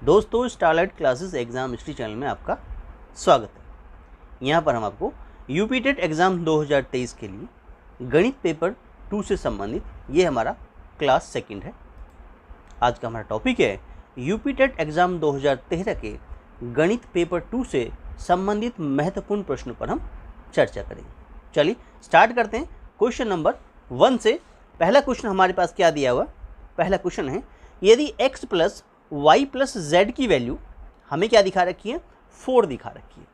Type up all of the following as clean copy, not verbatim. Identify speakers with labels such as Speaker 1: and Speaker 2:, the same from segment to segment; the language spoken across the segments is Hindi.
Speaker 1: दोस्तों, starlight classes exam history channel में आपका स्वागत है। यहाँ पर हम आपको यूपी टेट एग्ज़ाम 2023 के लिए गणित पेपर 2 से संबंधित ये हमारा क्लास सेकंड है। आज का हमारा टॉपिक है यूपी टेट एग्ज़ाम 2013 के गणित पेपर 2 से संबंधित महत्वपूर्ण प्रश्नों पर हम चर्चा करेंगे। चलिए स्टार्ट करते हैं क्वेश्चन नंबर 1 से। पहला क्वेश्चन हमारे पास क्या दिया हुआ? पहला क्वेश्चन है, यदि x plus y plus z की वैल्यू हमें क्या दिखा रखी है? 4 दिखा रखी है,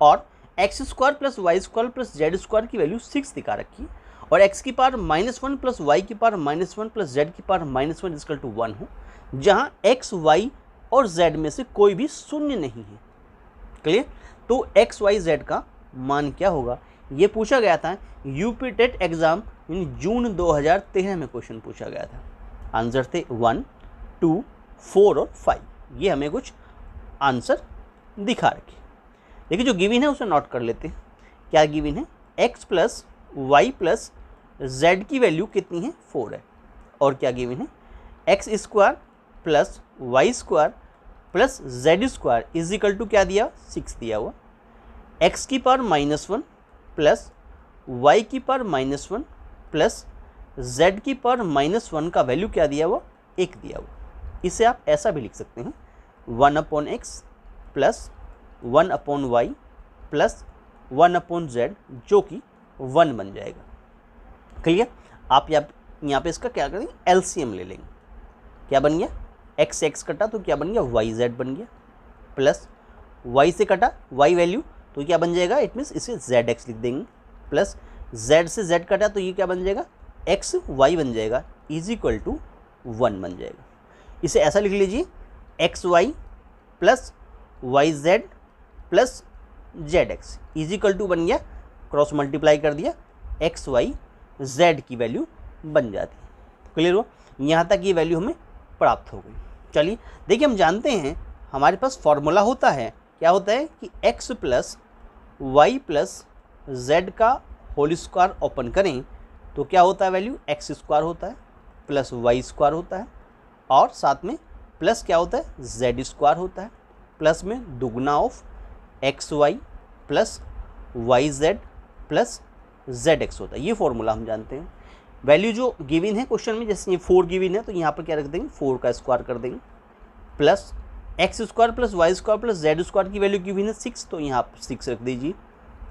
Speaker 1: और x square plus y square plus z square की वैल्यू 6 दिखा रखी है, और x की पावर -1 प्लस वाई की पावर -1 प्लस z की पावर -1 इक्वल टू 1 हो, जहाँ x, y और z में से कोई भी शून्य नहीं है। क्लियर? तो x, y, z का मान क्या होगा? ये पूछा गया था यूपी टेट एग्ज़ाम इन जून 2013 में क्वेश्चन पूछा गया था। आंसर थे 1, 2, 4 और 5। ये हमें कुछ आंसर दिखा रखे। देखिए जो गिवन है उसे नोट कर लेते हैं। क्या गिवन है? x plus y plus z की वैल्यू कितनी है? 4 है। और क्या गिवन है? X square plus y square plus z square is equal to क्या दिया? 6 दिया हुआ। x की पावर -1 प्लस वाई की पावर -1 प्लस z की पावर -1 का वैल्यू क्या दिया हुआ? 1 दिया हुआ। इसे आप ऐसा भी लिख सकते हैं 1/x plus 1/y plus 1/z, जो कि 1 बन जाएगा। क्लियर? आप यहाँ पे इसका क्या करेंगे? एलसीएम ले लेंगे। क्या बन गया? x कटा तो क्या बन गया? yz बन गया, प्लस y से कटा y वैल्यू तो क्या बन जाएगा? इट मीन्स इसे zx लिख देंगे, प्लस z से z कटा तो ये क्या बन जाएगा? xy बन जाएगा, इज इक्वल टू 1 बन जाएगा। इसे ऐसा लिख लीजिए xy plus yz plus zx is equal to बन गया, क्रॉस मल्टीप्लाई कर दिया, xy z की वैल्यू बन जाती है। क्लियर हुआ? यहाँ तक ये वैल्यू हमें प्राप्त हो गई। चलिए देखिए, हम जानते हैं हमारे पास फॉर्मूला होता है, क्या होता है कि x plus y plus z का होल स्क्वायर ओपन करें तो क्या होता है? वैल्यू एक्स स्क्वायर होता है प्लस वाई स्क्वायर होता है, और साथ में प्लस क्या होता है? जेड स्क्वायर होता है, प्लस में दुगना of x y plus y z plus z x होता है। ये फॉर्मूला हम जानते हैं। वैल्यू जो गिवन है क्वेश्चन में, जैसे ये 4 गिवन है तो यहाँ पर क्या रख देंगे? 4 का स्क्वायर कर देंगे, plus x square plus y square plus z square की वैल्यू गिवन है 6, तो यहाँ पर 6 रख दीजिए,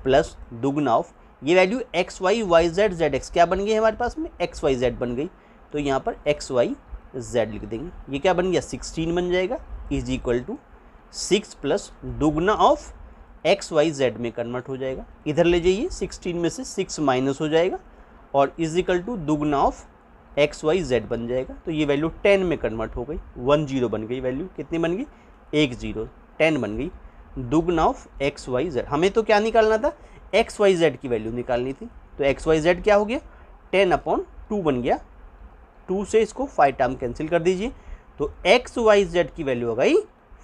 Speaker 1: प्लस दुगना ऑफ ये value x y y z z x क्या बन गई हमारे पास में? एक्स वाई जेड बन गई, तो यहाँ पर एक्स वाई जेड लिख देंगे। ये क्या बन गया? 16 बन जाएगा, इज इक्वल टू 6 प्लस दुगना ऑफ एक्स वाई जेड में कन्वर्ट हो जाएगा। इधर ले जाइए, 16 में से 6 माइनस हो जाएगा, और इज इक्वल टू दुगना ऑफ एक्स वाई जेड बन जाएगा। तो ये वैल्यू 10 में कन्वर्ट हो गई, 10 बन गई। वैल्यू कितनी बन गई? 10 10 बन गई, दुगना ऑफ एक्स वाई जेड। हमें तो क्या निकालना था? एक्स वाई जेड की वैल्यू निकालनी थी, तो एक्स वाई जेड क्या हो गया? 10/2 बन गया। 2 से इसको 5 टर्म कैंसिल कर दीजिए, तो एक्स वाई जेड की वैल्यू हो गई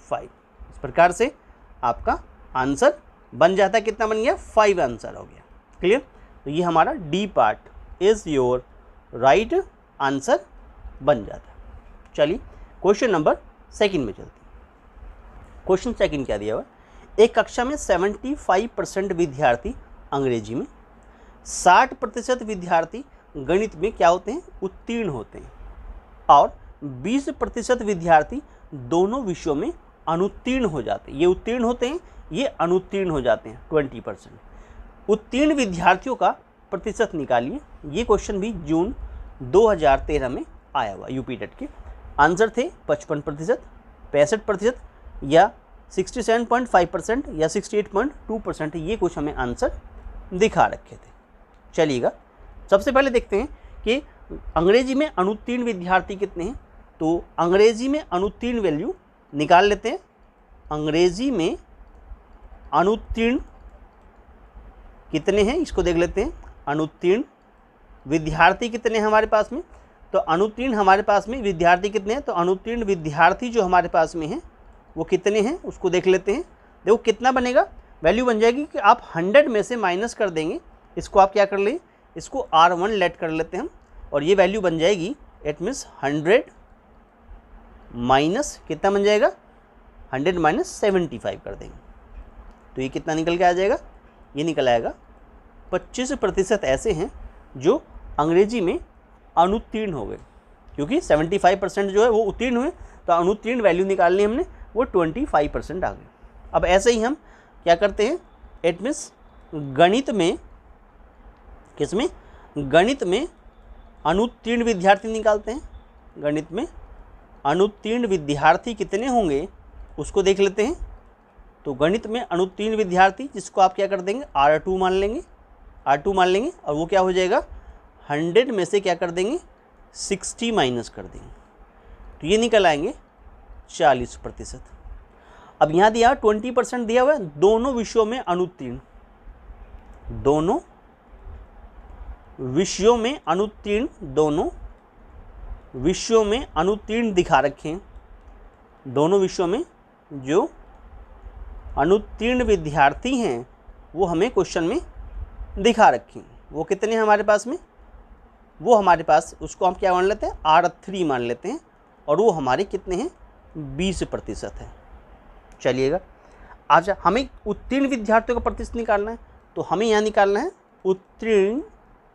Speaker 1: 5। इस प्रकार से आपका आंसर बन जाता है, कितना बन गया? 5 आंसर हो गया। क्लियर? तो ये हमारा D part is your right answer बन जाता है। चलिए क्वेश्चन नंबर 2 में चलते हैं। क्वेश्चन 2 क्या दिया हुआ? एक कक्षा में 75% विद्यार्थी अंग्रेजी में, 60% विद्यार्थी गणित में क्या होते हैं? उत्तीर्ण होते हैं, और 20% विद्यार्थी दोनों विषयों में अनुत्तीर्ण हो जाते हैं। ये उत्तीर्ण होते हैं, ये अनुत्तीर्ण हो जाते हैं, 20%। उत्तीर्ण विद्यार्थियों का प्रतिशत निकालिए। ये क्वेश्चन भी जून 2013 में आया हुआ यूपी टेट के। आंसर थे 55%, 65% या 67.5% या 68.2%। ये कुछ हमें आंसर दिखा रखे थे। चलिएगा सबसे पहले देखते हैं कि अंग्रेजी में अनुत्तीर्ण विद्यार्थी कितने हैं। तो अंग्रेजी में अनुत्तीर्ण वैल्यू निकाल लेते हैं। अंग्रेजी में अनुत्तीर्ण कितने हैं इसको देख लेते हैं। अनुत्तीर्ण विद्यार्थी कितने हैं हमारे पास में? तो अनुत्तीर्ण हमारे पास में विद्यार्थी कितने हैं? तो अनुत्तीर्ण विद्यार्थी जो हमारे पास में हैं वो कितने हैं उसको देख लेते हैं। देखो कितना बनेगा, वैल्यू बन जाएगी कि आप 100 में से माइनस कर देंगे। इसको आप क्या कर लें? इसको R1 लेट कर लेते हैं हम, और ये वैल्यू बन जाएगी, इट मीन्स 100 माइनस कितना बन जाएगा? 100 माइनस 75 कर देंगे तो ये कितना निकल के आ जाएगा, ये निकल आएगा 25% ऐसे हैं जो अंग्रेजी में अनुत्तीर्ण हो गए, क्योंकि 75% जो है वो उत्तीर्ण हुए, तो अनुत्तीर्ण वैल्यू निकालनी हमने, वो 25% आ गए। अब ऐसे ही हम क्या करते हैं, इट मीन्स गणित में, किसमें, गणित में अनुत्तीर्ण विद्यार्थी निकालते हैं। गणित में अनुत्तीर्ण विद्यार्थी कितने होंगे उसको देख लेते हैं। तो गणित में अनुत्तीर्ण विद्यार्थी, जिसको आप क्या कर देंगे, R2 मान लेंगे, R2 मान लेंगे, और वो क्या हो जाएगा, 100 में से क्या कर देंगे, 60 माइनस कर देंगे, तो ये निकल आएंगे 40%। अब यहाँ दिया 20% दिया हुआ है, दोनों विषयों में अनुत्तीर्ण, दोनों विषयों में अनुत्तीर्ण, दोनों विषयों में अनुत्तीर्ण दिखा रखे हैं। दोनों विषयों में जो अनुत्तीर्ण विद्यार्थी हैं वो हमें क्वेश्चन में दिखा रखे हैं। वो कितने हैं हमारे पास में, वो हमारे पास, उसको हम क्या मान लेते हैं, R3 मान लेते हैं, और वो हमारे कितने हैं, 20% है। चलिएगा, अच्छा हमें उत्तीर्ण विद्यार्थियों का प्रतिशत निकालना है, तो हमें यहाँ निकालना है उत्तीर्ण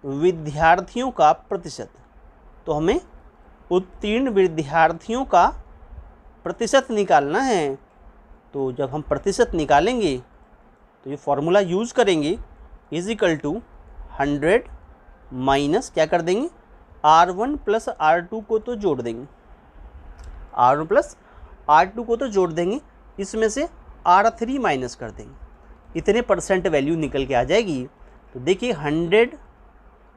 Speaker 1: विद्यार्थियों का प्रतिशत। तो हमें उत्तीर्ण विद्यार्थियों का प्रतिशत निकालना है। तो जब हम प्रतिशत निकालेंगे तो ये फॉर्मूला यूज़ करेंगे, इज इक्वल टू 100 माइनस क्या कर देंगे, R1 प्लस R2 को तो जोड़ देंगे, R1 प्लस R2 को तो जोड़ देंगे, इसमें से R3 माइनस कर देंगे, इतने % वैल्यू निकल के आ जाएगी। तो देखिए 100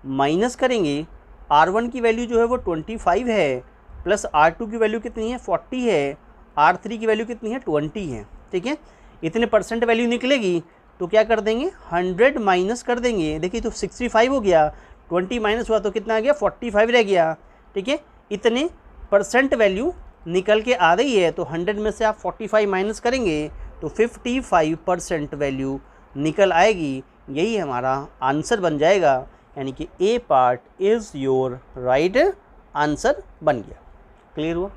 Speaker 1: माइनस करेंगे, R1 की वैल्यू जो है वो 25 है, प्लस R2 की वैल्यू कितनी है, 40 है, R3 की वैल्यू कितनी है, 20 है, ठीक है। इतने % वैल्यू निकलेगी, तो क्या कर देंगे, 100 माइनस कर देंगे। देखिए तो 65 हो गया, 20 माइनस हुआ तो कितना आ गया, 45 रह गया, ठीक है। इतने % वैल्यू निकल के आ रही है, तो 100 में से आप 45 माइनस करेंगे तो 55% वैल्यू निकल आएगी। यही हमारा आंसर बन जाएगा, यानी कि a part is your right answer बन गया। क्लियर हुआ।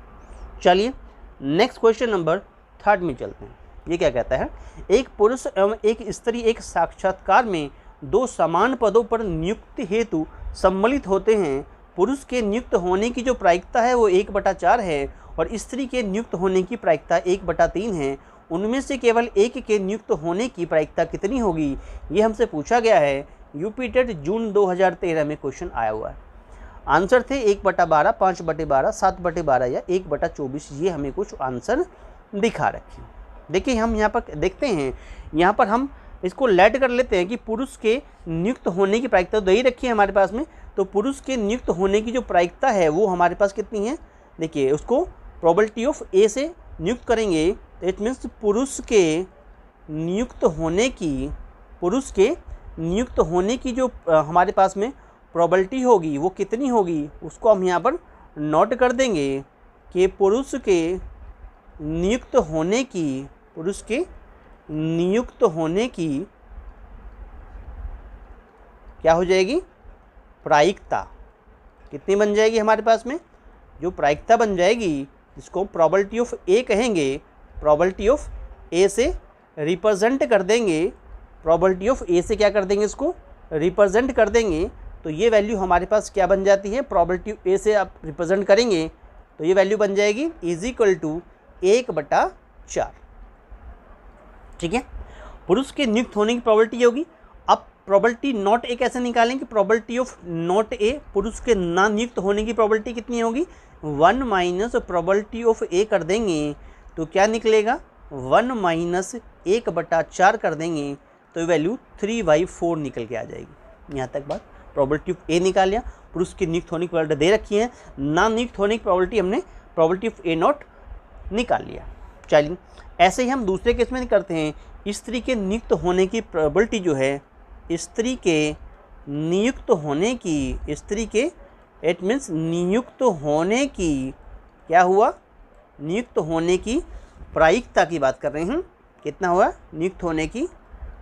Speaker 1: चलिए नेक्स्ट क्वेश्चन नंबर 3 में चलते हैं। ये क्या कहता है, एक पुरुष एवं एक स्त्री एक साक्षात्कार में 2 समान पदों पर नियुक्ति हेतु सम्मिलित होते हैं। पुरुष के नियुक्त होने की जो प्रायिकता है वो 1/4 है और स्त्री के नियुक्त होने की प्रायिकता 1/3 है। उनमें से केवल एक के नियुक्त होने की प्रायिकता कितनी होगी, ये हमसे पूछा गया है। यूपी टेट जून 2013 में क्वेश्चन आया हुआ है। आंसर थे 1/12, 5/12, 7/12 या 1/24। ये हमें कुछ आंसर दिखा रखे। देखिए हम यहाँ पर देखते हैं, यहाँ पर हम इसको लेट कर लेते हैं कि पुरुष के नियुक्त होने की प्रायिकता दे ही रखी है हमारे पास में। तो पुरुष के नियुक्त होने की जो प्रायिकता है वो हमारे पास कितनी है, देखिए उसको प्रोबेबिलिटी ऑफ ए से नियुक्त करेंगे। इट मीन्स पुरुष के नियुक्त होने की जो हमारे पास में प्रोबेबिलिटी होगी वो कितनी होगी, उसको हम यहाँ पर नोट कर देंगे कि पुरुष के नियुक्त होने की क्या हो जाएगी, प्रायिकता कितनी बन जाएगी हमारे पास में, जो प्रायिकता बन जाएगी जिसको प्रोबेबिलिटी ऑफ ए कहेंगे, प्रोबेबिलिटी ऑफ ए से रिप्रेजेंट कर देंगे, प्रोबेबिलिटी ऑफ ए से क्या कर देंगे, इसको रिप्रेजेंट कर देंगे। तो ये वैल्यू हमारे पास क्या बन जाती है, प्रोबेबिलिटी ऑफ ए से आप रिप्रेजेंट करेंगे तो ये वैल्यू बन जाएगी इज इक्वल टू 1/4। ठीक है, पुरुष के नियुक्त होने की प्रोबेबिलिटी होगी। अब प्रोबेबिलिटी नॉट ए कैसे निकालेंगे, प्रोबेबिलिटी ऑफ नॉट ए, पुरुष के ना नियुक्त होने की प्रोबेबिलिटी कितनी होगी, 1 माइनस प्रोबेबिलिटी ऑफ ए कर देंगे तो क्या निकलेगा, 1 माइनस 1/4 कर देंगे तो वैल्यू 3/4 निकल के आ जाएगी। यहाँ तक बात, प्रोबेबिलिटी ऑफ ए निकाल लिया, पुरुष के नियुक्त होने की प्रोबेबिलिटी दे रखी है, ना नियुक्त होने की प्रोबेबिलिटी हमने प्रोबेबिलिटी ऑफ ए नॉट निकाल लिया। चलिए ऐसे ही हम दूसरे केस में करते हैं। स्त्री के नियुक्त होने की प्रोबेबिलिटी जो है, स्त्री के नियुक्त होने की, स्त्री के इट मीन्स नियुक्त होने की क्या हुआ, नियुक्त होने की प्रायिकता की बात कर रहे हैं। कितना हुआ, नियुक्त होने की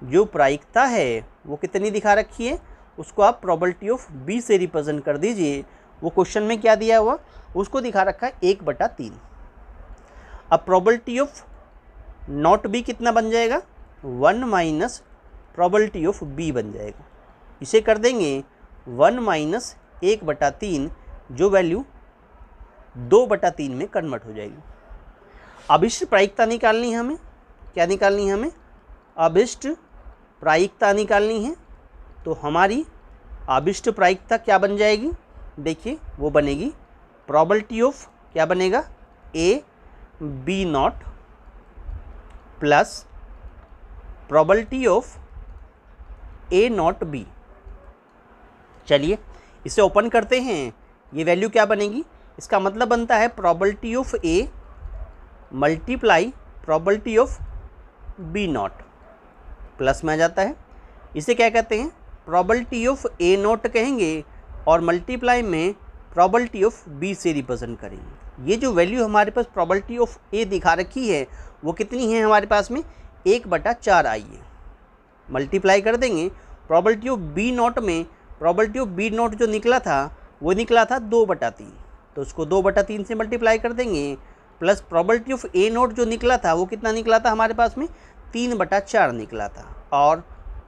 Speaker 1: जो प्रायिकता है वो कितनी दिखा रखी है, उसको आप प्रोबेबिलिटी ऑफ बी से रिप्रेजेंट कर दीजिए। वो क्वेश्चन में क्या दिया हुआ, उसको दिखा रखा है 1/3। अब प्रोबेबिलिटी ऑफ नॉट बी कितना बन जाएगा, 1 माइनस प्रोबेबिलिटी ऑफ बी बन जाएगा। इसे कर देंगे 1 माइनस 1/3, जो वैल्यू 2/3 में कन्वर्ट हो जाएगी। अभिष्ट प्रायिकता निकालनी है हमें, क्या निकालनी है हमें, अभिष्ट प्रायिकता निकालनी है। तो हमारी अभिष्ट प्रायिकता क्या बन जाएगी, देखिए वो बनेगी प्रोबेबिलिटी ऑफ, क्या बनेगा, A B not plus probability of A not B. चलिए इसे ओपन करते हैं, ये वैल्यू क्या बनेगी, इसका मतलब बनता है probability of A multiply probability of B not, plus में आ जाता है। इसे क्या कहते हैं, प्रोबेबिलिटी ऑफ ए नॉट कहेंगे और मल्टीप्लाई में प्रोबेबिलिटी ऑफ बी से रिप्रेजेंट करेंगे। ये जो वैल्यू हमारे पास प्रोबेबिलिटी ऑफ ए दिखा रखी है वो कितनी है हमारे पास में, 1/4 आई है। मल्टीप्लाई कर देंगे प्रोबेबिलिटी ऑफ बी नॉट में, प्रोबेबिलिटी ऑफ बी नॉट जो निकला था वो निकला था 2/3, तो उसको 2/3 से मल्टीप्लाई कर देंगे, plus probability of A not जो निकला था वो कितना निकला था हमारे पास में, 3/4 निकला था, और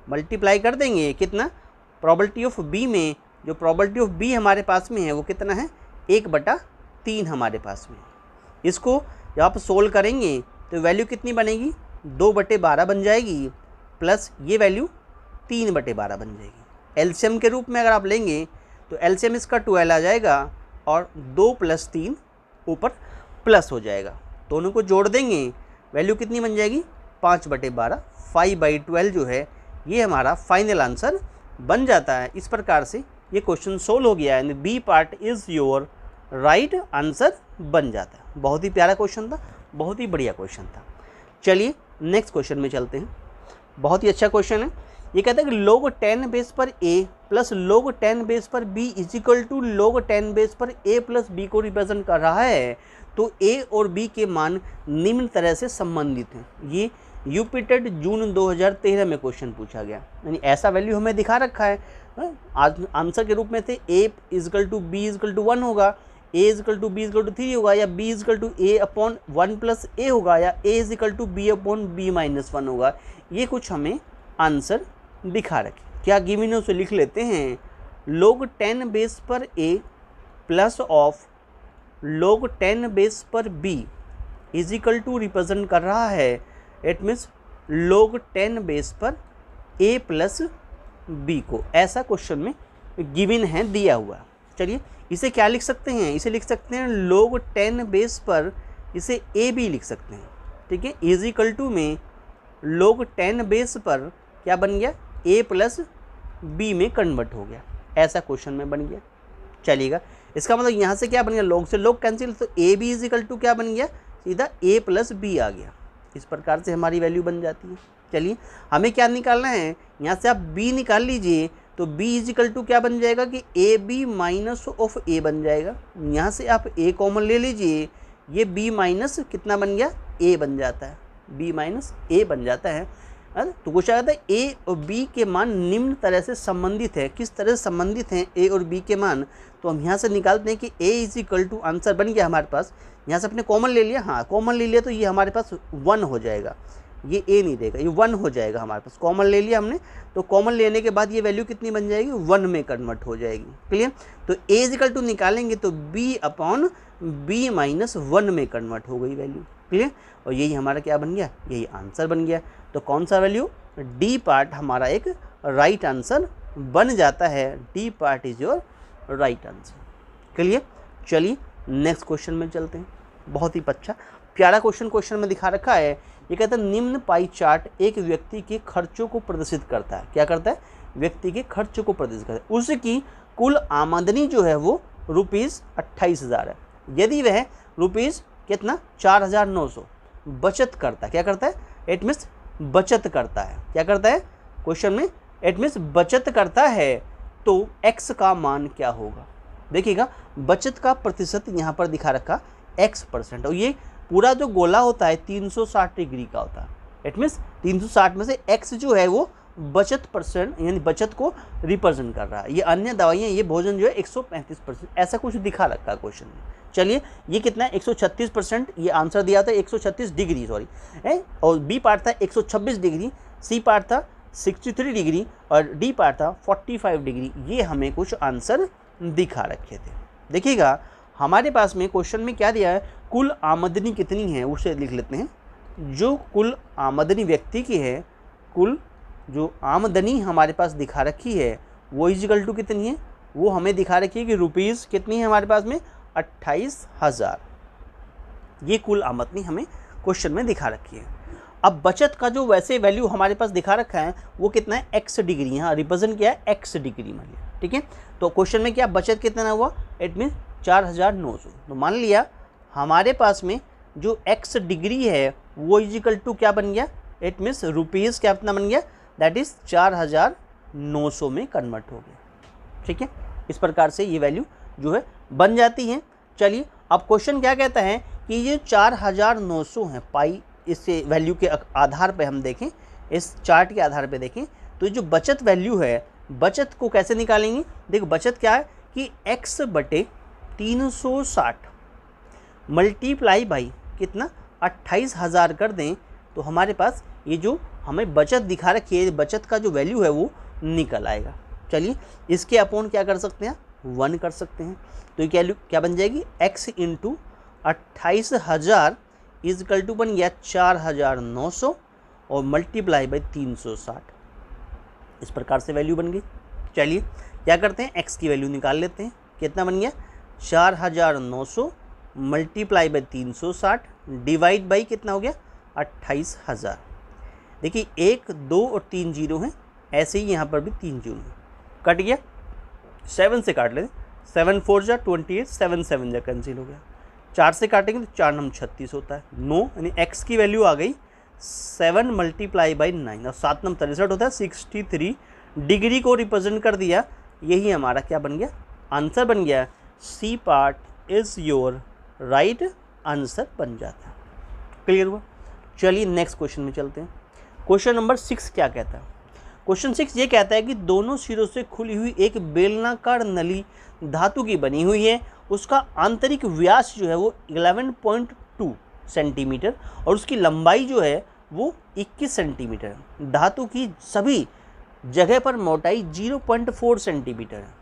Speaker 1: मल्टीप्लाई कर देंगे कितना, प्रोबेबिलिटी ऑफ बी में, जो प्रोबेबिलिटी ऑफ बी हमारे पास में है वो कितना है, 1/3 हमारे पास में। इसको जब आप सोल्व करेंगे तो वैल्यू कितनी बनेगी, 2/12 बन जाएगी, प्लस ये वैल्यू 3/12 बन जाएगी। एलसीएम के रूप में अगर आप लेंगे तो एलसीएम इसका 12 आ जाएगा और 2 + 3 ऊपर प्लस हो जाएगा, दोनों को जोड़ देंगे वैल्यू कितनी बन जाएगी, 5/12, 5/12 जो है ये हमारा फाइनल आंसर बन जाता है। इस प्रकार से ये क्वेश्चन सोल्व हो गया है, B part is your right answer बन जाता है। बहुत ही प्यारा क्वेश्चन था, बहुत ही बढ़िया क्वेश्चन था। चलिए नेक्स्ट क्वेश्चन में चलते हैं, बहुत ही अच्छा क्वेश्चन है। ये कहता है कि log 10 बेस पर a प्लस log 10 बेस पर b is equal to log 10 base पर a प्लस b को रिप्रेजेंट कर रहा है, तो a और b के मान निम्न तरह से संबंधित हैं। ये यूपीटेट जून 2013 में क्वेश्चन पूछा गया, यानी ऐसा वैल्यू हमें दिखा रखा है। आंसर के रूप में थे a is equal to b is equal to 1 होगा, a is equal to b is equal to 3 होगा, या b is equal to a/1 plus a होगा, या a इजकल टू b/b-1 होगा। ये कुछ हमें आंसर दिखा रखे, क्या गिवन से लिख लेते हैं, log 10 बेस पर a plus of log 10 base पर b is equal to represent कर रहा है, इट मीन्स log 10 बेस पर a प्लस b को, ऐसा क्वेश्चन में गिवन है, दिया हुआ। चलिए इसे क्या लिख सकते हैं, इसे लिख सकते हैं log 10 बेस पर, इसे a b लिख सकते हैं, ठीक है, इज इक्वल टू में log 10 बेस पर क्या बन गया, a प्लस b में कन्वर्ट हो गया, ऐसा क्वेश्चन में बन गया। चलिएगा इसका मतलब यहाँ से क्या बन गया, log से log कैंसिल, तो a b is equal to क्या बन गया, सीधा a प्लस b आ गया। इस प्रकार से हमारी वैल्यू बन जाती है। चलिए हमें क्या निकालना है, यहाँ से आप b निकाल लीजिए, तो b इज इक्वल टू क्या बन जाएगा कि A B minus of a बन जाएगा। यहाँ से आप a कॉमन ले लीजिए, ये b माइनस कितना बन गया, a बन जाता है, b माइनस a बन जाता है। तो कुछ कहता है a और b के मान निम्न तरह से संबंधित है। किस तरह से संबंधित हैं a और b के मान, तो हम यहाँ से निकालते हैं कि a is equal to, answer बन गया हमारे पास, यहाँ से अपने कॉमन ले लिया, हाँ कॉमन ले लिया, तो ये हमारे पास 1 हो जाएगा, ये a नहीं देगा, ये 1 हो जाएगा हमारे पास, कॉमन ले लिया हमने, तो कॉमन लेने के बाद ये वैल्यू कितनी बन जाएगी, 1 में कन्वर्ट हो जाएगी। क्लियर, तो a इज इक्वल टू निकालेंगे तो b/b-1 में कन्वर्ट हो गई वैल्यू। क्लियर, और यही हमारा क्या बन गया, यही आंसर बन गया। तो कौन सा वैल्यू, डी पार्ट हमारा एक राइट आंसर बन जाता है, D part is your right answer. Clear, चलिए नेक्स्ट क्वेश्चन में चलते हैं। बहुत ही अच्छा प्यारा क्वेश्चन में दिखा रखा है। ये कहता है निम्न पाई चार्ट एक व्यक्ति के खर्चों को प्रदर्शित करता है। क्या करता है, व्यक्ति के खर्चों को प्रदर्शित करता है। उसकी कुल आमदनी जो है वो ₹28,000 है, यदि वह रुपीज़ कितना 4,900 बचत करता है। क्या करता है, इट मीन्स बचत करता है। क्या करता है क्वेश्चन में, इट मीन्स बचत करता है, तो x का मान क्या होगा। देखिएगा बचत का प्रतिशत यहाँ पर दिखा रखा x%, और ये पूरा जो गोला होता है 360 डिग्री का होता है। इट मीन्स 360 में से x जो है वो बचत परसेंट, यानी बचत को रिप्रेजेंट कर रहा है। ये अन्य दवाइयाँ, ये भोजन जो है 135%, ऐसा कुछ दिखा रखा है क्वेश्चन में। चलिए ये कितना है 136%, ये आंसर दिया था 136 डिग्री सॉरी है, और बी पार्ट था 126 डिग्री, सी पार्ट था 63 डिग्री और डी पार्ट था 45 डिग्री। ये हमें कुछ आंसर दिखा रखे थे। देखिएगा हमारे पास में क्वेश्चन में क्या दिया है, कुल आमदनी कितनी है उसे लिख लेते हैं। जो कुल आमदनी व्यक्ति की है, कुल जो आमदनी हमारे पास दिखा रखी है वो इजिकल टू कितनी है, वो हमें दिखा रखी है कि रुपीज़ कितनी है हमारे पास में 28,000। ये कुल आमदनी हमें क्वेश्चन में दिखा रखी है। अब बचत का जो वैसे वैल्यू हमारे पास दिखा रखा है वो कितना है x डिग्री, यहाँ रिप्रेजेंट किया है x डिग्री मान लिया, ठीक है। तो क्वेश्चन में क्या बचत कितना हुआ, इट मीन 4,900। तो मान लिया हमारे पास में जो x डिग्री है वो इजिकल टू क्या बन गया, इट मीन्स रुपीज़ क्या कितना बन गया, दैट इज़ 4,900 में कन्वर्ट हो गया, ठीक है। इस प्रकार से ये वैल्यू जो है बन जाती है। चलिए अब क्वेश्चन क्या कहता है कि ये 4,900 है पाई, इससे वैल्यू के आधार पे हम देखें, इस चार्ट के आधार पे देखें तो जो बचत वैल्यू है, बचत को कैसे निकालेंगे। देखो बचत क्या है कि x बटे 360 मल्टीप्लाई बाई कितना 28,000 कर दें तो हमारे पास ये जो हमें बचत दिखा रखी है, बचत का जो वैल्यू है वो निकल आएगा। चलिए इसके अपॉन क्या कर सकते हैं, 1 कर सकते हैं। तो ये क्या बन जाएगी, x इंटू 28,000 इजकल टू बन गया 4,900 और मल्टीप्लाई बाई 360। इस प्रकार से वैल्यू बन गई। चलिए क्या करते हैं, x की वैल्यू निकाल लेते हैं। कितना बन गया, 4,900 मल्टीप्लाई बाई 360 डिवाइड बाई कितना हो गया 28,000। देखिए 1 2 और 3 जीरो हैं, ऐसे ही यहाँ पर भी 3 जीरो हैं, कट गया 7 से काट लेते, 7 4 जा 28, 7 7 जा कैंसिल हो गया, 4 से काटेंगे तो 4 9 36 होता है 9, यानी x की वैल्यू आ गई 7 मल्टीप्लाई बाई 9 और 7 9 63 होता है 63 डिग्री को रिप्रेजेंट कर दिया। यही हमारा क्या बन गया, आंसर बन गया। C part is your right answer बन जाता है। क्लियर हुआ। चलिए नेक्स्ट क्वेश्चन में चलते हैं। क्वेश्चन नंबर 6 क्या कहता है, क्वेश्चन 6 ये कहता है कि दोनों सिरों से खुली हुई एक बेलनाकार नली धातु की बनी हुई है, उसका आंतरिक व्यास जो है वो 11.2 सेंटीमीटर और उसकी लंबाई जो है वो 21 सेंटीमीटर है। धातु की सभी जगह पर मोटाई 0.4 सेंटीमीटर है,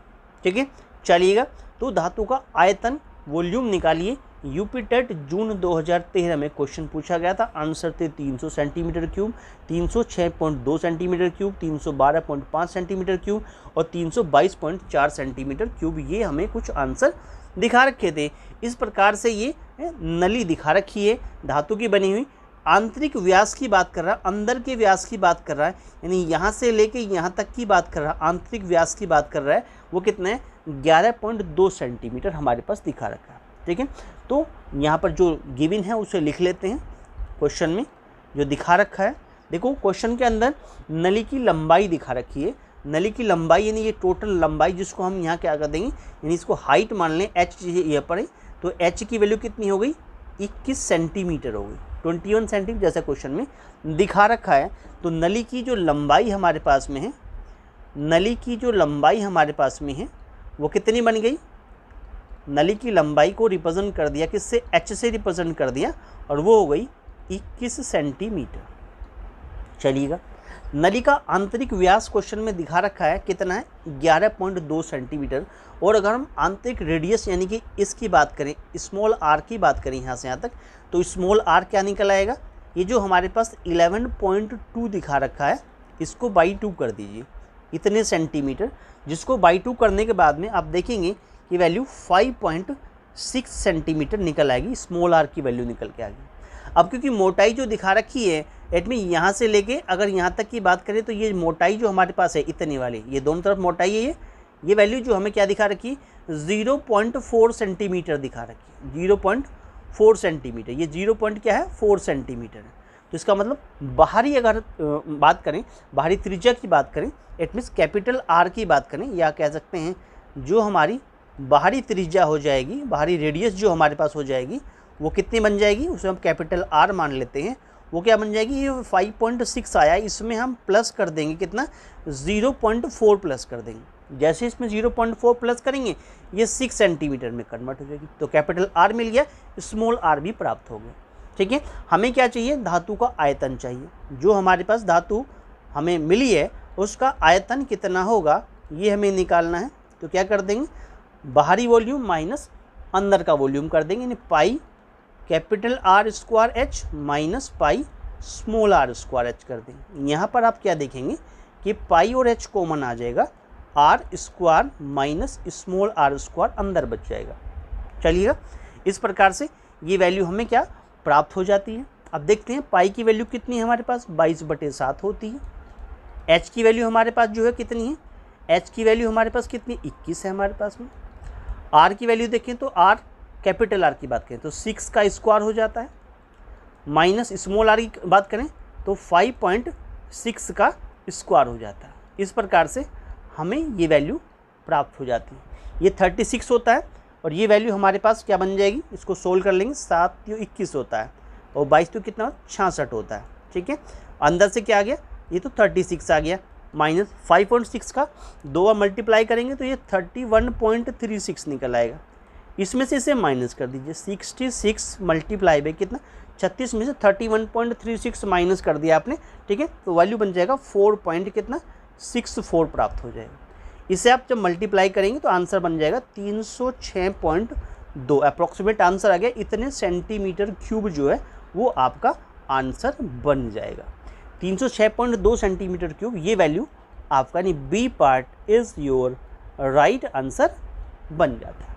Speaker 1: ठीक है। चलिएगा तो धातु का आयतन वॉल्यूम निकालिए। यूपी टेट जून 2013 में क्वेश्चन पूछा गया था, आंसर थे 300 centimetre cube, 306.2 centimetre cube, 312.5 centimetre cube और 322.4 सेंटीमीटर क्यूब। ये हमें कुछ आंसर दिखा रखे थे। इस प्रकार से ये नली दिखा रखी है, धातु की बनी हुई, आंतरिक व्यास की बात कर रहा है, अंदर के व्यास की बात कर रहा है, यानी यहाँ से लेके यहाँ तक की बात कर रहा है, आंतरिक व्यास की बात कर रहा है। वो कितना है, 11.2 सेंटीमीटर हमारे पास दिखा रखा है, ठीक है। तो यहाँ पर जो गिवन है उसे लिख लेते हैं। क्वेश्चन में जो दिखा रखा है, देखो क्वेश्चन के अंदर नली की लंबाई दिखा रखी है। नली की लंबाई यानी ये टोटल लंबाई, जिसको हम यहाँ क्या कर देंगे, यानी इसको हाइट मान लें, h यहाँ पर है, तो h की वैल्यू कितनी हो गई, 21 सेंटीमीटर हो गई, 21 सेंटीमीटर जैसा क्वेश्चन में दिखा रखा है। तो नली की जो लंबाई हमारे पास में है, नली की जो लंबाई हमारे पास में है वो कितनी बन गई, नली की लंबाई को रिप्रेजेंट कर दिया किससे, h से रिप्रेजेंट कर दिया और वो हो गई 21 सेंटीमीटर। चलिएगा नली का आंतरिक व्यास क्वेश्चन में दिखा रखा है कितना है, 11.2 सेंटीमीटर। और अगर हम आंतरिक रेडियस यानी कि इसकी बात करें, स्मॉल आर की बात करें यहाँ से यहाँ तक, तो स्मॉल आर क्या निकल आएगा, ये जो हमारे पास 11.2 दिखा रखा है इसको बाई 2 कर दीजिए, इतने सेंटीमीटर, जिसको बाई 2 करने के बाद में आप देखेंगे कि वैल्यू 5.6 सेंटीमीटर निकल आएगी, स्मॉल आर की वैल्यू निकल के आएगी। अब क्योंकि मोटाई जो दिखा रखी है, एट में यहाँ से लेके अगर यहाँ तक की बात करें तो ये मोटाई जो हमारे पास है इतनी वाली, ये दोनों तरफ मोटाई है, ये वैल्यू जो हमें क्या दिखा रखी है, 0.4 सेंटीमीटर दिखा रखी है, 0.4 सेंटीमीटर। ये 0 क्या है, 4 सेंटीमीटर है। तो इसका मतलब बाहरी अगर बात करें, बाहरी त्रिज्या की बात करें, इट मीन्स कैपिटल आर की बात करें, या कह सकते हैं जो हमारी बाहरी त्रिज्या हो जाएगी, बाहरी रेडियस जो हमारे पास हो जाएगी वो कितनी बन जाएगी, उसे हम कैपिटल आर मान लेते हैं। वो क्या बन जाएगी, ये 5.6 आया, इसमें हम प्लस कर देंगे कितना, 0.4 प्लस कर देंगे, जैसे इसमें 0.4 प्लस करेंगे ये 6 सेंटीमीटर में कन्वर्ट हो जाएगी। तो कैपिटल आर मिल गया, स्मॉल आर भी प्राप्त हो गया। ठीक है, हमें क्या चाहिए, धातु का आयतन चाहिए। जो हमारे पास धातु हमें मिली है उसका आयतन कितना होगा ये हमें निकालना है। तो क्या कर देंगे, बाहरी वॉल्यूम माइनस अंदर का वॉल्यूम कर देंगे, यानी pi capital r square h minus pi small r square h कर देंगे। यहाँ पर आप क्या देखेंगे कि पाई और एच कॉमन आ जाएगा, r square minus small r square अंदर बच जाएगा। चलिएगा, इस प्रकार से ये वैल्यू हमें क्या प्राप्त हो जाती है। अब देखते हैं पाई की वैल्यू कितनी है हमारे पास, 22/7 होती है। एच की वैल्यू हमारे पास जो है कितनी है, एच की वैल्यू हमारे पास कितनी, 21 है हमारे पास में। आर की वैल्यू देखें तो आर कैपिटल आर की बात करें तो 6 का स्क्वायर हो जाता है, माइनस स्मॉल आर की बात करें तो 5.6 का स्क्वायर हो जाता है। इस प्रकार से हमें ये वैल्यू प्राप्त हो जाती है। ये 36 होता है और ये वैल्यू हमारे पास क्या बन जाएगी, इसको सोल्व कर लेंगे, 7 × 21 होता है और 22 तो कितना 66 होता है। ठीक है, अंदर से क्या आ गया, ये तो 36 आ गया, माइनस 5.6 का 2 बार मल्टीप्लाई करेंगे तो ये 31.36 निकल आएगा। इसमें से इसे माइनस कर दीजिए, 66 मल्टीप्लाई बाई कितना 36 में से 31.36 माइनस कर दिया आपने। ठीक है, तो वैल्यू बन जाएगा 4.64 प्राप्त हो जाएगा। इसे आप जब मल्टीप्लाई करेंगे तो आंसर बन जाएगा 306.2, अप्रॉक्सीमेट आंसर आ गया। इतने सेंटीमीटर क्यूब जो है वो आपका आंसर बन जाएगा, 306.2 सेंटीमीटर क्यूब। ये वैल्यू आपका यानी B part is your right answer बन जाता है।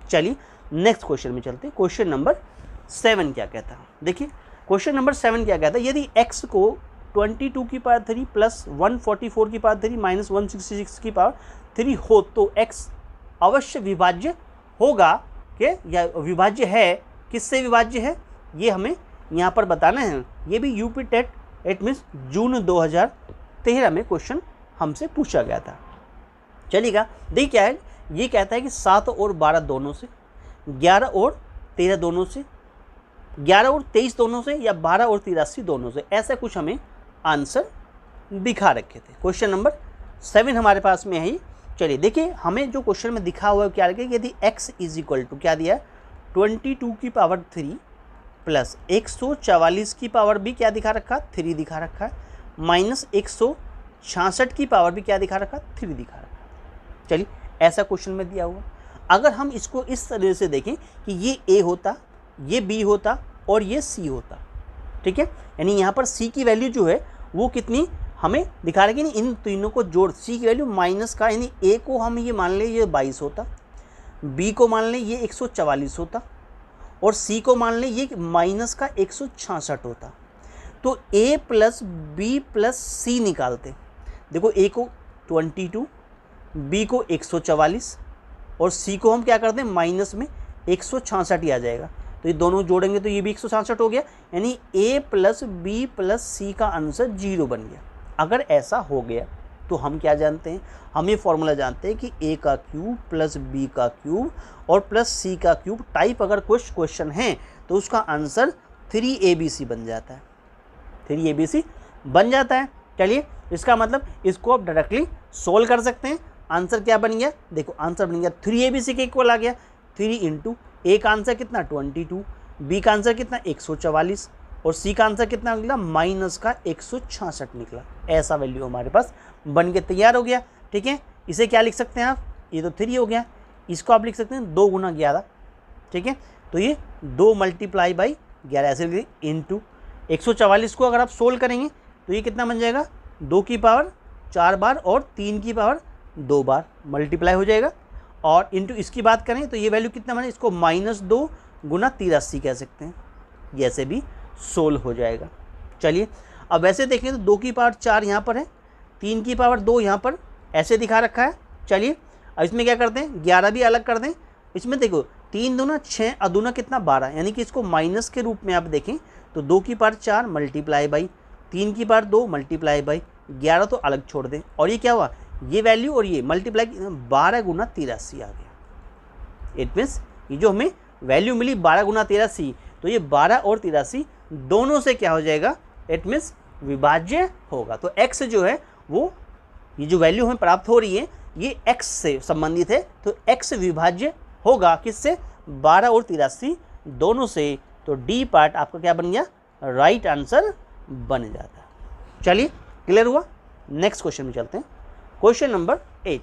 Speaker 1: चलिए नेक्स्ट क्वेश्चन में चलते हैं। क्वेश्चन नंबर 7 क्या कहता है, देखिए क्वेश्चन नंबर 7 क्या कहता है, यदि x को 22 की पावर 3 प्लस 144 की पावर 3 माइनस 166 की पावर 3 हो तो x अवश्य विभाज्य होगा कि या विभाज्य है, किससे विभाज्य है ये हमें यहाँ पर बताना है। ये भी यूपी टेट इट मीन्स जून 2013 में क्वेश्चन हमसे पूछा गया था। चलिएगा, देखिए क्या है, ये कहता है कि 7 और 12 दोनों से, 11 और 13 दोनों से, 11 और 23 दोनों से, या 12 और 83 दोनों से, ऐसा कुछ हमें आंसर दिखा रखे थे। क्वेश्चन नंबर 7 हमारे पास में है। चलिए देखिए, हमें जो क्वेश्चन में दिखा हुआ है क्या रखे, यदि x इज इक्वल टू क्या दिया है 22 की पावर 3 प्लस 144 की पावर भी क्या दिखा रखा 3 दिखा रखा है, माइनस 166 की पावर भी क्या दिखा रखा 3 दिखा रखा है। चलिए ऐसा क्वेश्चन में दिया हुआ, अगर हम इसको इस तरह से देखें कि ये a होता, ये b होता और ये c होता। ठीक है, यानी यहाँ पर c की वैल्यू जो है वो कितनी हमें दिखा रहे कि इन तीनों को जोड़, c की वैल्यू माइनस का, यानी a को हम ये मान लें ये 22 होता, b को मान लें ये 144 होता और c को मान लें ये माइनस का 166 होता। तो a plus b plus c निकालते, देखो a को 22, b को 144 और c को हम क्या करते हैं माइनस में 166 ही आ जाएगा। तो ये दोनों जोड़ेंगे तो ये भी 166 हो गया, यानी a plus b plus c का आंसर 0 बन गया। अगर ऐसा हो गया तो हम क्या जानते हैं, हम ये फॉर्मूला जानते हैं कि a का क्यूब प्लस b का क्यूब और प्लस c का क्यूब टाइप अगर कुछ क्वेश्चन है तो उसका आंसर 3abc बन जाता है, 3abc बन जाता है। चलिए इसका मतलब इसको आप डायरेक्टली सोल्व कर सकते हैं। आंसर क्या बन गया, देखो आंसर बन गया 3abc के इक्वल आ गया, 3 इंटू a का आंसर कितना 22, b का आंसर कितना 144 और c का आंसर कितना निकला माइनस का 166 निकला। ऐसा वैल्यू हमारे पास बन के तैयार हो गया। ठीक है, इसे क्या लिख सकते हैं आप, ये तो 3 हो गया, इसको आप लिख सकते हैं 2 गुना 11। ठीक है, तो ये 2 मल्टीप्लाई बाई 11 ऐसे लिख, इंटू 144 को अगर आप सोल्व करेंगे तो ये कितना बन जाएगा 2 की पावर 4 बार और 3 की पावर 2 बार मल्टीप्लाई हो जाएगा। और इंटू इसकी बात करें तो ये वैल्यू कितना बने, इसको -2 गुना 83 कह सकते हैं, ये ऐसे भी सोल्व हो जाएगा। चलिए अब वैसे देखें तो 2 की पावर 4 यहाँ पर है, 3 की पावर 2 यहाँ पर ऐसे दिखा रखा है। चलिए अब इसमें क्या करते हैं 11 भी अलग कर दें, इसमें देखो 3 दूना 6 अदूना कितना 12, यानी कि इसको माइनस के रूप में आप देखें तो 2 की पावर 4 मल्टीप्लाई बाई 3 की पावर 2 मल्टीप्लाई बाई 11 तो अलग छोड़ दें, और ये क्या हुआ ये वैल्यू और ये मल्टीप्लाई 12 गुना 83 आ गया। इट मीन्स ये जो हमें वैल्यू मिली 12 गुना 83, तो ये 12 और 83 दोनों से क्या हो जाएगा, इट मीन्स विभाज्य होगा। तो x जो है वो ये जो वैल्यू हमें प्राप्त हो रही है ये x से संबंधित है, तो x विभाज्य होगा किससे, 12 और 83 दोनों से, तो डी पार्ट आपका क्या बन गया, राइट आंसर बन जाता है। चलिए क्लियर हुआ। नेक्स्ट क्वेश्चन में चलते हैं, क्वेश्चन नंबर 8।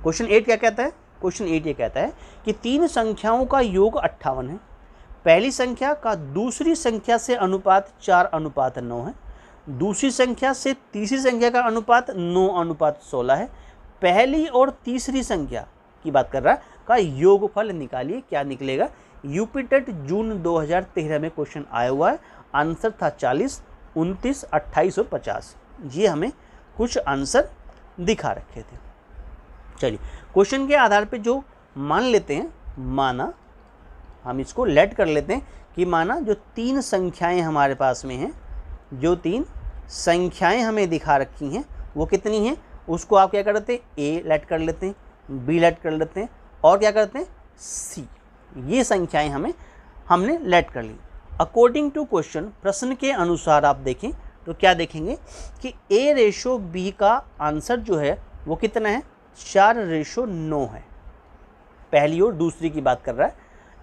Speaker 1: क्वेश्चन 8 क्या कहता है, क्वेश्चन 8 ये कहता है कि तीन संख्याओं का योग 58 है, पहली संख्या का दूसरी संख्या से अनुपात 4:9 है, दूसरी संख्या से तीसरी संख्या का अनुपात 9:16 है, पहली और तीसरी संख्या की बात कर रहा है का योगफल निकालिए, क्या निकलेगा। यूपीटेट जून 2013 में क्वेश्चन आया हुआ है, आंसर था 40, 29, 28 और 50। ये हमें कुछ आंसर दिखा रखे थे। चलिए क्वेश्चन के आधार पे जो मान लेते हैं, माना हम इसको लेट कर लेते हैं कि माना जो तीन संख्याएं हमारे पास में हैं, जो तीन संख्याएं हमें दिखा रखी हैं वो कितनी हैं, उसको आप क्या करते हैं, ए लेट कर लेते हैं, बी लेट कर लेते हैं और क्या करते हैं, सी। ये संख्याएं हमने लेट कर ली। अकॉर्डिंग टू क्वेश्चन, प्रश्न के अनुसार आप देखें तो क्या देखेंगे कि A/B का आंसर जो है वो कितना है, 4/9 है। पहली और दूसरी की बात कर रहा है।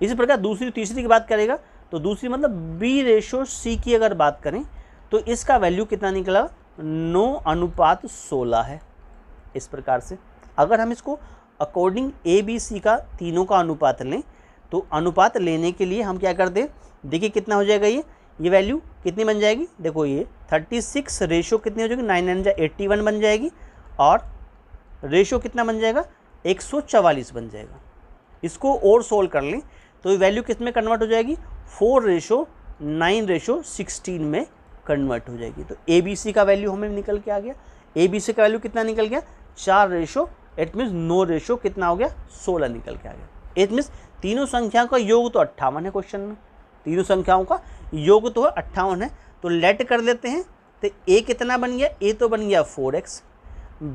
Speaker 1: इसी प्रकार दूसरी तीसरी की बात करेगा तो दूसरी मतलब B/C की अगर बात करें तो इसका वैल्यू कितना निकला, 9:16 है। इस प्रकार से अगर हम इसको अकॉर्डिंग ABC का तीनों का अनुपात लें तो अनुपात लेने के लिए हम क्या करते हैं, देखिए कितना हो जाएगा, ये वैल्यू कितनी बन जाएगी, देखो ये 36 रेशो कितनी हो जाएगी, 981 बन जाएगी और रेशो कितना बन जाएगा, 144 बन जाएगा। इसको और सोल्व कर लें तो ये वैल्यू किस में कन्वर्ट हो जाएगी, 4:9:16 में कन्वर्ट हो जाएगी। तो ABC का वैल्यू हमें निकल के आ गया। ABC का वैल्यू कितना निकल गया, 4 इट मीन्स 9 कितना हो गया, 16 निकल के आ गया। इट मीन्स तीनों संख्याओं का योग तो 58 है। क्वेश्चन में तीनों संख्याओं का योग तो 58 है, तो लेट कर लेते हैं। तो A कितना बन गया, A तो बन गया 4x,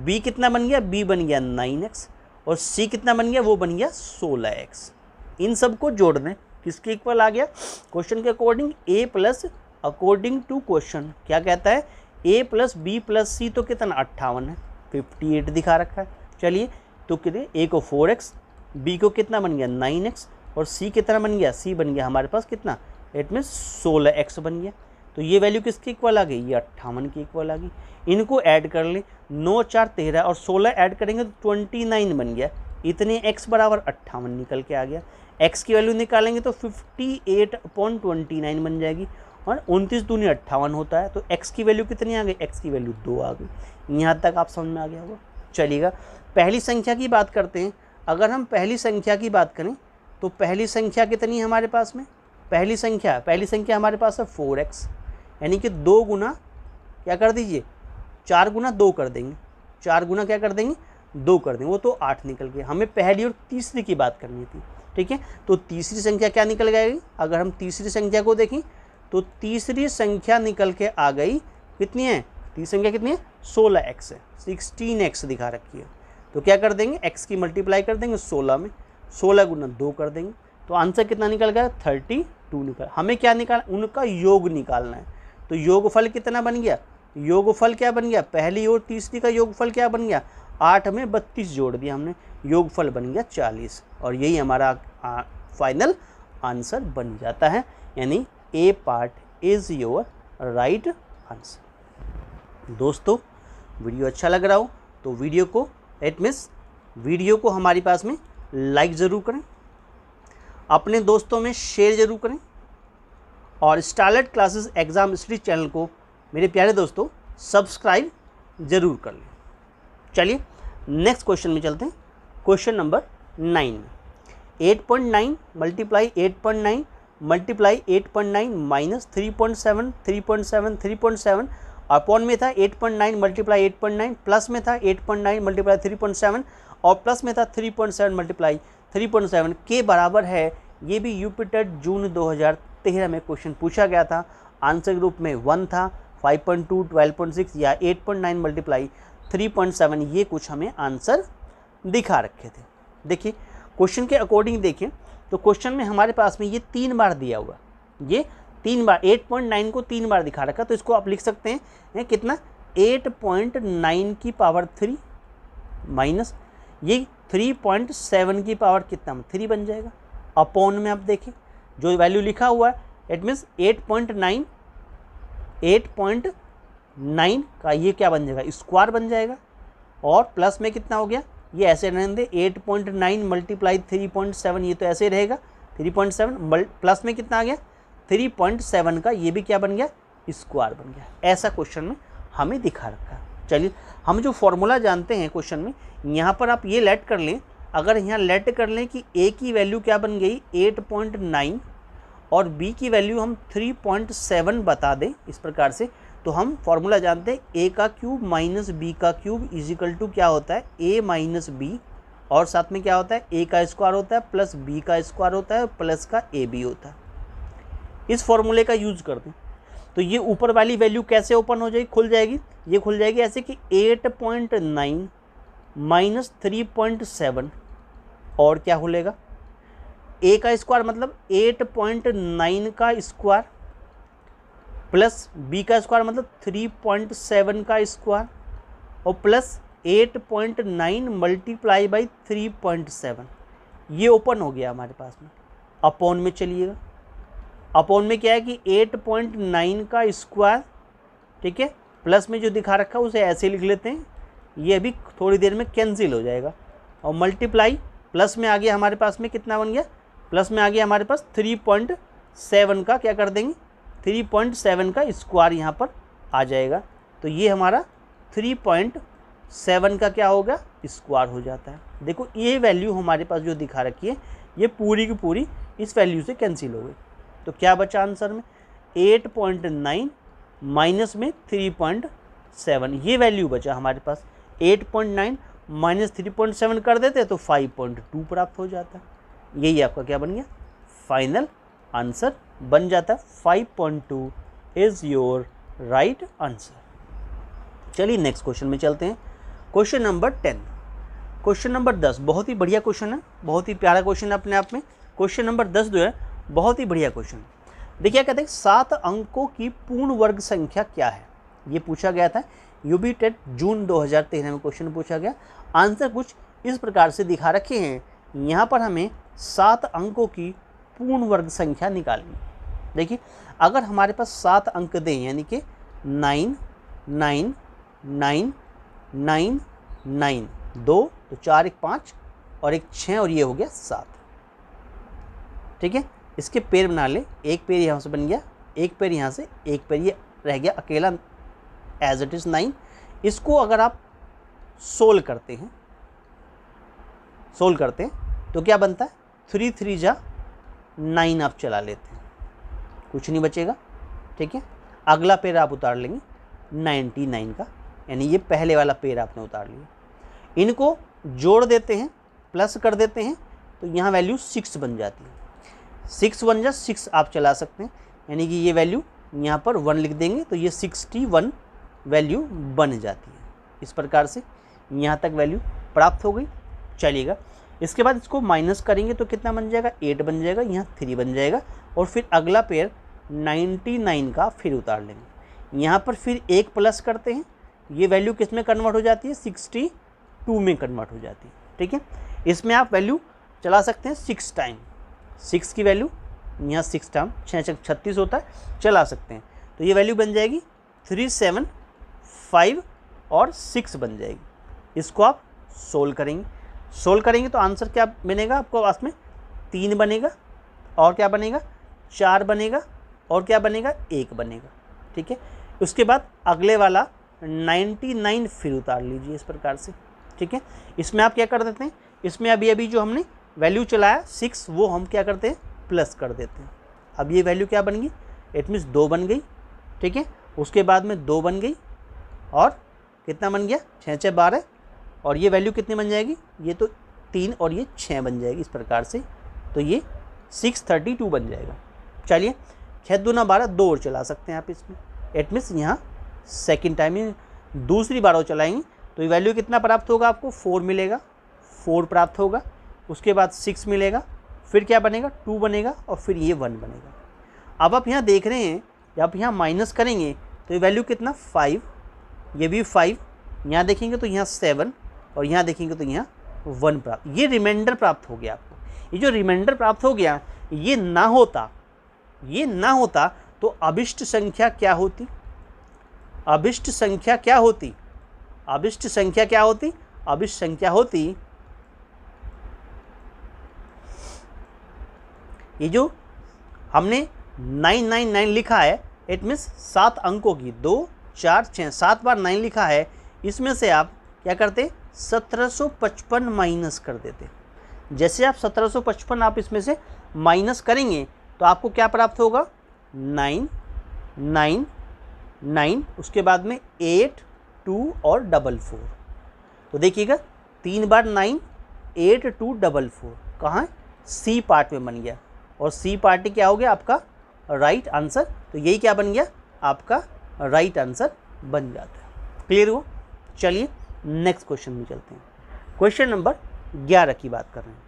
Speaker 1: B कितना बन गया, B बन गया 9x और C कितना बन गया, वो बन गया 16x। इन सब को जोड़ दें, किसके इक्वल आ गया, क्वेश्चन के according A plus, according to question क्या कहता है, A plus B plus C तो कितना 58 है, 58 दिखा रखा है। चलिए तो कितने, A को 4x, B को कितना बन गया 9x और C कितना बन गया, C बन गया हमारे पास कितना, इट मीन्स 16x बन गया। तो ये वैल्यू किसकी इक्वल आ गई, ये 58 की इक्वल आ गई। इनको ऐड कर लें, 9 4 13 और 16 ऐड करेंगे तो 29 बन गया। इतने x बराबर 58 निकल के आ गया। x की वैल्यू निकालेंगे तो 58/29 बन जाएगी और 29 दूनी 58 होता है। तो x की वैल्यू कितनी आ गई, x की वैल्यू 2 आ गई। यहाँ तक आप समझ में आ गया होगा। चलिएगा पहली संख्या की बात करते हैं। अगर हम पहली संख्या की बात करें तो पहली संख्या कितनी है हमारे पास में, पहली संख्या हमारे पास है 4x, यानी कि 2 गुना क्या कर दीजिए, 4 गुना 2 कर देंगे, 4 गुना क्या कर देंगे 2 कर देंगे, वो तो 8 निकल गया। हमें पहली और तीसरी की बात करनी थी, ठीक है। तो तीसरी संख्या क्या निकल गई, अगर हम तीसरी संख्या को देखें तो तीसरी संख्या निकल के आ गई, कितनी है तीसरी संख्या कितनी है, 16x है, 16x दिखा रखी है। तो क्या कर देंगे, x की मल्टीप्लाई कर देंगे 16 में, 16 गुना 2 कर देंगे, तो आंसर कितना निकल गया 32 निकल। हमें क्या निकालना, उनका योग निकालना है। तो योगफल कितना बन गया, योगफल क्या बन गया, पहली और तीसरी का योगफल क्या बन गया, 8 में 32 जोड़ दिया हमने, योगफल बन गया 40 और यही हमारा फाइनल आंसर बन जाता है। यानी a part is your right answer. दोस्तों वीडियो अच्छा लग रहा हो तो वीडियो को हमारे पास में लाइक ज़रूर करें, अपने दोस्तों में शेयर ज़रूर करें और starlight classes exam study channel को मेरे प्यारे दोस्तों सब्सक्राइब ज़रूर कर लें। चलिए नेक्स्ट क्वेश्चन में चलते हैं। Question number 9, 8.9 multiply 8.9 multiply 8.9 minus 3.7 3.7 3.7 upon में था 8.9 मल्टीप्लाई 8.9, प्लस में था 8.9 मल्टीप्लाई 3.7 और प्लस में था 3.7 मल्टीप्लाई 3.7 के बराबर है। ये भी यूपीटेट जून 2013 में क्वेश्चन पूछा गया था। आंसर ग्रुप में 1 था, 5.2, 12.6 या 8.9 मल्टीप्लाई 3.7, ये कुछ हमें आंसर दिखा रखे थे। देखिए क्वेश्चन के अकॉर्डिंग देखें तो क्वेश्चन में हमारे पास में ये 3 बार दिया हुआ, ये 3 बार 8.9 को 3 बार दिखा रखा। तो इसको आप लिख सकते हैं कितना 8.9 की पावर 3 माइनस ये 3.7 की पावर कितना 3 बन जाएगा। अपॉन में आप देखें जो वैल्यू लिखा हुआ है इट मीन्स 8.9 का ये क्या बन जाएगा स्क्वायर बन जाएगा। और प्लस में कितना हो गया ये ऐसे रहने दे 8.9 मल्टीप्लाई 3.7 ये तो ऐसे रहेगा 3.7 प्लस में कितना आ गया 3.7 का ये भी क्या बन गया स्क्वायर बन गया। ऐसा क्वेश्चन में हमें दिखा रखा है। चलिए हम जो फॉर्मूला जानते हैं क्वेश्चन में यहाँ पर आप ये लेट कर लें। अगर यहाँ लेट कर लें कि a की वैल्यू क्या बन गई 8.9 और b की वैल्यू हम 3.7 बता दें इस प्रकार से, तो हम फॉर्मूला जानते हैं a का क्यूब माइनस b का क्यूब इजिकल टू क्या होता है a माइनस b, और साथ में क्या होता है a का स्क्वायर होता है प्लस b का स्क्वायर होता है प्लस का ab होता है। इस फॉर्मूले का यूज करते हैं तो ये ऊपर वाली वैल्यू कैसे ओपन हो जाएगी खुल जाएगी, ये खुल जाएगी ऐसे कि 8.9 माइनस 3.7 और क्या खुलेगा a का स्क्वायर मतलब 8.9 का स्क्वायर प्लस b का स्क्वायर मतलब 3.7 का स्क्वायर और प्लस 8.9 मल्टीप्लाई बाई 3.7 ये ओपन हो गया हमारे पास में। अपॉन में चलिएगा, अपॉन में क्या है कि 8.9 का स्क्वायर, ठीक है, प्लस में जो दिखा रखा है उसे ऐसे लिख लेते हैं, ये अभी थोड़ी देर में कैंसिल हो जाएगा। और मल्टीप्लाई प्लस में आ गया हमारे पास में कितना बन गया, प्लस में आ गया हमारे पास 3.7 का क्या कर देंगे 3.7 का स्क्वायर यहाँ पर आ जाएगा। तो ये हमारा 3.7 का क्या होगा स्क्वायर हो जाता है। देखो ये वैल्यू हमारे पास जो दिखा रखी है ये पूरी की पूरी इस वैल्यू से कैंसिल हो गई। तो क्या बचा आंसर में 8.9 माइनस में 3.7 ये वैल्यू बचा हमारे पास। 8.9 माइनस 3.7 कर देते तो 5.2 प्राप्त हो जाता है। यही आपका क्या बन गया फाइनल आंसर बन जाता है। 5.2 इज़ योर राइट आंसर। चलिए नेक्स्ट क्वेश्चन में चलते हैं। क्वेश्चन नंबर 10, क्वेश्चन नंबर 10 बहुत ही बढ़िया क्वेश्चन है, बहुत ही प्यारा क्वेश्चन है अपने आप में। क्वेश्चन नंबर 10 जो है बहुत ही बढ़िया क्वेश्चन। देखिए कहते हैं 7 अंकों की पूर्ण वर्ग संख्या क्या है, ये पूछा गया था यूपी टेट जून 2013 में क्वेश्चन पूछा गया। आंसर कुछ इस प्रकार से दिखा रखे हैं। यहाँ पर हमें 7 अंकों की पूर्ण वर्ग संख्या निकालनी। देखिए अगर हमारे पास 7 अंक दें यानी कि 9 9 9 9 9 2 तो 4 1 5 और 1 6 और ये हो गया 7, ठीक है। इसके पैर बना ले, एक पैर यहाँ से बन गया, एक पैर यहाँ से, एक पैर ये रह गया अकेला एज इट इज़ 9। इसको अगर आप सोल्व करते हैं तो क्या बनता है 3 3 जा 9 आप चला लेते हैं, कुछ नहीं बचेगा, ठीक है। अगला पैर आप उतार लेंगे 99 का, यानी ये पहले वाला पैर आपने उतार लिया। इनको जोड़ देते हैं प्लस कर देते हैं तो यहाँ वैल्यू 6 बन जाती है। 6 1 जा 6 आप चला सकते हैं, यानी कि ये वैल्यू यहाँ पर 1 लिख देंगे तो ये 61 वैल्यू बन जाती है। इस प्रकार से यहाँ तक वैल्यू प्राप्त हो गई। चलिएगा इसके बाद इसको माइनस करेंगे तो कितना बन जाएगा 8 बन जाएगा, यहाँ 3 बन जाएगा और फिर अगला पेयर 99 का फिर उतार लेंगे। यहाँ पर फिर 1 प्लस करते हैं, ये वैल्यू किस में कन्वर्ट हो जाती है 62 में कन्वर्ट हो जाती है, ठीक है। इसमें आप वैल्यू चला सकते हैं 6 टाइम, 6 की वैल्यू यहाँ 6 टाइम 6 36 होता है, चला सकते हैं। तो ये वैल्यू बन जाएगी 3 7 5 और 6 बन जाएगी। इसको आप सोल्व करेंगे तो आंसर क्या बनेगा आपको पास में 3 बनेगा और क्या बनेगा 4 बनेगा और क्या बनेगा 1 बनेगा, ठीक है। उसके बाद अगले वाला 99 फिर उतार लीजिए इस प्रकार से, ठीक है। इसमें आप क्या कर देते हैं, इसमें अभी जो हमने वैल्यू चलाया 6 वो हम क्या करते हैं प्लस कर देते हैं। अब ये वैल्यू क्या बन गई इट मीन्स 2 बन गई, ठीक है। उसके बाद में 2 बन गई और कितना बन गया 6 6 12 और ये वैल्यू कितनी बन जाएगी, ये तो 3 और ये 6 बन जाएगी इस प्रकार से। तो ये 632 बन जाएगा। चलिए 6 दूना 12 2 और चला सकते हैं आप इसमें, इट मीन्स यहाँ सेकेंड टाइम में दूसरी बार और चलाएंगे तो ये वैल्यू कितना प्राप्त होगा आपको 4 मिलेगा, 4 प्राप्त होगा। उसके बाद 6 मिलेगा, फिर क्या बनेगा 2 बनेगा और फिर ये 1 बनेगा। अब आप यहाँ देख रहे हैं जब यहाँ माइनस करेंगे तो ये वैल्यू कितना 5, ये भी 5, यहाँ देखेंगे तो यहाँ 7 और यहाँ देखेंगे तो यहाँ 1 प्राप्त, ये रिमाइंडर प्राप्त हो गया आपको। ये जो रिमाइंडर प्राप्त हो गया, ये ना होता तो अभिष्ट संख्या क्या होती? अभिष्ट संख्या क्या होती? अभिष्ट संख्या क्या होती? अभिष्ट संख्या होती ये जो हमने 999 लिखा है, इट मीन्स 7 अंकों की, 2 4 6 7 बार 9 लिखा है, इसमें से आप क्या करते? 1755 माइनस कर देते। जैसे आप 1755 आप इसमें से माइनस करेंगे तो आपको क्या प्राप्त होगा? 9 9 9, उसके बाद में 8 2 और 44। तो देखिएगा 3 बार 9 8 2 44 कहाँ है? सी पार्ट में बन गया, और सी पार्ट क्या हो गया? आपका राइट आंसर। तो यही क्या बन गया? आपका राइट आंसर बन जाता है। क्लियर हो? चलिए नेक्स्ट क्वेश्चन में चलते हैं। क्वेश्चन नंबर 11 की बात कर रहे हैं।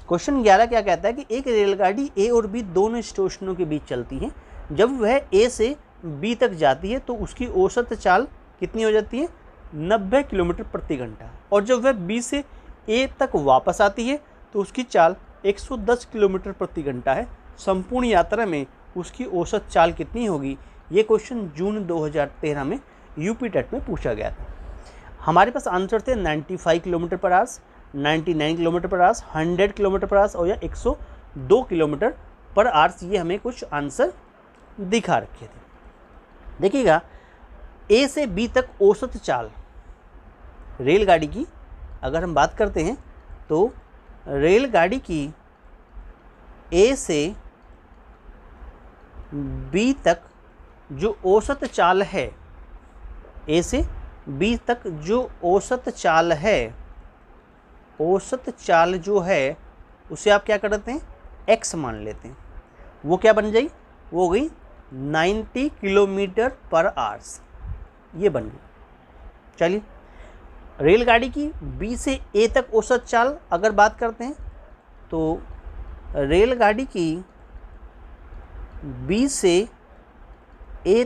Speaker 1: क्वेश्चन 11 क्या कहता है कि एक रेलगाड़ी ए और बी दोनों स्टेशनों के बीच चलती है। जब वह ए से बी तक जाती है तो उसकी औसत चाल कितनी हो जाती है? 90 किलोमीटर प्रति घंटा। और जब वह बी से ए तक वापस आती है तो उसकी चाल 110 किलोमीटर प्रति घंटा है। संपूर्ण यात्रा में उसकी औसत चाल कितनी होगी? ये क्वेश्चन जून 2013 में यूपी टेट में पूछा गया था। हमारे पास आंसर थे 95 किलोमीटर पर आवर्स, 99 किलोमीटर पर आवर्स, 100 किलोमीटर पर आवर्स और या 102 किलोमीटर पर आवर्स। ये हमें कुछ आंसर दिखा रखे थे। देखिएगा ए से बी तक औसत चाल रेलगाड़ी की अगर हम बात करते हैं तो रेलगाड़ी की ए से बी तक जो औसत चाल है, ए से बी तक जो औसत चाल है, औसत चाल जो है उसे आप क्या करते हैं? x मान लेते हैं। वो क्या बन जाएगी? वो हो गई 90 किलोमीटर पर आवर्स, ये बन गई। चलिए रेलगाड़ी की बी से ए तक औसत चाल अगर बात करते हैं तो रेलगाड़ी की बी से ए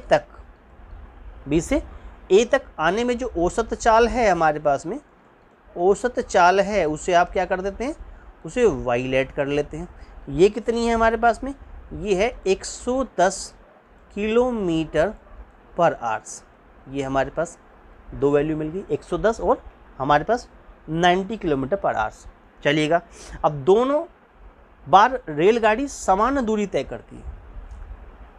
Speaker 1: तक आने में जो औसत चाल है हमारे पास में, औसत चाल है उसे आप क्या कर देते हैं? उसे y लेट कर लेते हैं। ये कितनी है हमारे पास में? ये है 110 किलोमीटर पर आवर्स। ये हमारे पास दो वैल्यू मिल गई, 110 और हमारे पास 90 किलोमीटर पर आवर्स। चलिएगा अब दोनों बार रेलगाड़ी समान दूरी तय करती है,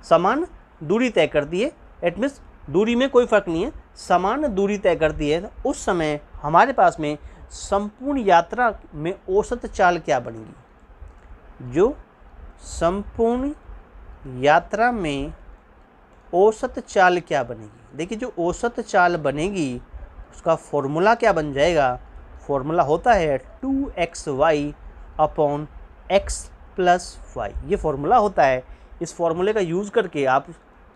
Speaker 1: समान दूरी तय करती है। इट मीन्स दूरी में कोई फ़र्क नहीं है, समान दूरी तय करती है। तो उस समय हमारे पास में संपूर्ण यात्रा में औसत चाल क्या बनेगी? जो संपूर्ण यात्रा में औसत चाल क्या बनेगी? देखिए जो औसत चाल बनेगी उसका फॉर्मूला क्या बन जाएगा? फॉर्मूला होता है 2xy upon x plus y। ये फॉर्मूला होता है, इस फॉर्मूले का यूज़ करके आप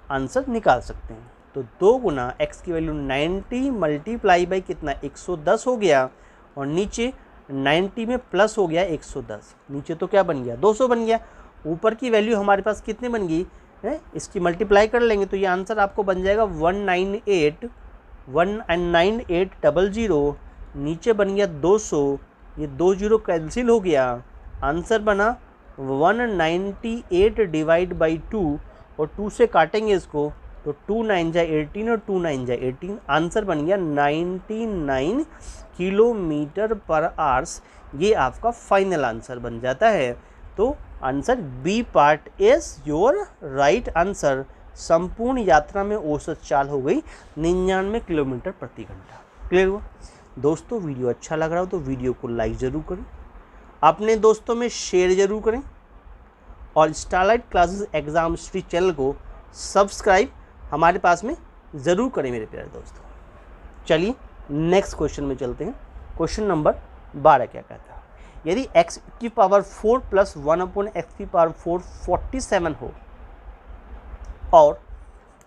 Speaker 1: आंसर निकाल सकते हैं। तो 2 गुना x की वैल्यू 90 मल्टीप्लाई बाई कितना? 110 हो गया, और नीचे 90 में प्लस हो गया 110, नीचे तो क्या बन गया? 200 बन गया। ऊपर की वैल्यू हमारे पास कितनी बन गई है? इसकी मल्टीप्लाई कर लेंगे तो ये आंसर आपको बन जाएगा 19800। नीचे बन गया 200, ये 2 0 कैंसिल हो गया, आंसर बना 198 डिवाइड बाई 2, और 2 से काटेंगे इसको तो 2 9 जा 18 और 2 9 जा 18, आंसर बन गया 99 किलोमीटर पर आवर्स। ये आपका फाइनल आंसर बन जाता है। तो answer B part is your right answer. संपूर्ण यात्रा में औसत चाल हो गई 99 किलोमीटर प्रति घंटा। क्लियर हुआ? दोस्तों वीडियो अच्छा लग रहा हो तो वीडियो को लाइक ज़रूर करें, अपने दोस्तों में शेयर ज़रूर करें, और starlight classes exam history channel को सब्सक्राइब हमारे पास में ज़रूर करें मेरे प्यारे दोस्तों। चलिए नेक्स्ट क्वेश्चन में चलते हैं। क्वेश्चन नंबर 12 क्या कहता है? यदि x की पावर 4 प्लस 1 अपॉन x की पावर 4 47 हो, और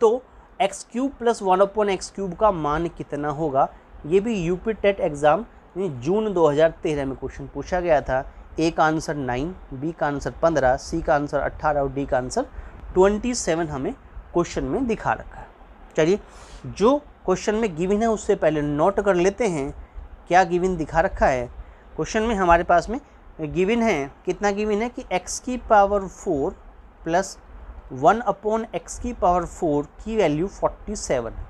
Speaker 1: तो x cube plus 1 upon x cube का मान कितना होगा? ये भी यूपी टेट एग्ज़ाम में जून 2013 में क्वेश्चन पूछा गया था। ए का आंसर 9, बी का आंसर 15, सी का आंसर 18 और डी का आंसर 27 हमें क्वेश्चन में दिखा रखा है। चलिए जो क्वेश्चन में गिवन है उससे पहले नोट कर लेते हैं क्या गिवन दिखा रखा है क्वेश्चन में हमारे पास में गिवन है, कितना गिवन है कि x की पावर 4 प्लस 1 अपॉन x की पावर 4 की वैल्यू 47 है।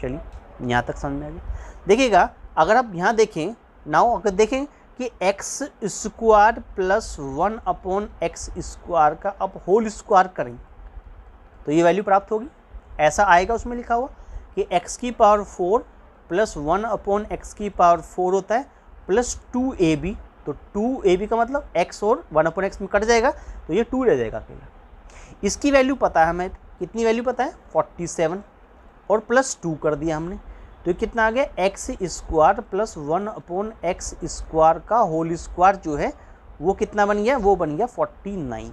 Speaker 1: चलिए यहाँ तक समझ में आ गया। देखिएगा अगर आप यहाँ देखें नाउ, अगर देखें कि x square plus 1 upon x square का अब होल स्क्वायर करें तो ये वैल्यू प्राप्त होगी। ऐसा आएगा उसमें लिखा हुआ कि x की पावर 4 प्लस 1 अपॉन एक्स की पावर 4 होता है प्लस 2ab, तो 2ab का मतलब x और 1 अपॉन एक्स में कट जाएगा तो ये 2 रह जाएगा अकेला। इसकी वैल्यू पता है हमें, कितनी वैल्यू पता है 47 और प्लस 2 कर दिया हमने, तो ये कितना आ गया x square plus 1 upon x square का होल स्क्वायर जो है वो कितना बन गया, वो बन गया 49।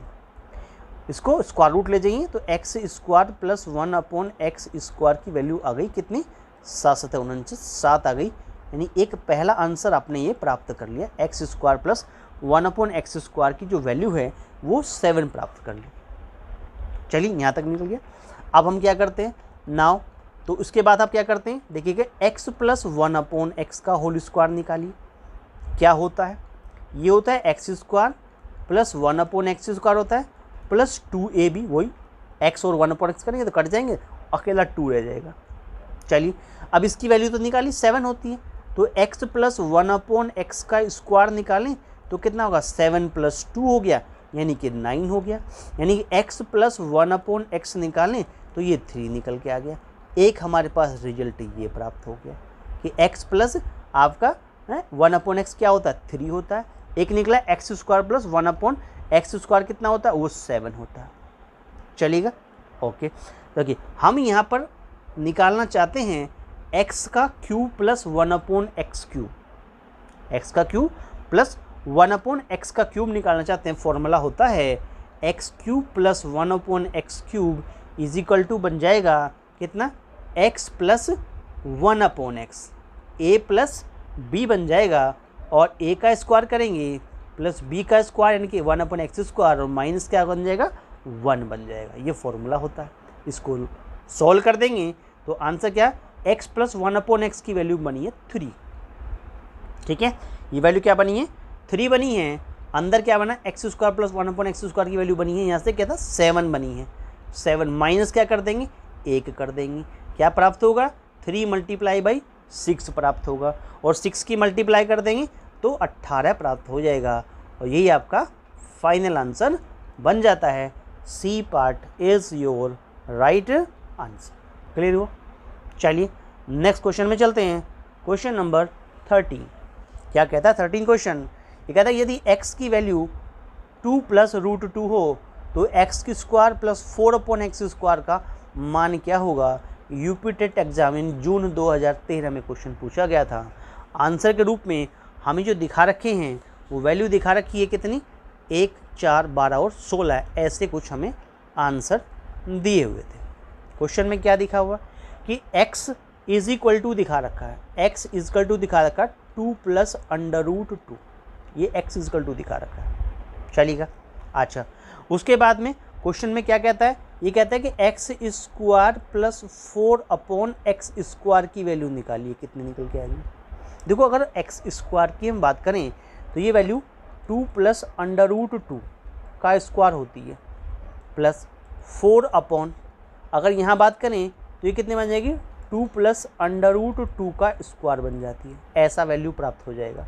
Speaker 1: इसको स्क्वायर रूट ले जाइए तो x square plus 1 upon x square की वैल्यू आ गई कितनी 7 आ गई। यानी एक पहला आंसर आपने ये प्राप्त कर लिया, x square plus 1 upon x square की जो वैल्यू है वो 7 प्राप्त कर ली। चलिए यहाँ तक निकल गया। अब हम क्या करते हैं नाउ, तो उसके बाद आप क्या करते हैं देखिएगा x प्लस 1 अपॉन एक्स का होल स्क्वायर निकालिए। क्या होता है, ये होता है x square plus 1 upon x square होता है प्लस 2ab, वही x और 1 अपॉन एक्स करेंगे तो कट जाएंगे, अकेला 2 रह जाएगा। चलिए अब इसकी वैल्यू तो निकाली 7 होती है, तो x प्लस 1 अपॉन एक्स का स्क्वायर निकालें तो कितना होगा 7 प्लस 2 हो गया यानी कि 9 हो गया। यानी कि x प्लस 1 अपॉन एक्स निकालें तो ये 3 निकल के आ गया। एक हमारे पास रिजल्ट ये प्राप्त हो गया कि x प्लस आपका 1 अपॉन एक्स क्या होता है 3 होता है, एक निकला x square plus 1 upon x square कितना होता है वो 7 होता है। चलेगा ओके। देखिए हम यहाँ पर निकालना चाहते हैं x का cube plus 1 upon x cube, x का क्यूब प्लस 1 अपॉन एक्स का क्यूब निकालना चाहते हैं। फॉर्मूला होता है x cube plus 1 upon x cube is equal to बन जाएगा कितना x plus 1 upon x, a plus b बन जाएगा और a का स्क्वायर करेंगे प्लस b का स्क्वायर यानी कि 1 अपॉन एक्स स्क्वायर और माइनस क्या बन जाएगा 1 बन जाएगा। ये फॉर्मूला होता है। इसको सॉल्व कर देंगे तो आंसर क्या x प्लस 1 अपॉन एक्स की वैल्यू बनी है 3। ठीक है, ये वैल्यू क्या बनी है 3 बनी है। अंदर क्या बना x square plus 1 upon x square की वैल्यू बनी है, यहाँ से क्या था 7 बनी है। 7 माइनस क्या कर देंगे 1 कर देंगे, क्या प्राप्त होगा 3 मल्टीप्लाई बाई 6 प्राप्त होगा और 6 की मल्टीप्लाई कर देंगे तो 18 प्राप्त हो जाएगा और यही आपका फाइनल आंसर बन जाता है। C part is your right answer. Clear हुआ। चलिए नेक्स्ट क्वेश्चन में चलते हैं। क्वेश्चन नंबर 13 क्या कहता है 13 क्वेश्चन, ये कहता है यदि x की वैल्यू 2 प्लस रूट 2 हो तो x की square plus 4 upon x square का मान क्या होगा। यूपी टेट एग्जाम इन जून 2013 में क्वेश्चन पूछा गया था। आंसर के रूप में हमें जो दिखा रखे हैं वो वैल्यू दिखा रखी है कितनी 1, 4, 12 और 16, ऐसे कुछ हमें आंसर दिए हुए थे। क्वेश्चन में क्या दिखा हुआ कि x इज इक्वल टू दिखा रखा है, x इज इक्वल टू दिखा रखा है 2 प्लस अंडर रूट 2, ये x इज इक्वल टू दिखा रखा है। चलेगा अच्छा, उसके बाद में क्वेश्चन में क्या कहता है, ये कहता है कि x square plus 4 upon x square की वैल्यू निकालिए, कितनी निकल के आएगी। देखो अगर एक्स स्क्वायर की हम बात करें तो ये वैल्यू 2 प्लस अंडर रूट 2 का स्क्वायर होती है प्लस 4 अपॉन, अगर यहाँ बात करें तो ये कितनी बन जाएगी 2 प्लस अंडर रूट 2 का स्क्वायर बन जाती है। ऐसा वैल्यू प्राप्त हो जाएगा।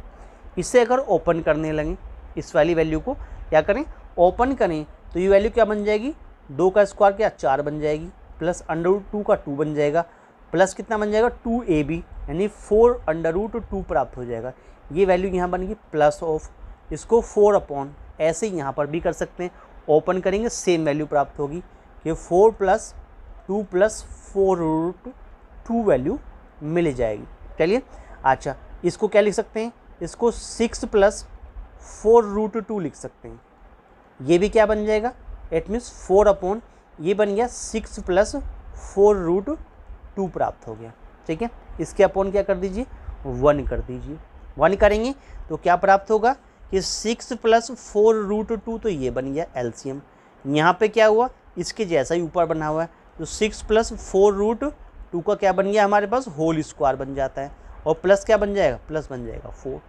Speaker 1: इससे अगर ओपन करने लगें इस वाली वैल्यू को क्या करें ओपन करें तो ये वैल्यू क्या बन जाएगी 2 का स्क्वायर क्या 4 बन जाएगी प्लस अंडर रूट 2 का 2 बन जाएगा प्लस कितना बन जाएगा 2ab यानी 4 अंडर रूट 2 प्राप्त हो जाएगा। ये वैल्यू यहाँ बन गई प्लस ऑफ, इसको 4 अपॉन ऐसे ही यहाँ पर भी कर सकते हैं, ओपन करेंगे सेम वैल्यू प्राप्त होगी कि 4 प्लस 2 प्लस 4 रूट 2 वैल्यू मिल जाएगी। चलिए अच्छा, इसको क्या लिख सकते हैं, इसको 6 प्लस 4 रूट 2 लिख सकते हैं। ये भी क्या बन जाएगा इट मीन्स 4 अपॉन ये बन गया 6 प्लस 4 रूट 2 प्राप्त हो गया। ठीक है, इसके अपॉन क्या कर दीजिए 1 कर दीजिए। 1 करेंगे तो क्या प्राप्त होगा कि 6 प्लस 4 रूट 2 तो ये बन गया एलसीएम। यहाँ पे क्या हुआ इसके जैसा ही ऊपर बना हुआ है तो 6 प्लस 4 रूट 2 का क्या बन गया हमारे पास होल स्क्वायर बन जाता है और प्लस क्या बन जाएगा, प्लस बन जाएगा 4।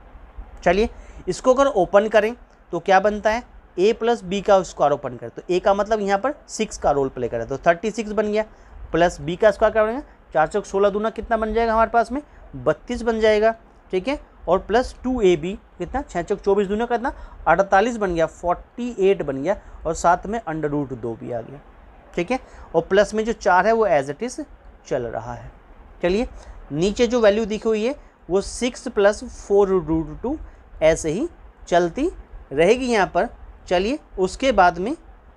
Speaker 1: चलिए इसको अगर ओपन करें तो क्या बनता है, a प्लस बी का स्क्वायर ओपन करें तो a का मतलब यहाँ पर 6 का रोल प्ले करें तो 36 बन गया, प्लस b का स्क्वायर क्या बनेगा, 4 चौक 16 दूना कितना बन जाएगा हमारे पास में 32 बन जाएगा, ठीक है। और प्लस 2ab कितना, 6 चौक 24 दूना कितना 48 बन गया, 48 बन गया, और साथ में √2 भी आ गया, ठीक है। और प्लस में जो 4 है वो एज इट इज़ चल रहा है। चलिए नीचे जो वैल्यू दिखी हुई है वो 6 + 4√2 ऐसे ही चलती रहेगी यहाँ पर। चलिए उसके बाद में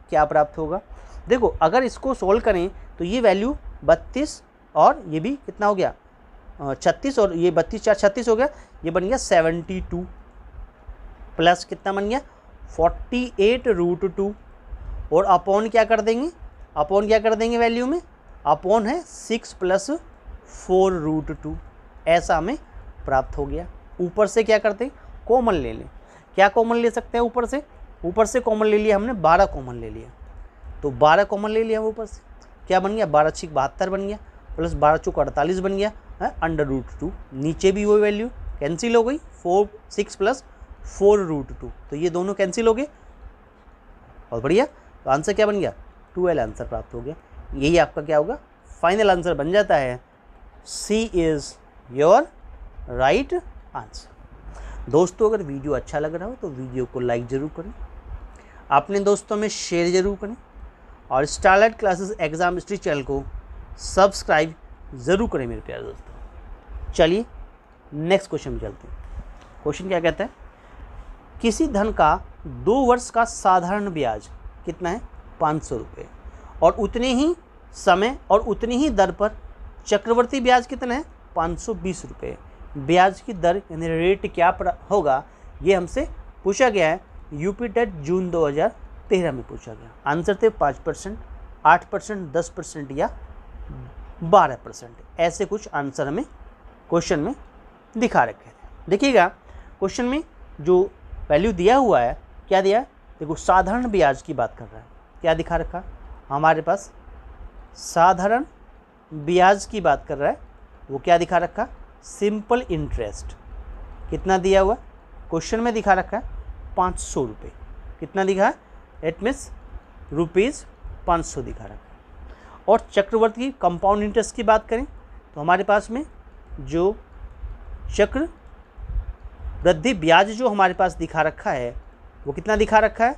Speaker 1: क्या प्राप्त होगा, देखो अगर इसको सोल्व करें तो ये वैल्यू 32 और ये भी कितना हो गया 36, और ये 32 4 36 हो गया, ये बन गया 72 प्लस कितना बन गया 48√2, और अपॉन क्या कर देंगे, अपॉन क्या कर देंगे वैल्यू में, अपॉन है 6 + 4√2, ऐसा हमें प्राप्त हो गया। ऊपर से क्या करते हैं, कॉमन ले लें, क्या कॉमन ले सकते हैं ऊपर से कॉमन ले लिया हमने, 12 कॉमन ले लिया, तो 12 कॉमन ले लिया ऊपर से, क्या बन गया 12 × 6 72 बन गया, प्लस 12 चौक 48 बन गया है, √2, नीचे भी वही वैल्यू कैंसिल हो गई, 6 + 4√2, तो ये दोनों कैंसिल हो गए, और बढ़िया, तो आंसर क्या बन गया 12 आंसर प्राप्त हो गया। यही आपका क्या होगा, फाइनल आंसर बन जाता है, सी इज़ योर राइट आंसर। दोस्तों अगर वीडियो अच्छा लग रहा हो तो वीडियो को लाइक ज़रूर करें, अपने दोस्तों में शेयर ज़रूर करें, और starlight classes exam history channel को सब्सक्राइब ज़रूर करें मेरे प्यारे दोस्तों। चलिए नेक्स्ट क्वेश्चन में चलते हैं। क्वेश्चन क्या कहता है, किसी धन का 2 वर्ष का साधारण ब्याज कितना है 500 रुपये, और उतने ही समय और उतनी ही दर पर चक्रवर्ती ब्याज कितना है 520 रुपये। ब्याज की दर यानी रेट क्या होगा, ये हमसे पूछा गया है, यूपी टेट जून 2013 में पूछा गया। आंसर थे 5%, 8%, 10% या 12%, ऐसे कुछ आंसर हमें क्वेश्चन में दिखा रखे थे। देखिएगा क्वेश्चन में जो वैल्यू दिया हुआ है, क्या दिया है, देखो साधारण ब्याज की बात कर रहा है, क्या दिखा रखा हमारे पास, साधारण ब्याज की बात कर रहा है, वो क्या दिखा रखा, सिंपल इंटरेस्ट, कितना दिया हुआ क्वेश्चन में दिखा रखा है 500 रुपये, कितना दिखा है, इट मीन्स ₹500 दिखा रखा है। और चक्रवर्ती की कंपाउंड इंटरेस्ट की बात करें तो हमारे पास में जो चक्रवृद्धि ब्याज जो हमारे पास दिखा रखा है वो कितना दिखा रखा है,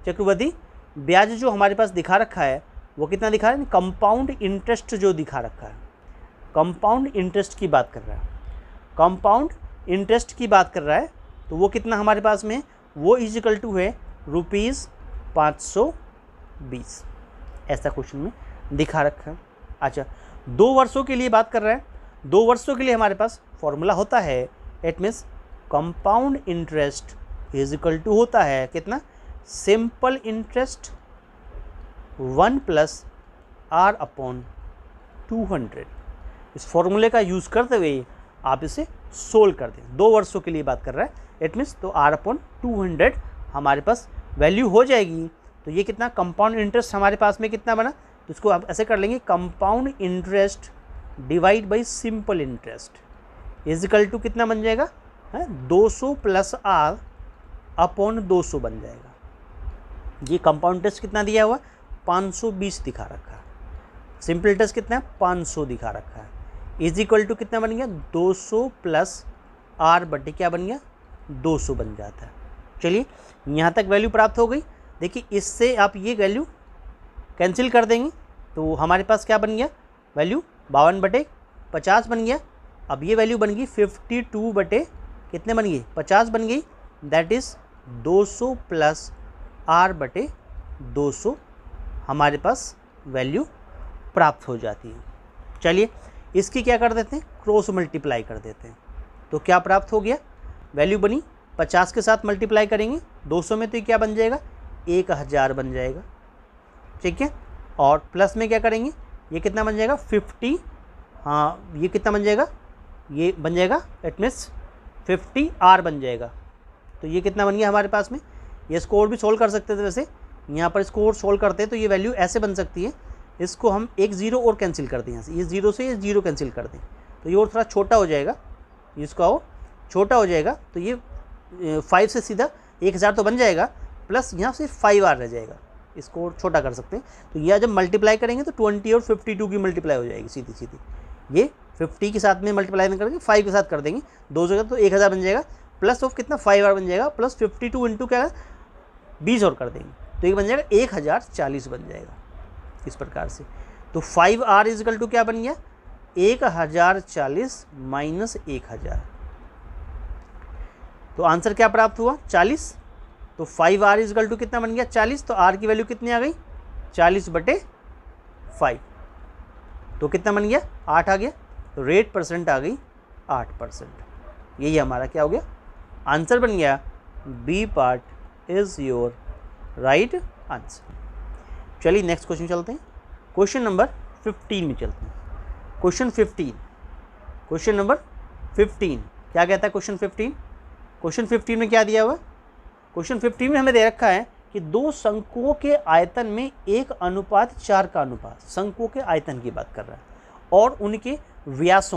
Speaker 1: चक्रवृद्धि ब्याज जो हमारे पास दिखा रखा है वो कितना दिखा रहा है, कंपाउंड इंटरेस्ट जो दिखा रखा है, कंपाउंड इंटरेस्ट की बात कर रहा है, कंपाउंड इंटरेस्ट की बात कर रहा है, तो वो कितना हमारे पास में, वो इजिकल टू है ₹520, ऐसा क्वेश्चन में दिखा रखा है। अच्छा 2 वर्षों के लिए बात कर रहा है, 2 वर्षों के लिए हमारे पास फॉर्मूला होता है, it means compound interest equal to होता है कितना, सिंपल इंटरेस्ट 1 + R/200। इस फॉर्मूले का यूज़ करते हुए आप इसे सोल्व कर दें। 2 वर्षों के लिए बात कर रहा है, इट मीन्स तो R/200 हमारे पास वैल्यू हो जाएगी। तो ये कितना कंपाउंड इंटरेस्ट हमारे पास में कितना बना, तो इसको आप ऐसे कर लेंगे, compound interest divide by simple interest equal to कितना बन जाएगा, 200 + R/200 बन जाएगा। ये कंपाउंड इंटरेस्ट कितना दिया हुआ, 520 दिखा रखा है, सिंपल इंटरेस्ट कितना है 500 दिखा रखा है, इजिकल टू कितना बन गया, 200 + R बटे क्या बन गया 200 बन जाता है। चलिए यहाँ तक वैल्यू प्राप्त हो गई। देखिए इससे आप ये वैल्यू कैंसिल कर देंगे तो हमारे पास क्या बन गया, वैल्यू 52/50 बन गया। अब ये वैल्यू बन गई 52 बटे कितने बन गई 50 बन गई, दैट इज़ 200 + R बटे 200 हमारे पास वैल्यू प्राप्त हो जाती है। चलिए इसकी क्या कर देते हैं, क्रॉस मल्टीप्लाई कर देते हैं, तो क्या प्राप्त हो गया, वैल्यू बनी 50 के साथ मल्टीप्लाई करेंगे 200 में, तो ये क्या बन जाएगा 1000 बन जाएगा, ठीक है। और प्लस में क्या करेंगे, ये कितना बन जाएगा 50, हाँ ये कितना बन जाएगा, ये बन जाएगा इट मीन्स 50R बन जाएगा। तो ये कितना बन गया हमारे पास में, ये इसको और भी सोल्व कर सकते थे, वैसे यहाँ पर इसको और सोल्व करते हैं तो ये वैल्यू ऐसे बन सकती है, इसको हम एक 0 और कैंसिल कर दें, यहाँ से ये 0 से ये 0 कैंसिल कर दें तो ये और थोड़ा छोटा हो जाएगा, इसका वो छोटा हो जाएगा, तो ये 5 से सीधा 1000 तो बन जाएगा, प्लस यहाँ से 5R रह जाएगा, इसको और छोटा कर सकते हैं। तो यह जब मल्टीप्लाई करेंगे तो 20 और 52 की मल्टीप्लाई हो जाएगी सीधी सीधी, ये 50 के साथ में मल्टीप्लाई नहीं करेंगे, 5 के साथ कर देंगे, 2 जगह तो 1000 बन जाएगा, प्लस ऑफ कितना 5R बन जाएगा, प्लस 52 इंटू क्या है 20 और कर देंगे, तो ये बन जाएगा 1040 बन जाएगा इस प्रकार से। तो 5R इजकल टू क्या बन गया 1040 माइनस 1000, तो आंसर क्या प्राप्त हुआ 40। तो 5R इजकल टू कितना बन गया 40, तो R की वैल्यू कितनी आ गई 40/5, तो कितना बन गया 8 आ गया, तो रेट परसेंट आ गई 8%। यही हमारा क्या हो गया आंसर बन गया, B part is your right answer. चलिए नेक्स्ट क्वेश्चन चलते हैं, क्वेश्चन नंबर 15 में चलते हैं। क्वेश्चन नंबर 15 क्या कहता है क्वेश्चन 15? क्वेश्चन 15 में क्या दिया हुआ? क्वेश्चन 15 में हमें दे रखा है कि दो शंकुओं के आयतन में 1:4 का अनुपात, शंकुओं के आयतन की बात कर रहा है, और उनके व्यास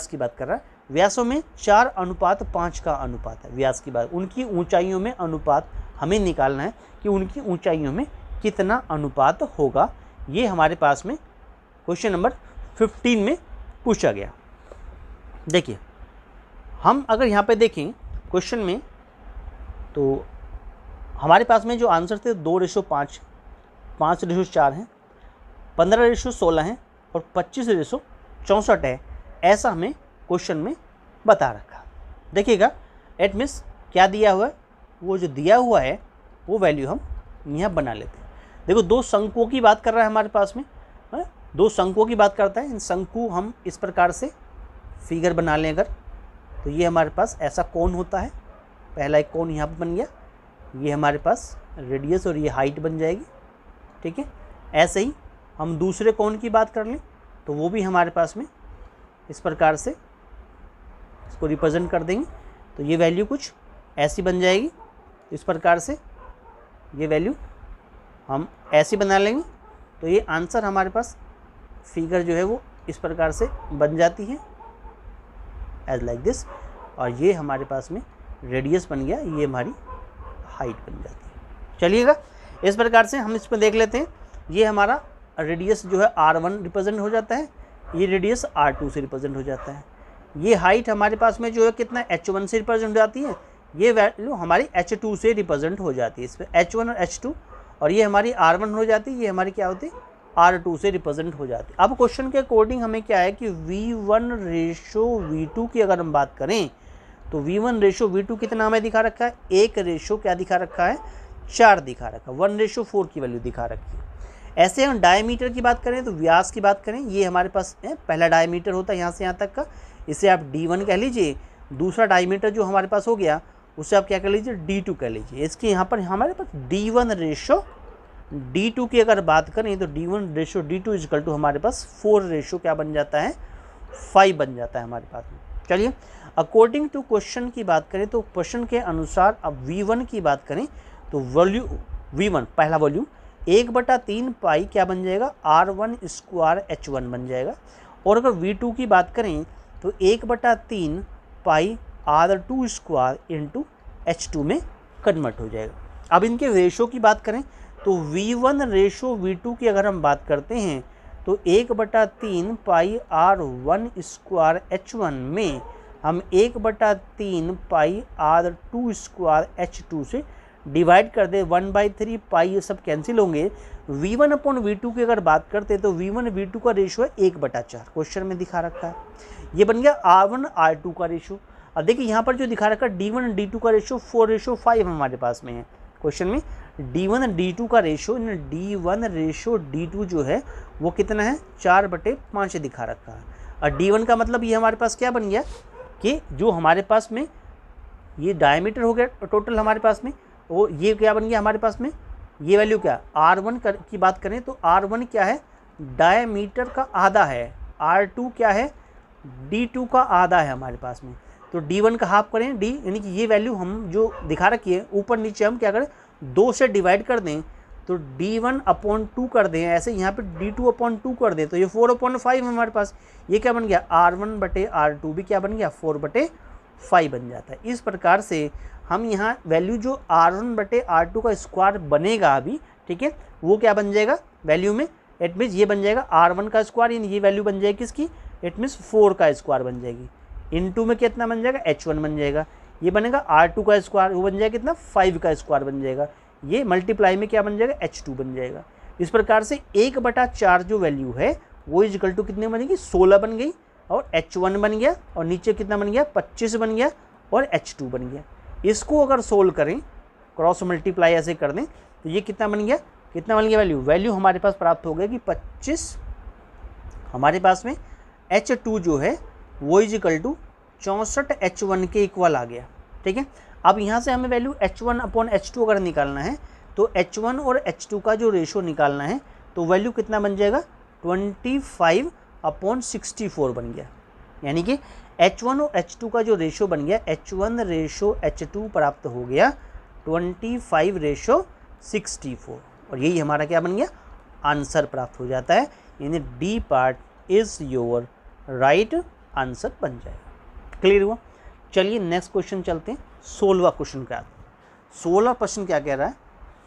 Speaker 1: की बात कर रहा है, व्यासों में 4:5 का अनुपात है, व्यास की बात, उनकी ऊंचाइयों में अनुपात हमें निकालना है कि उनकी ऊंचाइयों में कितना अनुपात होगा। ये हमारे पास में क्वेश्चन नंबर 15 में पूछा गया। देखिए हम अगर यहाँ पे देखें क्वेश्चन में, तो हमारे पास में जो आंसर थे 2:5, 5:4 हैं, 15:16 हैं और 25:64 है, ऐसा हमें क्वेश्चन में बता रखा। देखिएगा एट मीन्स क्या दिया हुआ है, वो जो दिया हुआ है वो वैल्यू हम यहाँ बना लेते हैं। देखो दो शंकुओं की बात कर रहा है हमारे पास में, दो शंकुओं की बात करता है। इन शंकु हम इस प्रकार से फिगर बना लें अगर, तो ये हमारे पास ऐसा कोण होता है, पहला एक कोण यहाँ पर बन गया, ये हमारे पास रेडियस और ये हाइट बन जाएगी, ठीक है। ऐसे ही हम दूसरे कोण की बात कर लें तो वो भी हमारे पास में इस प्रकार से इसको रिप्रेजेंट कर देंगे, तो ये वैल्यू कुछ ऐसी बन जाएगी। इस प्रकार से ये वैल्यू हम ऐसी बना लेंगे, तो ये आंसर हमारे पास फिगर जो है वो इस प्रकार से बन जाती है एज लाइक दिस, और ये हमारे पास में रेडियस बन गया, ये हमारी हाइट बन जाती है। चलिएगा इस प्रकार से हम इसमें देख लेते हैं, ये हमारा रेडियस जो है R1 रिप्रेजेंट हो जाता है, ये रेडियस R2 से रिप्रेजेंट हो जाता है, ये हाइट हमारे पास में जो है कितना H1 से रिप्रेजेंट हो जाती है, ये वैल्यू हमारी H2 से रिप्रेजेंट हो जाती है, इसमें H1 और H2, और ये हमारी R1 हो जाती है, ये हमारी क्या होती है R2 से रिप्रेजेंट हो जाती है। अब क्वेश्चन के अकॉर्डिंग हमें क्या है कि V1:V2 की अगर हम बात करें तो V1:V2 कितना हमें दिखा रखा है, 1 क्या दिखा रखा है 4 दिखा रखा है, 1:4 की वैल्यू दिखा रखी है। ऐसे हम डायमीटर की बात करें तो व्यास की बात करें, ये हमारे पास पहला डायमीटर होता है यहाँ से यहाँ तक का, इसे आप D1 कह लीजिए, दूसरा डायमीटर जो हमारे पास हो गया उसे आप क्या कर लीजिए D2 कह लीजिए। इसके यहाँ पर हमारे पास D1:D2 की अगर बात करें तो D1:D2 इजकल टू हमारे पास 4 क्या बन जाता है 5 बन जाता है हमारे पास में। चलिए अकॉर्डिंग टू क्वेश्चन की बात करें तो क्वेश्चन के अनुसार अब V1 की बात करें तो वॉल्यूम V1 पहला वॉल्यूम 1/3 पाई क्या बन जाएगा R1² H1 बन जाएगा, और अगर V2 की बात करें तो 1/3 पाई R2² इंटू H2 में कन्वर्ट हो जाएगा। अब इनके रेशो की बात करें तो V1:V2 की अगर हम बात करते हैं तो 1/3 पाई R1² H1 में हम 1/3 पाई R2² H2 से डिवाइड कर दे, 1/3 पाई ये सब कैंसिल होंगे। V1/V2 की अगर बात करते तो V1:V2 का रेशो है 1/4, क्वेश्चन में दिखा रखा है, ये बन गया R1:R2 का रेशो। अब देखिए यहाँ पर जो दिखा रखा है D1:D2 का रेशो 4:5 हमारे पास में है क्वेश्चन में, D1:D2 का रेशो D1:D2 जो है वो कितना है 4/5 दिखा रखा है। और D1 का मतलब ये हमारे पास क्या बन गया कि जो हमारे पास में ये डायमीटर हो गया टोटल हमारे पास में, वो ये क्या बन गया हमारे पास में, ये वैल्यू क्या R1 की बात करें तो R1 क्या है डायमीटर का आधा है, R2 क्या है D2 का आधा है हमारे पास में, तो D1 का हाफ करें D, यानी कि ये वैल्यू हम जो दिखा रखी है ऊपर नीचे हम क्या करें 2 से डिवाइड कर दें तो D1/2 कर दें, ऐसे यहाँ पे D2/2 कर दें तो ये 4/5 हमारे पास, ये क्या बन गया R1/R2 भी क्या बन गया 4/5 5 बन जाता है। इस प्रकार से हम यहाँ वैल्यू जो R1/R2 का स्क्वायर बनेगा अभी, ठीक है, वो क्या बन जाएगा वैल्यू में, इट मीन्स ये बन जाएगा R1 का स्क्वायर, यानी ये वैल्यू बन जाएगी किसकी, इट मीन्स 4 का स्क्वायर बन जाएगी, इनटू में कितना बन जाएगा H1 बन जाएगा, ये बनेगा R2 का स्क्वायर, वो बन जाएगा कितना 5 का स्क्वायर बन जाएगा, ये मल्टीप्लाई में क्या बन जाएगा H2 बन जाएगा। इस प्रकार से 1/4 जो वैल्यू है वो इज इक्वल टू कितने बनेगी 16 बन गई, और H1 बन गया, और नीचे कितना बन गया 25 बन गया, और H2 बन गया। इसको अगर सोल्व करें, क्रॉस मल्टीप्लाई ऐसे कर दें, तो ये कितना बन गया, कितना बन गया वैल्यू हमारे पास प्राप्त हो गया कि 25 हमारे पास में H2 जो है वो इज इक्वल टू 64 H1 के इक्वल आ गया। ठीक है, अब यहाँ से हमें वैल्यू H1/H2 अगर निकालना है तो H1 और H2 का जो रेशो निकालना है, तो वैल्यू कितना बन जाएगा 25/64 बन गया, यानी कि H1 और H2 का जो रेशो बन गया H1/H2 प्राप्त हो गया 25/64, और यही हमारा क्या बन गया आंसर प्राप्त हो जाता है, यानी D part is your right answer बन जाएगा। क्लियर हुआ? चलिए नेक्स्ट क्वेश्चन चलते हैं। 16वां क्वेश्चन का 16वां प्रश्न क्या कह रहा है,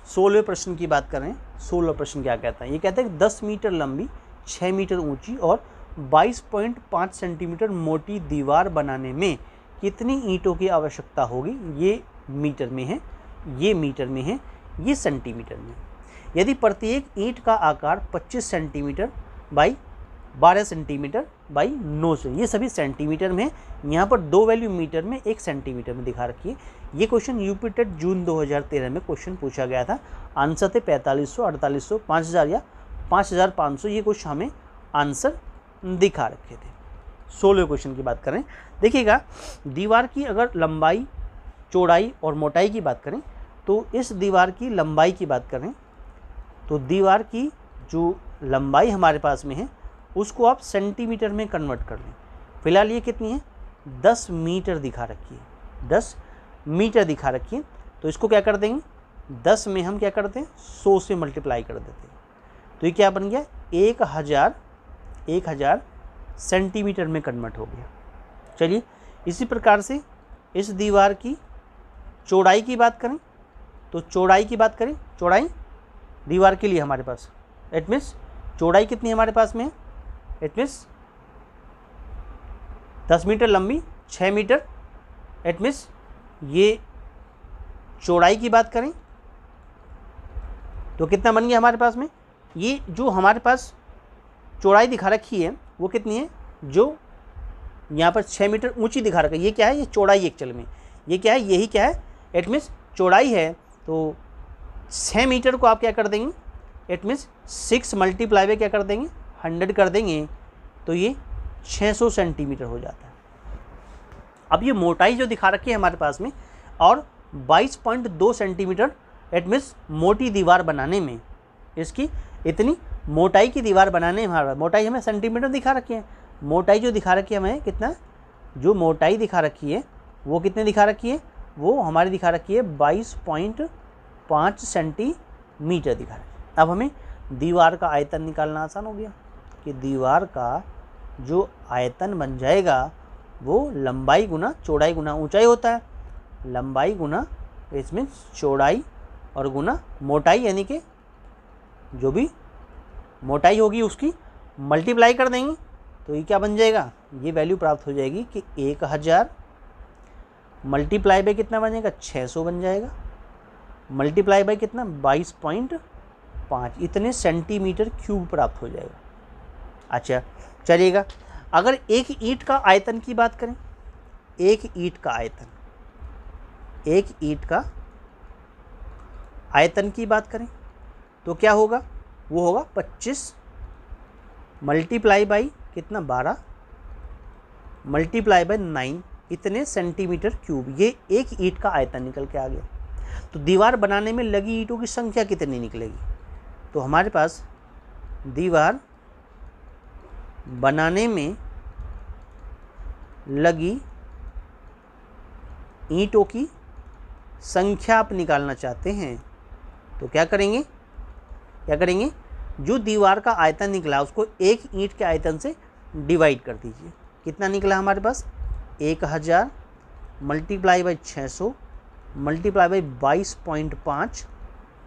Speaker 1: 16वें प्रश्न की बात कर रहे हैं। 16वां प्रश्न क्या कहता है, ये कहता है कि 10 मीटर लंबी 6 मीटर ऊंची और 22.5 सेंटीमीटर मोटी दीवार बनाने में कितनी ईंटों की आवश्यकता होगी। ये मीटर में है, ये मीटर में है, ये सेंटीमीटर में। यदि प्रत्येक ईंट का आकार 25 सेंटीमीटर बाई 12 सेंटीमीटर बाई 9 से, ये सभी सेंटीमीटर में है, यहाँ पर 2 वैल्यू मीटर में 1 सेंटीमीटर में दिखा रखी है। ये क्वेश्चन यूपी टेट जून 2013 में क्वेश्चन पूछा गया था। आंसर थे 4500, 4800, 5000 या 5500, ये कुछ हमें आंसर दिखा रखे थे। 16वें क्वेश्चन की बात करें, देखिएगा दीवार की अगर लंबाई, चौड़ाई और मोटाई की बात करें, तो इस दीवार की लंबाई की बात करें तो दीवार की जो लंबाई हमारे पास में है उसको आप सेंटीमीटर में कन्वर्ट कर लें। फिलहाल ये कितनी है 10 मीटर दिखा रखी है, 10 मीटर दिखा रखी है, तो इसको क्या कर देंगे 10 में हम क्या करते हैं 100 से मल्टीप्लाई कर देते हैं, तो ये क्या बन गया 1000 सेंटीमीटर में कन्वर्ट हो गया। चलिए इसी प्रकार से इस दीवार की चौड़ाई की बात करें, तो चौड़ाई की बात करें, चौड़ाई दीवार के लिए हमारे पास इट मीन्स चौड़ाई कितनी हमारे पास में, इट मीन्स 10 मीटर लंबी 6 मीटर, इट मीन्स ये चौड़ाई की बात करें तो कितना बन गया हमारे पास में, ये जो हमारे पास चौड़ाई दिखा रखी है वो कितनी है, जो यहाँ पर 6 मीटर ऊंची दिखा रखा है, ये क्या है, ये चौड़ाई एक्चुअल में, ये क्या है, यही क्या है, इट मीन्स चौड़ाई है। तो 6 मीटर को आप क्या कर देंगे, इट मीन्स 6 मल्टीप्लाई में क्या कर देंगे 100 कर देंगे, तो ये 600 सेंटीमीटर हो जाता है। अब ये मोटाई जो दिखा रखी है हमारे पास में, और 22.2 सेंटीमीटर, इट मीन्स मोटी दीवार बनाने में, इसकी इतनी मोटाई की दीवार बनाने में हमारा मोटाई हमें सेंटीमीटर दिखा रखी है, मोटाई जो दिखा रखी है हमें कितना, जो मोटाई दिखा रखी है वो कितने दिखा रखी है, वो हमारी दिखा रखी है 22.5 सेंटीमीटर दिखा रखी है। अब हमें दीवार का आयतन निकालना आसान हो गया कि दीवार का जो आयतन बन जाएगा वो लंबाई गुना चौड़ाई गुना ऊंचाई होता है, लंबाई गुना इसमें चौड़ाई और गुना मोटाई, यानी कि जो भी मोटाई होगी उसकी मल्टीप्लाई कर देंगे, तो ये क्या बन जाएगा, ये वैल्यू प्राप्त हो जाएगी कि 1000 मल्टीप्लाई बाई कितना बन जाएगा 600 बन जाएगा, मल्टीप्लाई बाई कितना 22.5, इतने सेंटीमीटर क्यूब प्राप्त हो जाएगा। अच्छा चलिएगा, अगर एक ईंट का आयतन की बात करें, एक ईंट का आयतन, एक ईंट का आयतन की बात करें तो क्या होगा, वो होगा 25 मल्टीप्लाई बाई कितना 12 मल्टीप्लाई बाई 9, इतने सेंटीमीटर क्यूब, ये एक ईंट का आयतन निकल के आ गया। तो दीवार बनाने में लगी ईंटों की संख्या कितनी निकलेगी, तो हमारे पास दीवार बनाने में लगी ईंटों की संख्या आप निकालना चाहते हैं तो क्या करेंगे, जो दीवार का आयतन निकला उसको एक ईंट के आयतन से डिवाइड कर दीजिए। कितना निकला हमारे पास 1000 मल्टीप्लाई बाई 600 मल्टीप्लाई बाई 22.5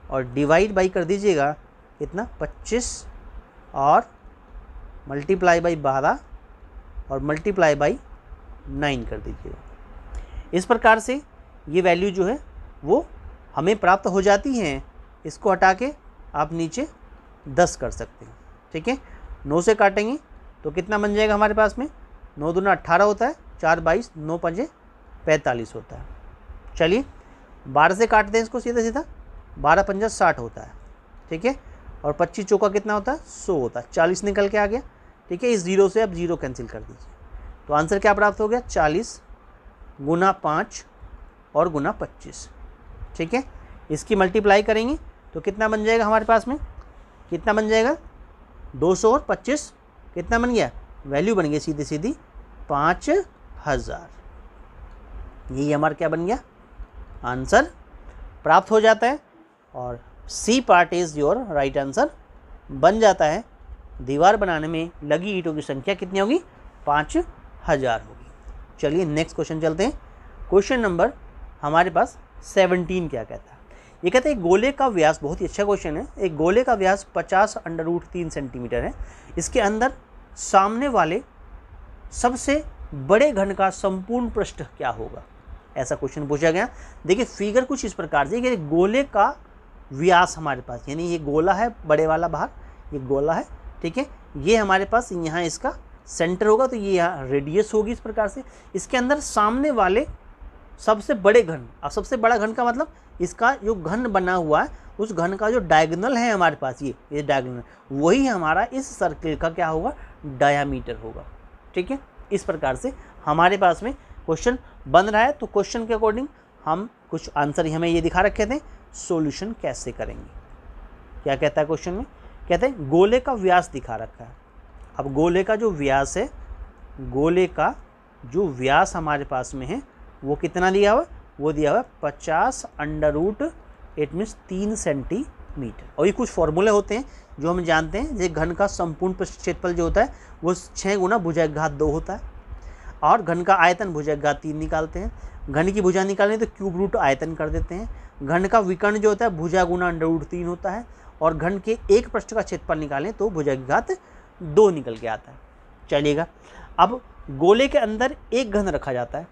Speaker 1: और डिवाइड बाई कर दीजिएगा कितना 25 और मल्टीप्लाई बाई 12 और मल्टीप्लाई बाई 9 कर दीजिएगा। इस प्रकार से ये वैल्यू जो है वो हमें प्राप्त हो जाती हैं। इसको हटा के आप नीचे 10 कर सकते हैं। ठीक है, 9 से काटेंगे तो कितना बन जाएगा हमारे पास में, 9 दूना 18 होता है, 4 22, 9 पंजे 45 होता है। चलिए 12 से काटते हैं इसको सीधा सीधा, 12 पंजा 60 होता है। ठीक है, और 25 चौका कितना होता है 100 होता है, 40 निकल के आ गया। ठीक है, इस 0 से आप 0 कैंसिल कर दीजिए तो आंसर क्या प्राप्त हो गया 40 गुना 5 और गुना 25। ठीक है, इसकी मल्टीप्लाई करेंगे तो कितना बन जाएगा हमारे पास में, कितना बन जाएगा 200 और 25 कितना बन गया, वैल्यू बन गई सीधी सीधी 5000। यही हमारा क्या बन गया, आंसर प्राप्त हो जाता है और C part is your right answer बन जाता है। दीवार बनाने में लगी ईंटों की संख्या कितनी होगी, 5000 होगी। चलिए नेक्स्ट क्वेश्चन चलते हैं। क्वेश्चन नंबर हमारे पास 17 क्या कहता है। ये कहते हैं गोले का व्यास, बहुत ही अच्छा क्वेश्चन है। एक गोले का व्यास 50√3 सेंटीमीटर है। इसके अंदर सामने वाले सबसे बड़े घन का संपूर्ण पृष्ठ क्या होगा, ऐसा क्वेश्चन पूछा गया। देखिए फिगर कुछ इस प्रकार से कि गोले का व्यास हमारे पास, यानी ये गोला है बड़े वाला बाहर, ये गोला है। ठीक है, ये हमारे पास यहाँ इसका सेंटर होगा तो ये यहाँ रेडियस होगी इस प्रकार से। इसके अंदर सामने वाले सबसे बड़े घन, अब सबसे बड़ा घन का मतलब इसका जो घन बना हुआ है उस घन का जो डायगोनल है हमारे पास, ये डायगोनल वही हमारा इस सर्किल का क्या होगा, डायामीटर होगा। ठीक है, इस प्रकार से हमारे पास में क्वेश्चन बन रहा है। तो क्वेश्चन के अकॉर्डिंग हम कुछ आंसर हमें ये दिखा रखे थे, सॉल्यूशन कैसे करेंगे। क्या कहता है क्वेश्चन में, कहते हैं गोले का व्यास दिखा रखा है। अब गोले का जो व्यास है, गोले का जो व्यास हमारे पास में है वो कितना दिया हुआ, वो दिया हुआ 50√3 सेंटीमीटर। और ये कुछ फॉर्मूले होते हैं जो हम जानते हैं। जैसे घन का संपूर्ण पृष्ठ क्षेत्रफल जो होता है वो 6 गुना भुजा घात 2 होता है, और घन का आयतन भुजा घात 3 निकालते हैं। घन की भुजा निकालने तो क्यूब रूट आयतन कर देते हैं। घन का विकर्ण जो होता है भुजा गुना √3 होता है, और घन के एक पृष्ठ का क्षेत्रफल निकालें तो भुजा घात 2 निकल के आता है। चलिएगा, अब गोले के अंदर एक घन रखा जाता है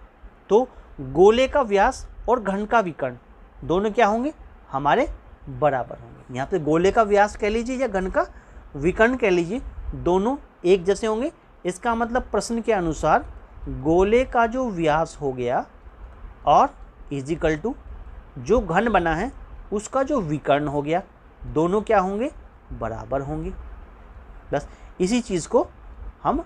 Speaker 1: तो गोले का व्यास और घन का विकर्ण दोनों क्या होंगे, हमारे बराबर होंगे। यहाँ पे गोले का व्यास कह लीजिए या घन का विकर्ण कह लीजिए, दोनों एक जैसे होंगे। इसका मतलब प्रश्न के अनुसार गोले का जो व्यास हो गया और इजिकल टू जो घन बना है उसका जो विकर्ण हो गया, दोनों क्या होंगे, बराबर होंगे। बस इसी चीज़ को हम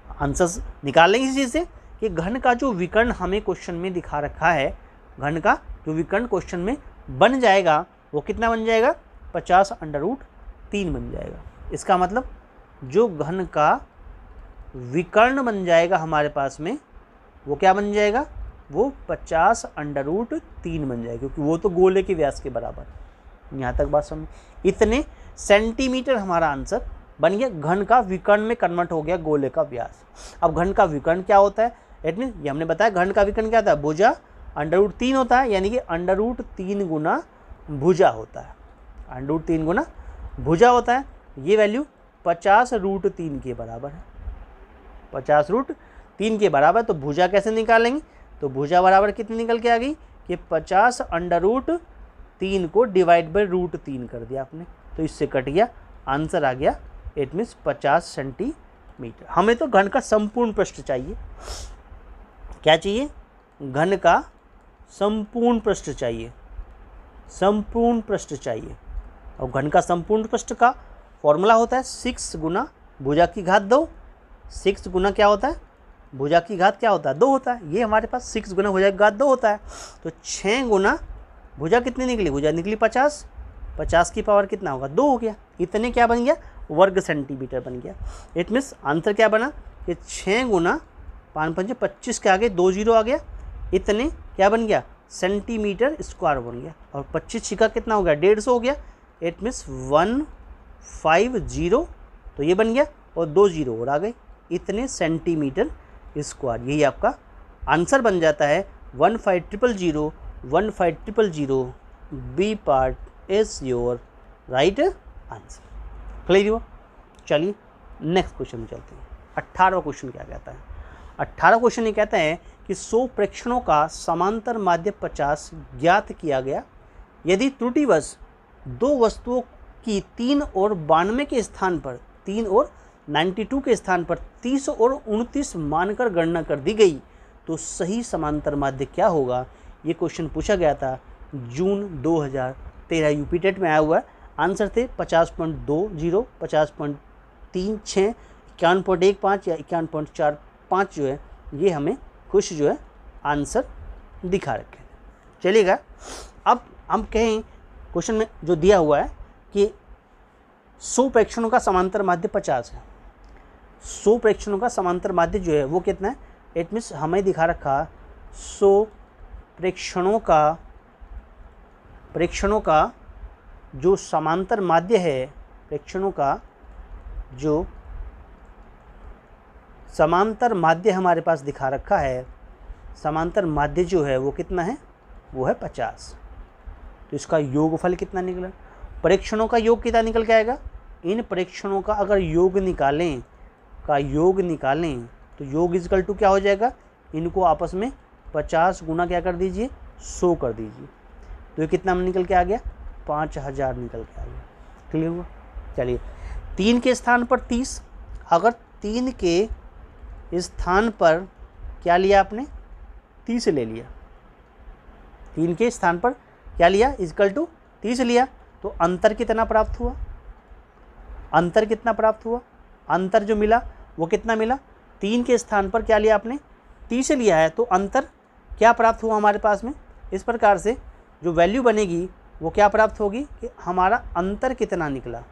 Speaker 1: आंसर निकाल लेंगे इसी चीज़ से कि घन का जो विकर्ण हमें क्वेश्चन में दिखा रखा है, घन का जो विकर्ण क्वेश्चन में बन जाएगा वो कितना बन जाएगा, 50√3 बन जाएगा। इसका मतलब जो घन का विकर्ण बन जाएगा हमारे पास में वो क्या बन जाएगा, वो 50√3 बन जाएगा, क्योंकि वो तो गोले के व्यास के बराबर। यहाँ तक बात समझ। इतने सेंटीमीटर हमारा आंसर बन गया। घन का विकर्ण में कन्वर्ट हो गया गोले का व्यास। अब घन का विकर्ण क्या होता है, इट मीन ये हमने बताया घन का विकर्ण क्या होता है, भुजा √3 होता है, यानी कि √3 गुना भुजा होता है, √3 गुना भुजा होता है। ये वैल्यू 50√3 के बराबर है, 50√3 के बराबर। तो भुजा कैसे निकालेंगे, तो भुजा बराबर कितनी निकल के आ गई कि 50√3 को डिवाइड बाई √3 कर दिया आपने, तो इससे कट गया, आंसर आ गया इट मीन्स 50 सेंटीमीटर। हमें तो घन का संपूर्ण पृष्ठ चाहिए। क्या चाहिए, घन का संपूर्ण पृष्ठ चाहिए, संपूर्ण पृष्ठ चाहिए। और घन का संपूर्ण पृष्ठ का फॉर्मूला होता है 6 गुना भुजा की घात 2। 6 गुना क्या होता है, भुजा की घात क्या होता है, 2 होता है। ये हमारे पास 6 गुना भुजा की घात 2 होता है। तो 6 गुना भुजा कितनी निकली, भुजा निकली 50, 50 की पावर कितना होगा, 2 हो गया। इतने क्या बन गया, वर्ग सेंटीमीटर बन गया। इट मीन्स आंसर क्या बना कि 6 गुना 5 5 25 के आगे 2 जीरो आ गया, इतने क्या बन गया, सेंटीमीटर स्क्वायर बन गया। और 25 छिका कितना हो गया, 150 हो गया। इट मीन्स 150, तो ये बन गया और 2 जीरो और आ गए, इतने सेंटीमीटर स्क्वायर। यही आपका आंसर बन जाता है 1500 1500। B part is your right answer. Clear हुआ? चलिए नेक्स्ट क्वेश्चन में चलते हैं। 18वां क्वेश्चन क्या कहता है? 18वां क्वेश्चन ये कहता है कि 100 प्रेक्षणों का समांतर माध्य 50 ज्ञात किया गया। यदि त्रुटिवश दो वस्तुओं की 3 और 92 के स्थान पर 3 और 92 के स्थान पर 30 और 29 मानकर गणना कर दी गई तो सही समांतर माध्य क्या होगा? ये क्वेश्चन पूछा गया था जून 2013 यूपी टेट में आया हुआ है। आंसर थे 50.20, 50.36, 51.15 या 51.45 जो है ये हमें कुछ जो है आंसर दिखा रखे हैं। चलिएगा अब हम कहें क्वेश्चन में जो दिया हुआ है कि 100 प्रेक्षणों का समांतर माध्य 50 है। 100 प्रेक्षणों का समांतर माध्य जो है वो कितना है? इट मीन्स हमें दिखा रखा 100 प्रेक्षणों का जो समांतर माध्य है, प्रेक्षणों का जो समांतर माध्य हमारे पास दिखा रखा है, समांतर माध्य जो है वो कितना है? वो है 50। तो इसका योगफल कितना निकला? प्रेक्षणों का योग कितना निकल के आएगा? इन प्रेक्षणों का अगर योग निकालें तो योग इजकल टू क्या हो जाएगा? इनको आपस में 50 गुना क्या कर दीजिए? 100 कर दीजिए। तो ये कितना निकल के आ गया? 5000 निकल के आ गया। क्लियर हुआ? चलिए 3 के स्थान पर 30, अगर 3 के स्थान पर क्या लिया आपने? 30 ले लिया। 3 के स्थान पर क्या लिया? इजकल टू 30 लिया। तो अंतर कितना प्राप्त हुआ? अंतर कितना प्राप्त हुआ? अंतर जो मिला वो कितना मिला? 3 के स्थान पर क्या लिया आपने? 30 लिया है, तो अंतर क्या प्राप्त हुआ हमारे पास में? इस प्रकार से जो वैल्यू बनेगी वो क्या प्राप्त होगी कि हमारा अंतर कितना निकला?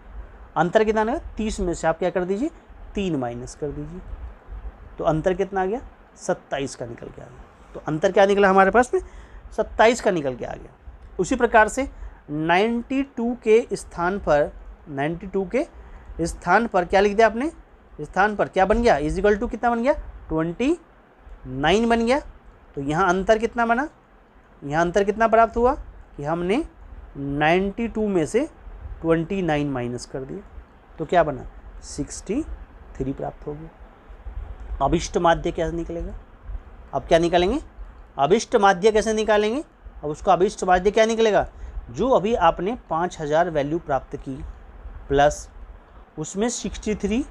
Speaker 1: अंतर कितना निकला? 30 में से आप क्या कर दीजिए? 3 माइनस कर दीजिए। तो अंतर कितना आ गया? 27 का निकल के आ गया। तो अंतर क्या निकला हमारे पास में? 27 का निकल के आ गया। उसी प्रकार से 92 के स्थान पर क्या लिख दिया आपने? स्थान पर क्या बन गया? इज इक्वल टू कितना बन गया? 29 बन गया। तो यहाँ अंतर कितना बना? यहाँ अंतर कितना प्राप्त हुआ कि हमने 92 में से 29 माइनस कर दिया। तो क्या बना? 63 प्राप्त हो गया। अभिष्ट माध्य कैसे निकलेगा? अब क्या निकालेंगे? अभिष्ट माध्य कैसे निकालेंगे? अब उसका अभिष्ट माध्य क्या निकलेगा? जो अभी आपने 5000 वैल्यू प्राप्त की प्लस उसमें 63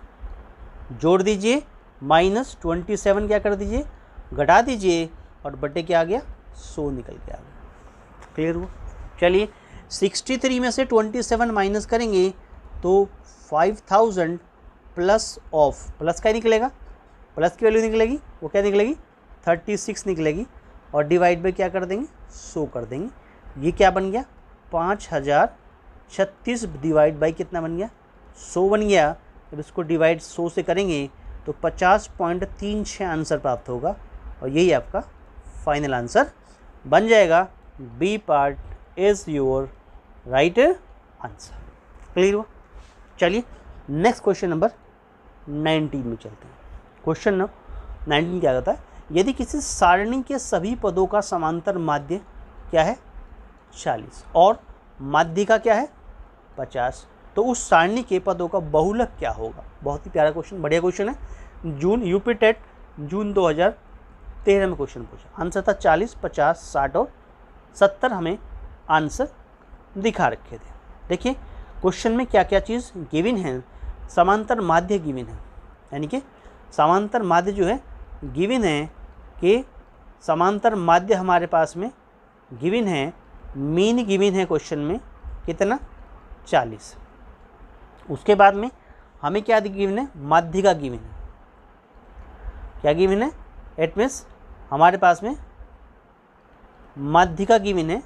Speaker 1: जोड़ दीजिए, माइनस 27 क्या कर दीजिए? घटा दीजिए, और बटे क्या आ गया? 100 निकल के आ गया। क्लियर हुआ? चलिए 63 में से 27 माइनस करेंगे तो 5000 प्लस ऑफ प्लस क्या निकलेगा? प्लस की वैल्यू निकलेगी, वो क्या निकलेगी? 36 निकलेगी, और डिवाइड बाई क्या कर देंगे? 100 कर देंगे। ये क्या बन गया? 5036 डिवाइड बाई कितना बन गया? 100 बन गया। जब इसको डिवाइड 100 से करेंगे तो 50.36 आंसर प्राप्त होगा, और यही आपका फाइनल आंसर बन जाएगा। B part is your right answer. Clear हुआ? चलिए नेक्स्ट क्वेश्चन नंबर 19 में चलते हैं। क्वेश्चन 19 क्या कहता है? यदि किसी सारणी के सभी पदों का समांतर माध्य क्या है? 40 और माध्य का क्या है? 50, तो उस सारणी के पदों का बहुलक क्या होगा? बहुत ही प्यारा क्वेश्चन, बढ़िया क्वेश्चन है। जून यूपी टेट जून 2013 में क्वेश्चन पूछा। आंसर था 40, 50, 60 और 70 हमें आंसर दिखा रखे थे। देखिए क्वेश्चन में क्या क्या चीज़ गिवन है। समांतर माध्य गिवन है, यानी कि समांतर माध्य जो है गिवन है कि समांतर माध्य हमारे पास में गिवन है। मीन गिवन है क्वेश्चन में कितना? 40। उसके बाद में हमें क्या गिवन है? माध्यिका गिवन है। क्या गिवन है? इट मीन्स हमारे पास में माध्यिका गिवन है,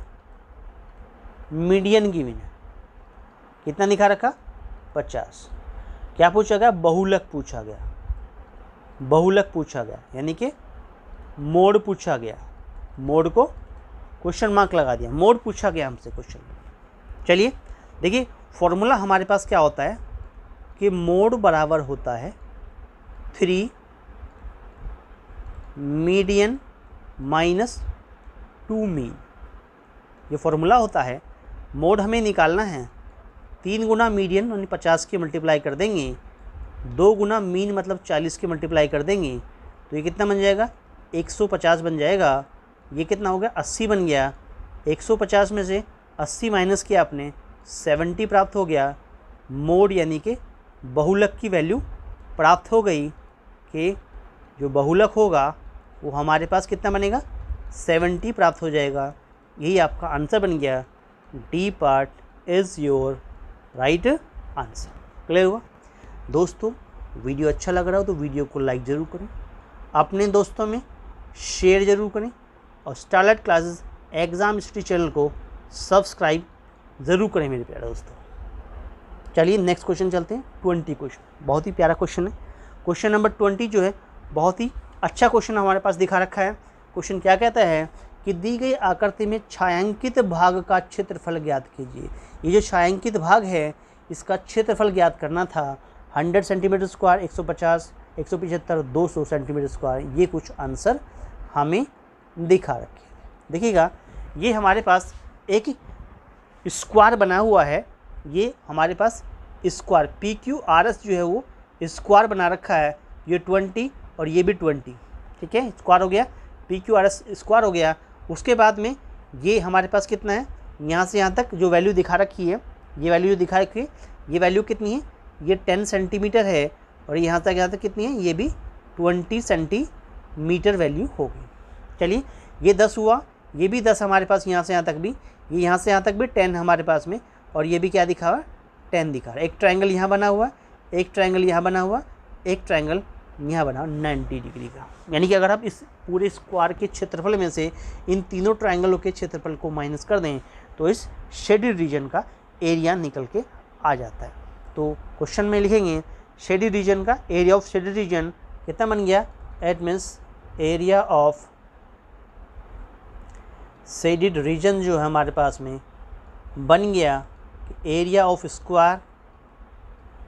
Speaker 1: मीडियन गिवन है। कितना दिखा रखा? 50। क्या पूछा गया? बहुलक पूछा गया। बहुलक पूछा गया यानी कि मोड पूछा गया। मोड को क्वेश्चन मार्क लगा दिया, मोड पूछा गया हमसे क्वेश्चन। चलिए देखिए फॉर्मूला हमारे पास क्या होता है कि मोड बराबर होता है 3 मीडियन माइनस 2 मीन। ये फॉर्मूला होता है, मोड हमें निकालना है, 3 गुना मीडियन यानी 50 के मल्टीप्लाई कर देंगे, 2 गुना मीन मतलब 40 के मल्टीप्लाई कर देंगे, तो ये कितना बन जाएगा 150 बन जाएगा। ये कितना हो गया 80 बन गया। 150 में से 80 माइनस किया आपने 70 प्राप्त हो गया। मोड यानी कि बहुलक की वैल्यू प्राप्त हो गई कि जो बहुलक होगा वो हमारे पास कितना बनेगा 70 प्राप्त हो जाएगा। यही आपका आंसर बन गया। D part is your right answer. Clear हुआ दोस्तों? वीडियो अच्छा लग रहा हो तो वीडियो को लाइक ज़रूर करें, अपने दोस्तों में शेयर ज़रूर करें और starlight classes exam study channel को सब्सक्राइब ज़रूर करें मेरे प्यारे दोस्तों। चलिए नेक्स्ट क्वेश्चन चलते हैं। 20 क्वेश्चन, बहुत ही प्यारा क्वेश्चन है। क्वेश्चन नंबर 20 जो है बहुत ही अच्छा क्वेश्चन हमारे पास दिखा रखा है। क्वेश्चन क्या कहता है कि दी गई आकृति में छायांकित भाग का क्षेत्रफल ज्ञात कीजिए। ये जो छायांकित भाग है इसका क्षेत्रफल ज्ञात करना था। 100 सेंटीमीटर स्क्वायर, 150, 175, 200 सेंटीमीटर स्क्वायर, ये कुछ आंसर हमें दिखा रखे। देखिएगा ये हमारे पास एक स्क्वायर बना हुआ है। ये हमारे पास स्क्वायर PQRS जो है वो स्क्वायर बना रखा है। ये 20 और ये भी 20, ठीक है, स्क्वायर हो गया, PQRS स्क्वायर हो गया। उसके बाद में ये हमारे पास कितना है, यहाँ से यहाँ तक जो वैल्यू दिखा रखी है, ये वैल्यू जो दिखा रखी है, ये वैल्यू कितनी है, ये 10 सेंटीमीटर है और यहाँ तक कितनी है, ये भी 20 सेंटीमीटर वैल्यू होगी। चलिए ये 10 हुआ, ये भी 10 हमारे पास, यहाँ से यहाँ तक भी, ये यहाँ से यहाँ तक भी 10 हमारे पास में, और ये भी क्या दिखा हुआ है 10 दिखा रहा है। एक ट्रायंगल यहाँ बना हुआ, एक ट्रायंगल यहाँ बना हुआ, एक ट्रायंगल यहाँ बना 90 डिग्री का। यानी कि अगर आप इस पूरे स्क्वायर के क्षेत्रफल में से इन तीनों ट्रायंगलों के क्षेत्रफल को माइनस कर दें तो इस शेडेड रीजन का एरिया निकल के आ जाता है। तो क्वेश्चन में लिखेंगे शेडेड रीजन का एरिया ऑफ शेडेड रीजन कितना बन गया, it means area of shaded region जो है हमारे पास में बन गया area of square,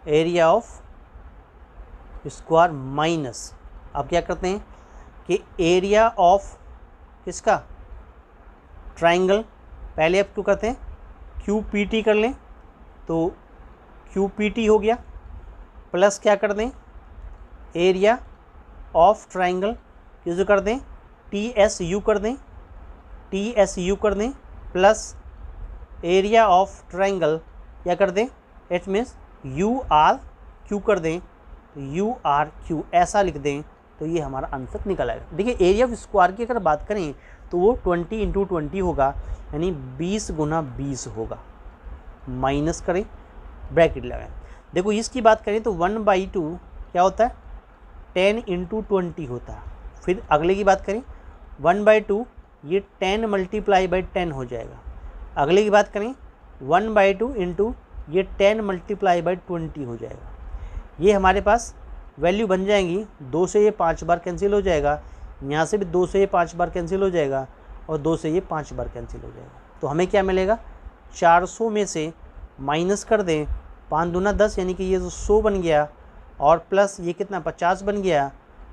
Speaker 1: area of square minus, आप क्या करते हैं कि एरिया ऑफ इसका ट्रायंगल, पहले आप क्यों करते हैं QPT कर लें, तो QPT हो गया, प्लस क्या कर दें एरिया ऑफ ट्रायंगल जो कर दें TSU कर दें, TSU कर दें, प्लस एरिया ऑफ ट्रायंगल क्या कर दें, इट मीन्स URQ कर दें, तो URQ ऐसा लिख दें तो ये हमारा आंसर निकल आएगा। देखिए एरिया ऑफ स्क्वायर की अगर बात करें तो वो 20 × 20 होगा, यानी 20 × 20 होगा। माइनस करें, ब्रैकेट लगाएं। देखो इसकी बात करें तो 1/2 क्या होता है 10 × 20 होता है। फिर अगले की बात करें 1/2 ये 10 × 10 हो जाएगा। अगले की बात करें 1/2 × ये 10 × 20 हो जाएगा। ये हमारे पास वैल्यू बन जाएंगी, 2 से ये 5 बार कैंसिल हो जाएगा, यहाँ से भी 2 से ये 5 बार कैंसिल हो जाएगा और 2 से ये 5 बार कैंसिल हो जाएगा। तो हमें क्या मिलेगा 400 में से माइनस कर दें 5 दूना 10, यानी कि ये जो 100 बन गया, और प्लस ये कितना 50 बन गया,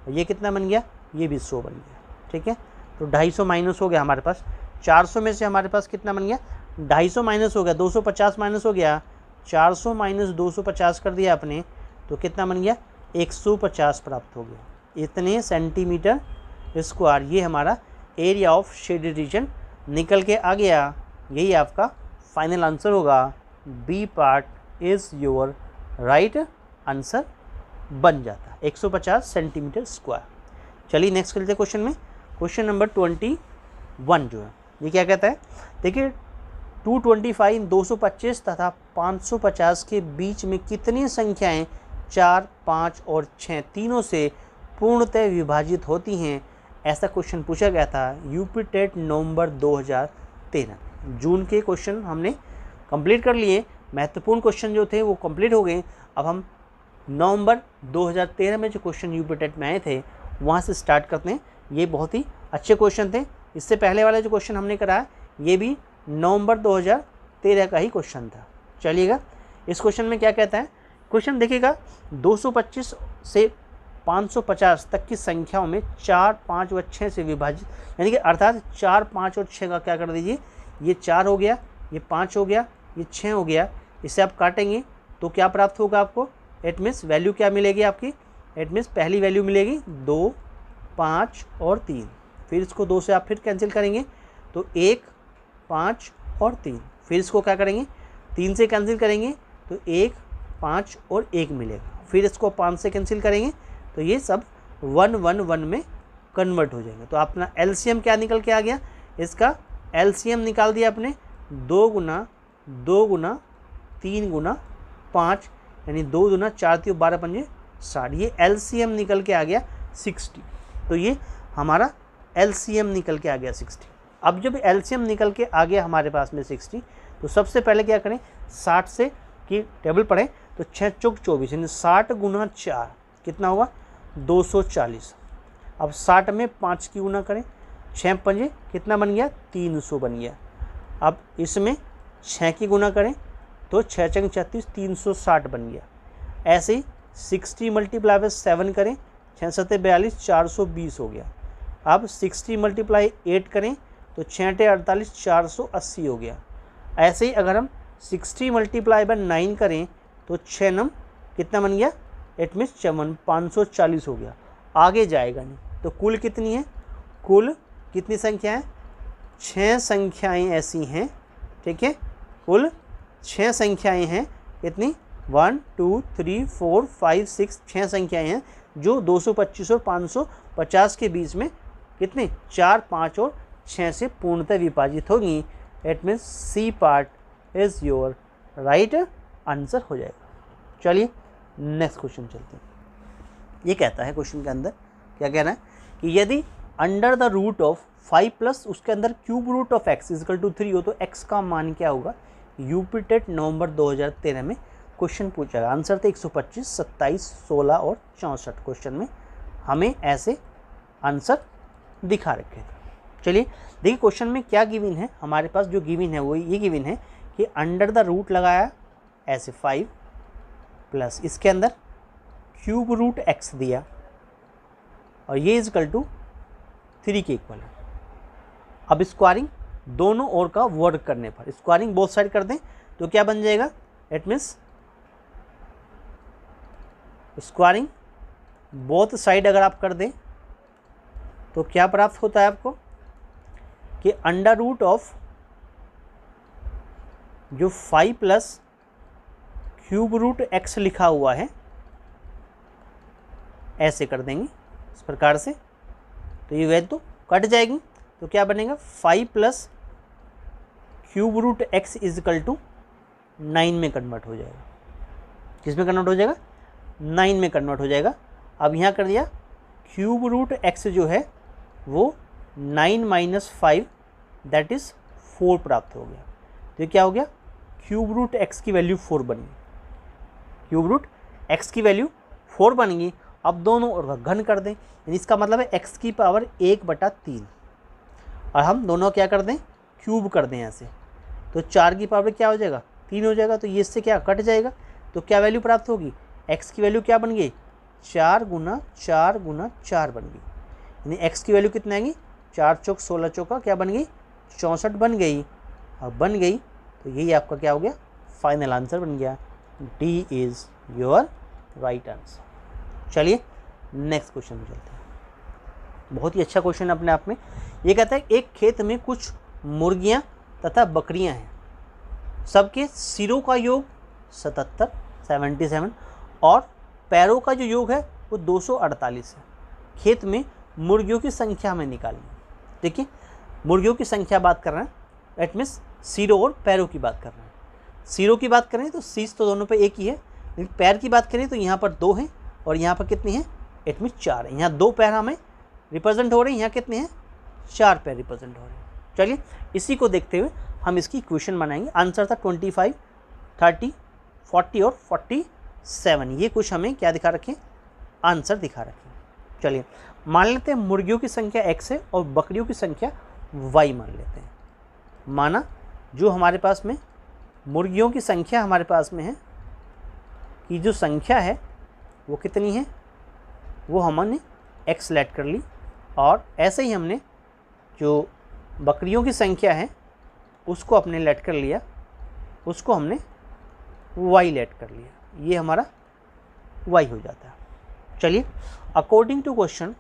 Speaker 1: और ये कितना बन गया, ये भी 100 बन गया। ठीक है, तो 250 माइनस हो गया हमारे पास। 400 में से हमारे पास कितना बन गया 250 माइनस हो गया, 250 माइनस हो गया, 400 माइनस 250 कर दिया आपने, तो कितना बन गया 150 प्राप्त हो गया। इतने सेंटीमीटर स्क्वायर ये हमारा एरिया ऑफ शेडेड रीजन निकल के आ गया। यही आपका फाइनल आंसर होगा। B part is your right answer बन जाता है 150 सेंटीमीटर स्क्वायर। चलिए नेक्स्ट करते हैं क्वेश्चन में। क्वेश्चन नंबर 21 जो है ये क्या कहता है, देखिए 225, 225 तथा 550 के बीच में कितनी संख्याएं 4, 5 और 6 तीनों से पूर्णतः विभाजित होती हैं, ऐसा क्वेश्चन पूछा गया था यूपी टेट नवंबर 2013। जून के क्वेश्चन हमने कंप्लीट कर लिए, महत्वपूर्ण क्वेश्चन जो थे वो कंप्लीट हो गए। अब हम नवंबर 2013 में जो क्वेश्चन यूपी टेट में आए थे वहाँ से स्टार्ट करते हैं। ये बहुत ही अच्छे क्वेश्चन थे। इससे पहले वाला जो क्वेश्चन हमने कराया ये भी नवंबर 2013 का ही क्वेश्चन था। चलिएगा इस क्वेश्चन में क्या कहता है, क्वेश्चन देखिएगा 225 से 550 तक की संख्याओं में 4, 5 व 6 से विभाजित, यानी कि अर्थात 4, 5 और 6 का क्या कर दीजिए, ये 4 हो गया, ये 5 हो गया, ये 6 हो गया, इसे आप काटेंगे तो क्या प्राप्त होगा आपको, इट मीन्स वैल्यू क्या मिलेगी आपकी, इट मीन्स पहली वैल्यू मिलेगी 2, 5 और 3, फिर इसको 2 से आप फिर कैंसिल करेंगे तो 1, 5 और 3, फिर इसको क्या करेंगे 3 से कैंसिल करेंगे तो 1, 5 और 1 मिलेगा, फिर इसको 5 से कैंसिल करेंगे तो ये सब 1, 1, 1 में कन्वर्ट हो जाएंगे। तो अपना एलसीएम क्या निकल के आ गया, इसका एलसीएम निकाल दिया आपने 2 गुना 2 गुना 3 गुना 5, यानी 2 दूना 4 3 12 पंजे 60, ये एलसीएम निकल के आ गया 60। तो ये हमारा एलसीएम निकल के आ गया 60। अब जब एलसीएम निकल के आ गया हमारे पास में 60, तो सबसे पहले क्या करें, 60 से की टेबल पढ़ें तो 6 चौक 24, यानी 60 गुना 4 कितना होगा 240। अब 60 में 5 की गुना करें, 6 पंजे कितना बन गया 300 बन गया। अब इसमें 6 की गुना करें तो 6 चंग 36 360 बन गया। ऐसे ही 60 मल्टीप्लाई बाय 7 करें, 6 सत्ते 42 420 हो गया। अब 60 मल्टीप्लाई 8 करें तो 6 अट्ठे 48 480 हो गया। ऐसे ही अगर हम 60 मल्टीप्लाई बाय 9 करें तो 6 नम कितना बन गया, इट मीन्स 540 हो गया। आगे जाएगा नहीं, तो कुल कितनी है, कुल कितनी संख्या है, 6 संख्याएँ ऐसी हैं, ठीक है, कुल 6 संख्याएँ हैं, कितनी 1 2 3 4 5 6 6 संख्याएँ हैं जो 225 और 550 के बीच में कितने 4, 5 और 6 से पूर्णतः विभाजित होगी। It means C part is your right answer हो जाएगा। चलिए नेक्स्ट क्वेश्चन चलते हैं। ये कहता है क्वेश्चन के अंदर, क्या कहना है कि यदि under the root of 5 plus उसके अंदर cube root of x equal to 3 हो तो x का मान क्या होगा। यूपीटेट नवंबर 2013 में क्वेश्चन पूछा गया। आंसर थे 125, 27, 16 और 64। क्वेश्चन में हमें ऐसे आंसर दिखा रखे थे। चलिए देखिए क्वेश्चन में क्या गिवन है, हमारे पास जो गिवन है वो ये गिवन है कि अंडर द रूट लगाया ऐसे 5 प्लस इसके अंदर क्यूब रूट x दिया और ये इजकल टू 3 के इक्वल है। अब स्क्वायरिंग दोनों ओर का वर्क करने पर, स्क्वायरिंग बोथ साइड कर दें तो क्या बन जाएगा, it means squaring both side अगर आप कर दें तो क्या प्राप्त होता है आपको कि अंडर रूट ऑफ जो 5 प्लस क्यूब रूट x लिखा हुआ है ऐसे कर देंगे इस प्रकार से, तो ये वैल्यू तो कट जाएगी, तो क्या बनेगा 5 plus cube root x equal to 9 में कन्वर्ट हो जाएगा। किस में कन्वर्ट हो जाएगा, 9 में कन्वर्ट हो जाएगा। अब यहाँ कर दिया क्यूब रूट x जो है वो 9 माइनस 5 दैट इज़ 4 प्राप्त हो गया। तो क्या हो गया, क्यूब रूट x की वैल्यू 4 बन गई, क्यूब रूट x की वैल्यू 4 बन गई। अब दोनों ओर का घन कर दें, इसका मतलब है x की पावर 1/3 और हम दोनों क्या कर दें, क्यूब कर दें ऐसे, तो 4 की पावर क्या हो जाएगा 3 हो जाएगा। तो ये इससे क्या कट जाएगा, तो क्या वैल्यू प्राप्त होगी, x की वैल्यू क्या बन गई 4 गुना 4 गुना 4 बन गई, यानी x की वैल्यू कितनी आएगी 4 चौक 16 चौका क्या बन गई 64 बन गई। अब बन गई तो यही आपका क्या हो गया, फाइनल आंसर बन गया। D is your right answer. चलिए नेक्स्ट क्वेश्चन में चलते हैं। बहुत ही अच्छा क्वेश्चन है अपने आप में। ये कहता है एक खेत में कुछ मुर्गियां तथा बकरियां हैं, सबके सिरों का योग 77 और पैरों का जो योग है वो 248 है। खेत में मुर्गियों की संख्या में निकालनी। देखिए मुर्गियों की संख्या बात कर रहे हैं, दैट मीन्स सिरों और पैरों की बात कर रहे हैं। सिरों की बात करें तो सीस तो दोनों पे एक ही है, लेकिन पैर की बात करें तो यहाँ पर 2 हैं और यहाँ पर कितनी है, इट मीन्स 4 है। यहाँ 2 पैर हमें रिप्रेजेंट हो रहे हैं, यहाँ कितने हैं 4 पैर रिप्रेजेंट हो रहे हैं। चलिए इसी को देखते हुए हम इसकी इक्वेशन बनाएंगे। आंसर था 25, 30, 40 और 47। ये कुछ हमें क्या दिखा रखें, आंसर दिखा रखें। चलिए मान लेते हैं मुर्गियों की संख्या x है और बकरियों की संख्या y मान लेते हैं। माना जो हमारे पास में मुर्गियों की संख्या हमारे पास में है कि जो संख्या है वो कितनी है वो हमने x सेलेक्ट कर ली, और ऐसे ही हमने जो बकरियों की संख्या है उसको अपने लेट कर लिया, उसको हमने y लेट कर लिया, ये हमारा y हो जाता है। चलिए अकॉर्डिंग टू क्वेश्चन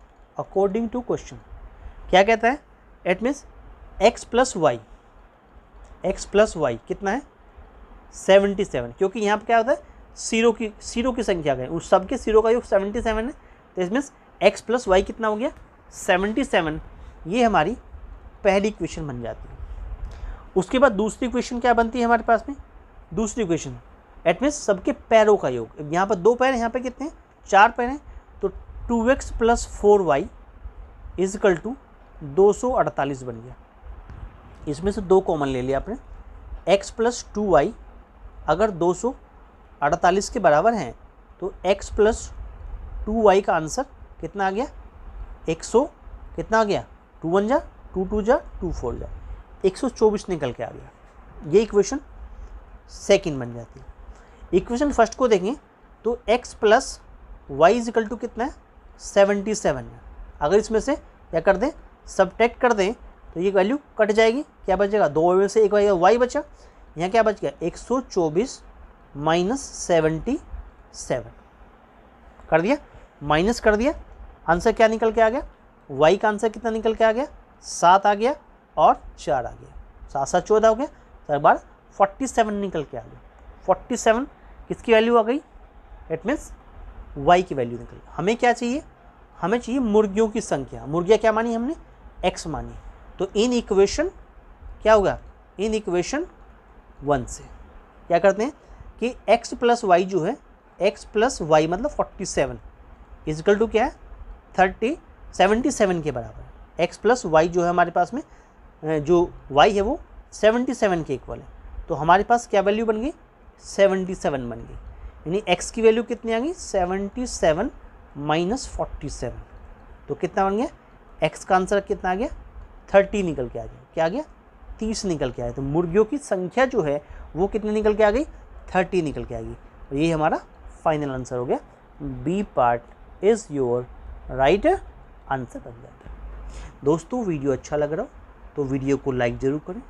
Speaker 1: क्या कहता है, it means x plus Y कितना है 77, क्योंकि यहाँ पर क्या होता है सीरो की संख्या है, उस सब के सीरो का योग 77 है, तो इसमें x प्लस वाई कितना हो गया 77। ये हमारी पहली इक्वेशन बन जाती है। उसके बाद दूसरी इक्वेशन क्या बनती है हमारे पास में, दूसरी इक्वेशन एट मीन्स सबके पैरों का योग। यहाँ पर 2 पैर, यहाँ पे कितने हैं 4 पैर हैं, तो 2x plus 4y is equal to 248 बन गया। इसमें से 2 कॉमन ले लिया आपने, x प्लस 2y अगर 248 के बराबर हैं तो x प्लस 2y का आंसर कितना आ गया 100, कितना आ गया 2 1 जा 2 2 जा 2 4 जा 124 निकल के आ गया। ये इक्वेशन सेकंड बन जाती है। इक्वेशन फर्स्ट को देखें तो x plus Y equal to कितना है 77 है। अगर इसमें से क्या कर दें सबट्रैक्ट कर दें तो ये वैल्यू कट जाएगी, क्या बचेगा 2 में से एक y बचा, यहाँ क्या बच गया 124 माइनस 77 कर दिया, माइनस कर दिया, आंसर क्या निकल के आ गया y का आंसर कितना निकल के आ गया 7 आ गया और 4 आ गया, 7 7 14 हो गया, तो एक बार 47 निकल के आ गया। 47 किसकी वैल्यू आ गई, इट मीन्स y की वैल्यू निकल गई। हमें क्या चाहिए, हमें चाहिए मुर्गियों की संख्या। मुर्गियाँ क्या मानी हमने x मानी, तो इन इक्वेशन क्या होगा, इन इक्वेशन 1 से क्या करते हैं कि x प्लस वाई जो है x प्लस वाई मतलब 47 इजकल टू क्या है 77 के बराबर है। x प्लस वाई जो है हमारे पास में जो y है वो 77 के इक्वल है, तो हमारे पास क्या वैल्यू बन गई 77 बन गई, यानी x की वैल्यू कितनी आ गई 77 माइनस 47, तो कितना बन गया x का आंसर कितना आ गया 30 निकल के आ गया, क्या आ गया 30 निकल के आया। तो मुर्गियों की संख्या जो है वो कितनी निकल के आ गई 30 निकल के आ गई, और ये हमारा फाइनल आंसर हो गया। B part is your right answer बन जाता है। दोस्तों वीडियो अच्छा लग रहा हो तो वीडियो को लाइक ज़रूर करें,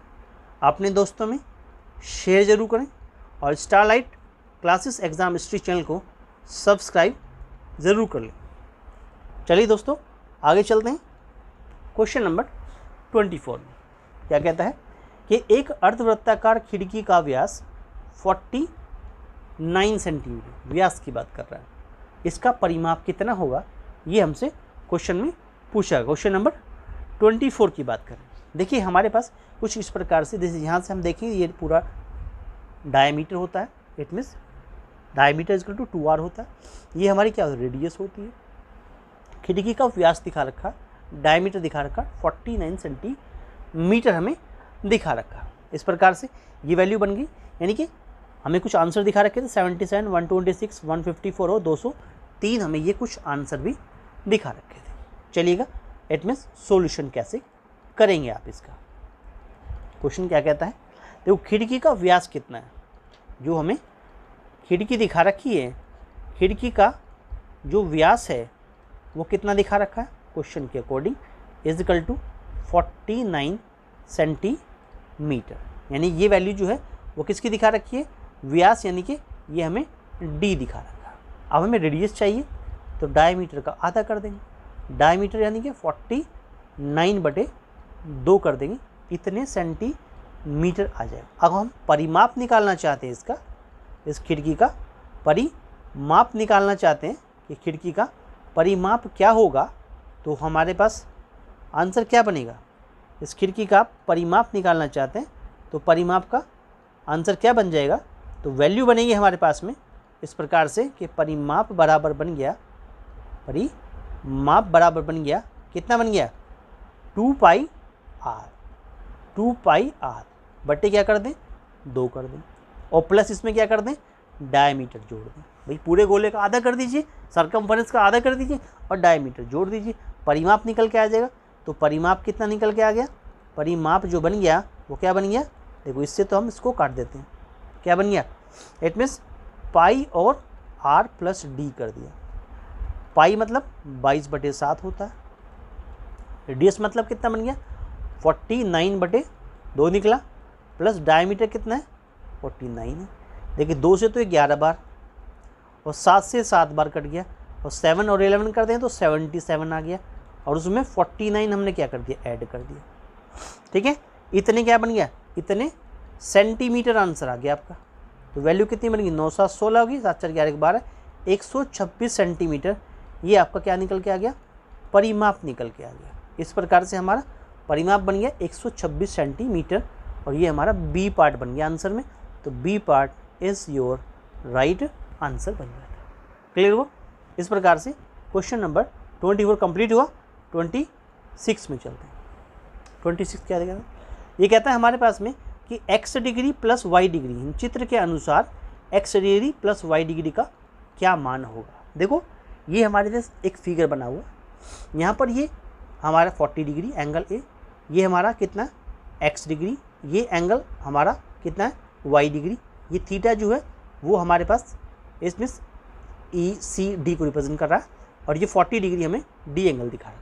Speaker 1: अपने दोस्तों में शेयर ज़रूर करें, और starlight classes exam history channel को सब्सक्राइब ज़रूर कर लें। चलिए दोस्तों आगे चलते हैं। क्वेश्चन नंबर 24 में क्या कहता है कि एक अर्धवृत्ताकार खिड़की का व्यास 49 सेंटीमीटर व्यास की बात कर रहा है, इसका परिमाप कितना होगा, ये हमसे क्वेश्चन में पूछा है। क्वेश्चन नंबर 24 की बात करें, देखिए हमारे पास कुछ इस प्रकार से, जैसे यहाँ से हम देखें ये पूरा डायमीटर होता है, it means diameter equal to 2r होता है। ये हमारी क्या रेडियस होती है, खिड़की का व्यास दिखा रखा, डायमीटर दिखा रखा 49 सेंटीमीटर हमें दिखा रखा। इस प्रकार से ये वैल्यू बन गई, यानी कि हमें कुछ आंसर दिखा रखे थे 77, 126, 154 और 203, हमें ये कुछ आंसर भी दिखा रखे थे। चलिएगा इट मीन्स सॉल्यूशन कैसे करेंगे आप इसका। क्वेश्चन क्या कहता है, देखो खिड़की का व्यास कितना है, जो हमें खिड़की दिखा रखी है, खिड़की का जो व्यास है वो कितना दिखा रखा है क्वेश्चन के अकॉर्डिंग इजिकल टू 49 सेंटीमीटर, यानी ये वैल्यू जो है वो किसकी दिखा रखी है व्यास, यानी कि ये हमें d दिखा रखा है। अब हमें रेडियस चाहिए तो डायमीटर का आधा कर देंगे, डायमीटर यानी कि 49/2 कर देंगे, इतने सेंटीमीटर आ जाएगा। अब हम परिमाप निकालना चाहते हैं इसका, इस खिड़की का परिमाप निकालना चाहते हैं कि खिड़की का परिमाप क्या होगा, तो हमारे पास आंसर क्या बनेगा, इस खिड़की का परिमाप निकालना चाहते हैं तो परिमाप का आंसर क्या बन जाएगा, तो वैल्यू बनेगी हमारे पास में इस प्रकार से कि परिमाप बराबर बन गया, परिमाप बराबर बन गया कितना बन गया 2πr, 2πr बट्टे क्या कर दें 2 कर दें, और प्लस इसमें क्या कर दें डायमीटर जोड़ दें। भाई पूरे गोले का आधा कर दीजिए, सरकमफरेंस का आधा कर दीजिए और डायमीटर जोड़ दीजिए, परिमाप निकल के आ जाएगा। तो परिमाप कितना निकल के आ गया, परिमाप जो बन गया वो क्या बन गया, देखो इससे तो हम इसको काट देते हैं, क्या बन गया इट मीन्स पाई और r प्लस d कर दिया, पाई मतलब 22/7 होता है। रेडियस मतलब कितना बन गया 49/2 निकला, प्लस डायमीटर कितना है 49 है। देखिए 2 से तो 11 बार और 7 से 7 बार कट गया, और 7 और 11 कर दें तो 77 आ गया, और उसमें 49 हमने क्या कर दिया ऐड कर दिया। ठीक है, इतने क्या बन गया, इतने सेंटीमीटर आंसर आ गया आपका। तो वैल्यू कितनी बन गई 9 7 16 होगी, 7 4 11 12 126 सेंटीमीटर। ये आपका क्या निकल के आ गया, परिमाप निकल के आ गया। इस प्रकार से हमारा परिमाप बन गया 126 सेंटीमीटर, और ये हमारा बी पार्ट बन गया आंसर में। तो B part is your right answer बन जाता है। क्लियर हुआ। इस प्रकार से क्वेश्चन नंबर 24 कंप्लीट हुआ। 26 में चलते हैं। 26 क्या देगा, ये कहता है हमारे पास में कि x degree plus y degree, चित्र के अनुसार x degree plus y degree का क्या मान होगा। देखो ये हमारे पास एक फिगर बना हुआ, यहाँ पर ये हमारा 40 डिग्री एंगल ए, ये हमारा कितना x डिग्री, ये एंगल हमारा कितना है y डिग्री, ये थीटा जो है वो हमारे पास इसमें ECD को रिप्रेजेंट कर रहा है, और ये 40 डिग्री हमें D एंगल दिखा रहा है।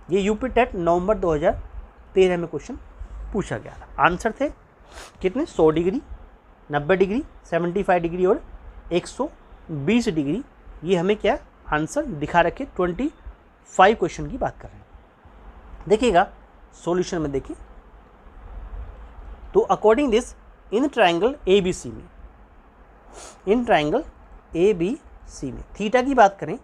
Speaker 1: ये यूपी टेट नवंबर 2013 में क्वेश्चन पूछा गया था। आंसर थे कितने 100 डिग्री, 90 डिग्री, 75 डिग्री और 120 डिग्री। ये हमें क्या आंसर दिखा रखे 25 क्वेश्चन की बात कर रहे हैं। देखिएगा सॉल्यूशन में देखिए, तो according this in triangle ABC में, इन ट्रायंगल ABC में थीटा की बात करें,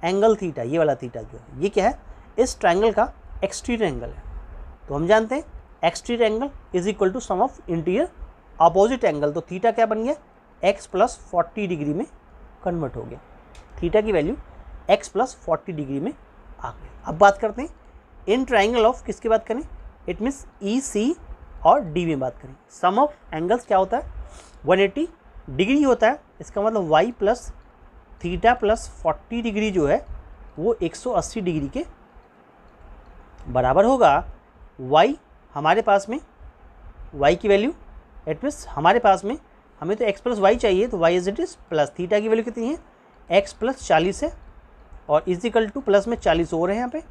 Speaker 1: एंगल थीटा, ये वाला थीटा जो है ये क्या है, इस ट्रायंगल का एक्सटीरियर एंगल है। तो हम जानते हैं exterior angle is equal to sum of interior opposite angle. तो थीटा क्या बन गया x प्लस 40 डिग्री में कन्वर्ट हो गया। थीटा की वैल्यू x प्लस 40 डिग्री में आ गई। अब बात करते हैं इन ट्रायंगल ऑफ, किसकी बात करें, इट मीन्स EC और D में बात करें। सम ऑफ एंगल्स क्या होता है 180 डिग्री होता है, इसका मतलब y plus theta plus 40 degree जो है वो 180 डिग्री के बराबर होगा। y हमारे पास में y की वैल्यू एट मीन्स हमारे पास में हमें तो x प्लस वाई चाहिए, तो y is it is plus theta की वैल्यू कितनी है x प्लस 40 है, और इजिकल टू प्लस में 40 और है यहाँ पे,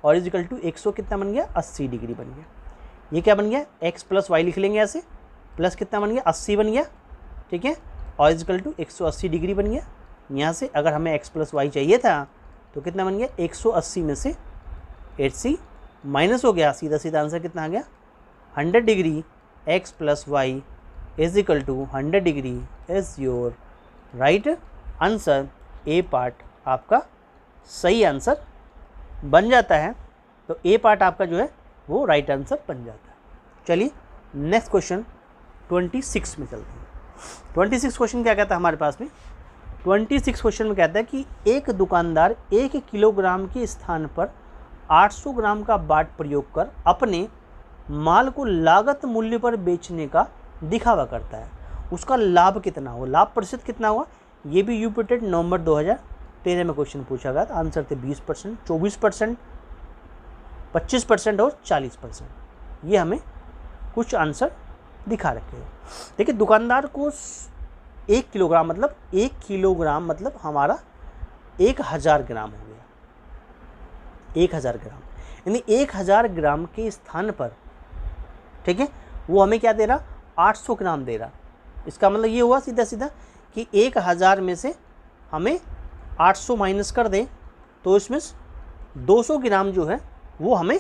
Speaker 1: और इजिकल टू 100 कितना बन गया 80 डिग्री बन गया। ये क्या बन गया x प्लस वाई लिख लेंगे ऐसे, प्लस कितना बन गया 80 बन गया, ठीक है, और इजिकल टू 180 डिग्री बन गया। यहाँ से अगर हमें x प्लस वाई चाहिए था तो कितना बन गया 180 में से 80 माइनस हो गया, सीधा सीधा आंसर कितना आ गया 100 degree. x plus Y is equal to 100 degree is your right answer. A part आपका सही आंसर बन जाता है। तो ए पार्ट आपका जो है वो राइट आंसर बन जाता है। चलिए नेक्स्ट क्वेश्चन 26 में चलते हैं। 26 क्वेश्चन क्या कहता है हमारे पास में, 26 क्वेश्चन में कहता है कि एक दुकानदार 1 किलोग्राम के स्थान पर 800 ग्राम का बाट प्रयोग कर अपने माल को लागत मूल्य पर बेचने का दिखावा करता है। उसका लाभ कितना हो, लाभ प्रतिशत कितना हुआ, ये भी यूपी टेट नवंबर 2013 में क्वेश्चन पूछा गया था। आंसर थे 20%, 24%, 25% और 40%। ये हमें कुछ आंसर दिखा रखे हैं। देखिए दुकानदार को 1 किलोग्राम मतलब 1 किलोग्राम मतलब हमारा 1000 ग्राम हो गया। 1000 ग्राम यानी 1000 ग्राम के स्थान पर, ठीक है, वो हमें क्या दे रहा 800 ग्राम दे रहा। इसका मतलब ये हुआ सीधा सीधा कि 1000 में से हमें 800 माइनस कर दें तो इसमें 200 ग्राम जो है वो हमें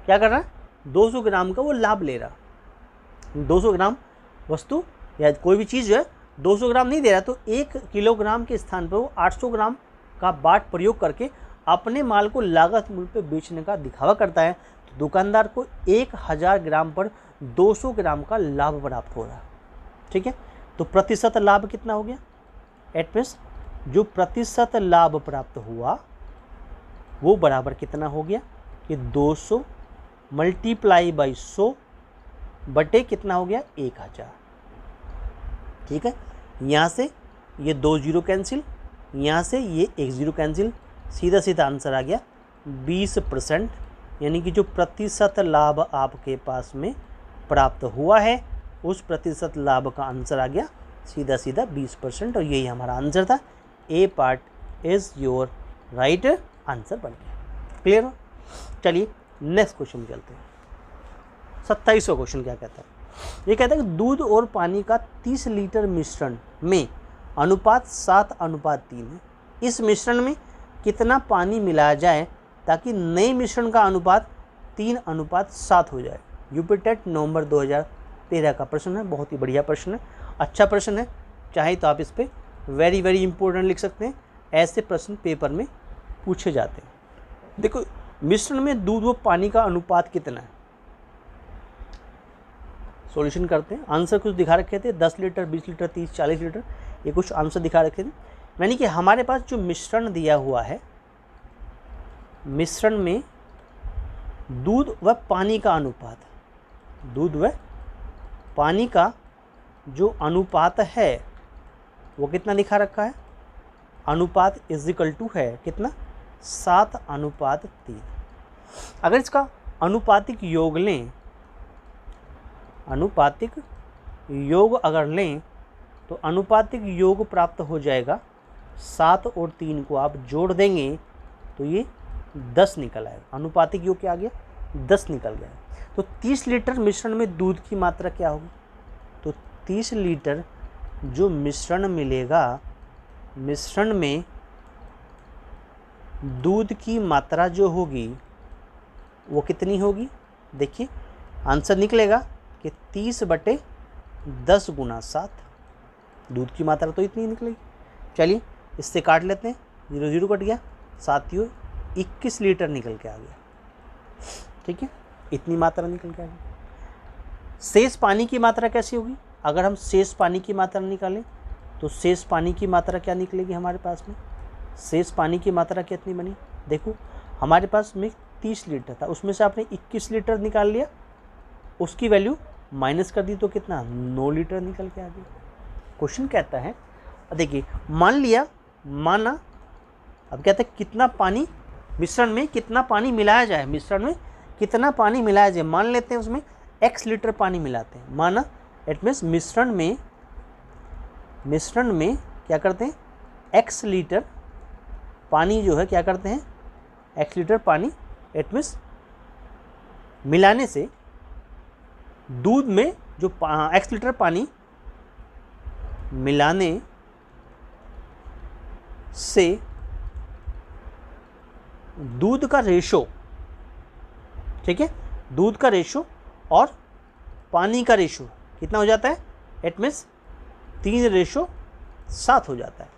Speaker 1: क्या कर रहा है, 200 ग्राम का वो लाभ ले रहा। 200 ग्राम वस्तु या कोई भी चीज़ जो है 200 ग्राम नहीं दे रहा, तो 1 किलोग्राम के स्थान पर वो 800 ग्राम का बाट प्रयोग करके अपने माल को लागत मूल्य पे बेचने का दिखावा करता है। तो दुकानदार को 1000 ग्राम पर 200 ग्राम का लाभ प्राप्त हो रहा है। ठीक है, तो प्रतिशत लाभ कितना हो गया, एट मीन्स जो प्रतिशत लाभ प्राप्त हुआ वो बराबर कितना हो गया कि 200 मल्टीप्लाई बाई 100 बटे कितना हो गया 1000। ठीक है, यहाँ से ये 2 जीरो कैंसिल, यहाँ से ये 1 जीरो कैंसिल, सीधा सीधा आंसर आ गया 20%। यानी कि जो प्रतिशत लाभ आपके पास में प्राप्त हुआ है उस प्रतिशत लाभ का आंसर आ गया सीधा सीधा 20%, और यही हमारा आंसर था। A part is your right answer बन गया। क्लियर हो? चलिए नेक्स्ट क्वेश्चन चलते हैं। 27वां क्वेश्चन क्या कहता है? ये कहता है कि दूध और पानी का 30 लीटर मिश्रण में अनुपात 7:3 है। इस मिश्रण में कितना पानी मिलाया जाए ताकि नए मिश्रण का अनुपात 3:7 हो जाए? यूपी टेट नवंबर 2013 का प्रश्न है। बहुत ही बढ़िया प्रश्न है, अच्छा प्रश्न है। चाहे तो आप इस पर वेरी वेरी इंपॉर्टेंट लिख सकते हैं। ऐसे प्रश्न पेपर में पूछे जाते हैं। देखो, मिश्रण में दूध व पानी का अनुपात कितना है? सॉल्यूशन करते हैं। आंसर कुछ दिखा रखे थे, 10 लीटर, 20 लीटर, 30, 40 लीटर, ये कुछ आंसर दिखा रखे थे। यानी कि हमारे पास जो मिश्रण दिया हुआ है, मिश्रण में दूध व पानी का अनुपात, दूध व पानी का जो अनुपात है वो कितना दिखा रखा है? अनुपात इजिकल टू है कितना? 7:3। अगर इसका अनुपातिक योग लें, अनुपातिक योग अगर लें तो अनुपातिक योग प्राप्त हो जाएगा। 7 और 3 को आप जोड़ देंगे तो ये 10 निकल आएगा। अनुपातिक योग क्या आ गया? 10 निकल गया। तो 30 लीटर मिश्रण में दूध की मात्रा क्या होगी? तो 30 लीटर जो मिश्रण मिलेगा, मिश्रण में दूध की मात्रा जो होगी वो कितनी होगी? देखिए आंसर निकलेगा कि 30/10 × 7। दूध की मात्रा तो इतनी निकलेगी। चलिए इससे काट लेते हैं, 0 0 कट गया, साथियों 21 लीटर निकल के आ गया। ठीक है, इतनी मात्रा निकल के आ गई। शेष पानी की मात्रा कैसी होगी? अगर हम शेष पानी की मात्रा निकालें तो शेष पानी की मात्रा क्या निकलेगी हमारे पास में? शेष पानी की मात्रा कितनी बनी? देखो हमारे पास में 30 लीटर था, उसमें से आपने 21 लीटर निकाल लिया, उसकी वैल्यू माइनस कर दी तो कितना? 9 लीटर निकल के आ गई। क्वेश्चन कहता है, देखिए मान लिया, माना, अब कहते हैं कितना पानी मिश्रण में कितना पानी मिलाया जाए, मिश्रण में कितना पानी मिलाया जाए। मान लेते हैं उसमें x लीटर पानी मिलाते हैं, माना इट मीन्स मिश्रण में क्या करते हैं? x लीटर पानी जो है क्या करते हैं? x लीटर पानी इट मीन्स मिलाने से दूध में जो x लीटर पानी मिलाने से दूध का रेशो, ठीक है, दूध का रेशो और पानी का रेशो कितना हो जाता है? इट मीन्स 3:7 हो जाता है।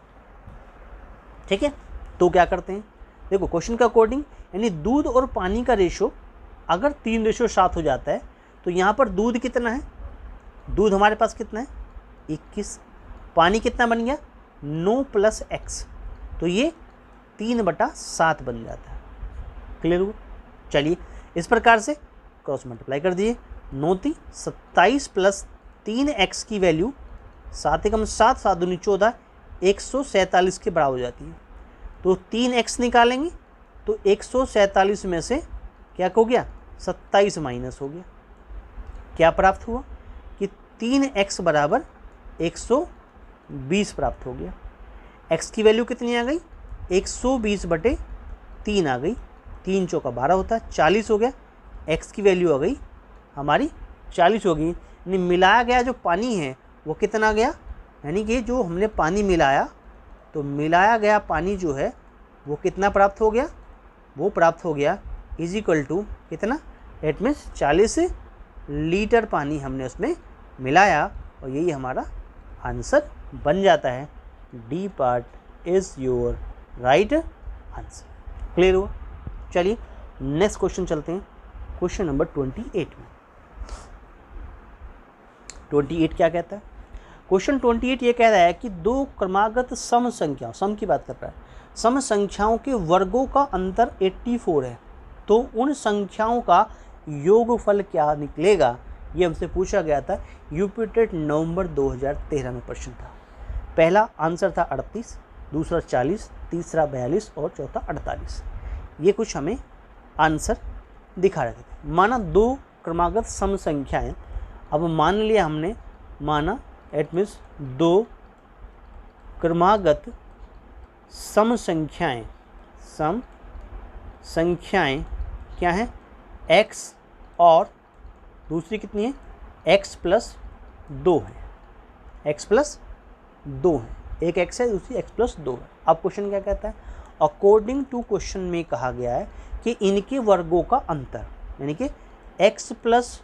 Speaker 1: ठीक है, तो क्या करते हैं? देखो क्वेश्चन के अकॉर्डिंग, यानी दूध और पानी का रेशो अगर 3:7 हो जाता है तो यहाँ पर दूध कितना है? दूध हमारे पास कितना है? 21। पानी कितना बन गया? 9 + x, तो ये 3/7 बन जाता है। क्लियर हुआ? चलिए इस प्रकार से क्रॉस मल्टीप्लाई कर दिए। 9 × 27 + 3x की वैल्यू 7 × 7 7 दूनी 14, 147 के बराबर हो जाती है। तो 3x निकालेंगे तो 147 में से क्या हो गया? 27 माइनस हो गया। क्या प्राप्त हुआ कि 3x = 120 प्राप्त हो गया। x की वैल्यू कितनी आ गई? 120/3 आ गई। 3 × 4 = 12 होता है, 40 हो गया। x की वैल्यू आ गई हमारी 40 हो गई। यानी मिलाया गया जो पानी है वो कितना गया? यानी कि जो हमने पानी मिलाया, तो मिलाया गया पानी जो है वो कितना प्राप्त हो गया? वो प्राप्त हो गया = कितना? इट मीन्स 40 लीटर पानी हमने उसमें मिलाया, और यही हमारा आंसर बन जाता है। D part is your right answer. Clear हुआ? चलिए नेक्स्ट क्वेश्चन चलते हैं। क्वेश्चन नंबर 28 में 28 क्या कहता है? क्वेश्चन 28 ये कह रहा है कि दो क्रमागत सम संख्याओं, सम की बात कर रहा है, सम संख्याओं के वर्गों का अंतर 84 है, तो उन संख्याओं का योगफल क्या निकलेगा? ये हमसे पूछा गया था। यूपी टेट नवंबर 2013 में प्रश्न था। पहला आंसर था 38, दूसरा 40, तीसरा 42 और चौथा 48। ये कुछ हमें आंसर दिखा रहे थे। माना दो क्रमागत सम संख्याएं, अब मान लिया हमने, माना इट मीन्स दो क्रमागत सम संख्याएं, सम संख्याएं क्या हैं, x और दूसरी कितनी है, x प्लस 2 है, x प्लस 2 है, एक x है दूसरी x प्लस 2 है। अब क्वेश्चन क्या कहता है, अकॉर्डिंग टू क्वेश्चन में कहा गया है कि इनके वर्गों का अंतर, यानी कि x प्लस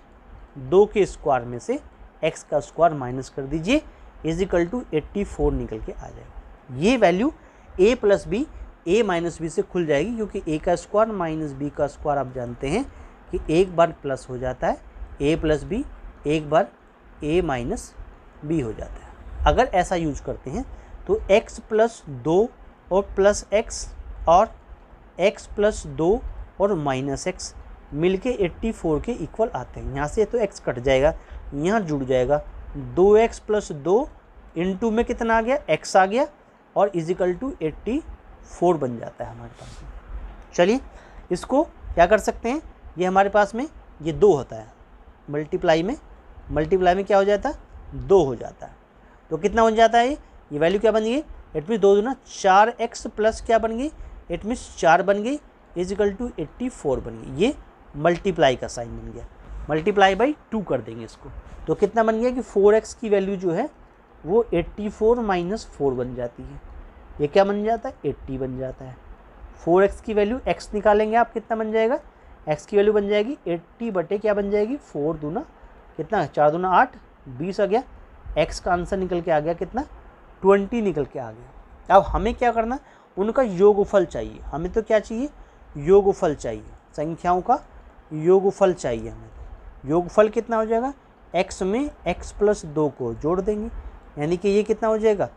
Speaker 1: 2 के स्क्वायर में से x का स्क्वायर माइनस कर दीजिए, इज इक्वल टू 84 निकल के आ जाएगा। ये value a plus B, a minus B से खुल जाएगी, क्योंकि a का स्क्वायर माइनस b का स्क्वायर आप जानते हैं कि एक बार प्लस हो जाता है, a प्लस बी एक बार a माइनस बी हो जाता है। अगर ऐसा यूज करते हैं तो x प्लस 2 और प्लस x और x प्लस 2 और माइनस x मिलके 84 के इक्वल आते हैं। यहाँ से तो x कट जाएगा, यहाँ जुड़ जाएगा, 2x प्लस 2 इंटू में कितना आ गया, x आ गया, और इजिकल टू 84 बन जाता है हमारे पास में। चलिए इसको क्या कर सकते हैं, ये हमारे पास में ये 2 होता है, मल्टीप्लाई में क्या हो जाता है, 2 हो जाता है, तो कितना हो जाता है, ये वैल्यू क्या बन गई, इट मीन 2 दूना 4x प्लस क्या बन गई, इट मीन 4 बन गई, इजिकल टू 84 बन गई। ये मल्टीप्लाई का साइन बन गया, मल्टीप्लाई बाई 2 कर देंगे इसको, तो कितना बन गया कि 4x की वैल्यू जो है वो 84 माइनस 4 बन जाती है। ये क्या बन जाता है, 80 बन जाता है। 4x की वैल्यू x निकालेंगे आप, कितना बन जाएगा, x की वैल्यू बन जाएगी 80 बटे क्या बन जाएगी, 4 दूना कितना, 4 दूना 8, 20 आ गया। x का आंसर निकल के आ गया कितना, 20 निकल के आ गया। अब हमें क्या करना, उनका योगफल चाहिए, हमें तो क्या चाहिए, योगफल चाहिए, संख्याओं का योगफल चाहिए हमें। योगफल कितना हो जाएगा, x में x प्लस 2 को जोड़ देंगे, यानी कि ये कितना हो जाएगा,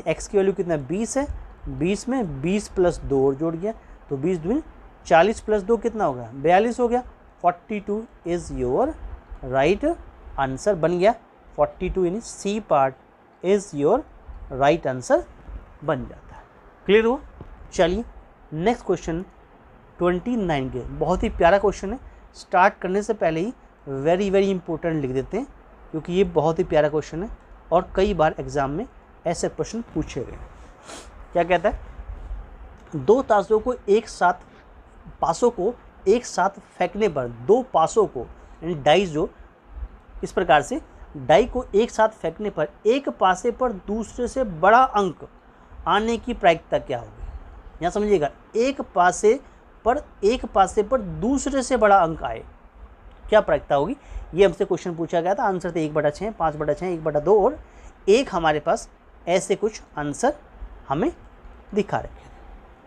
Speaker 1: x की वैल्यू कितना 20 है, 20 में 20 प्लस 2 और जोड़ गया, तो 20 दूनी 40 प्लस 2 कितना हो गया, 42 हो गया। 42 इज़ योर राइट आंसर बन गया, 42 यानी C part is your right answer बन जाता है। क्लियर हो। चलिए नेक्स्ट क्वेश्चन 29 के, बहुत ही प्यारा क्वेश्चन है, स्टार्ट करने से पहले ही वेरी वेरी इंपॉर्टेंट लिख देते हैं, क्योंकि ये बहुत ही प्यारा क्वेश्चन है और कई बार एग्जाम में ऐसे प्रश्न पूछे गए। क्या कहता है, 2 ताशों को एक साथ फेंकने पर 2 पासों को, यानी डाई जो इस प्रकार से, डाई को एक साथ फेंकने पर एक पासे पर दूसरे से बड़ा अंक आने की प्रायिकता क्या होगी। यहाँ समझिएगा, एक पासे पर दूसरे से बड़ा अंक आए, क्या प्रायिकता होगी, ये हमसे क्वेश्चन पूछा गया था। आंसर थे 1/6, 5/6, 1/2 और 1 हमारे पास ऐसे कुछ आंसर हमें दिखा रखे थे।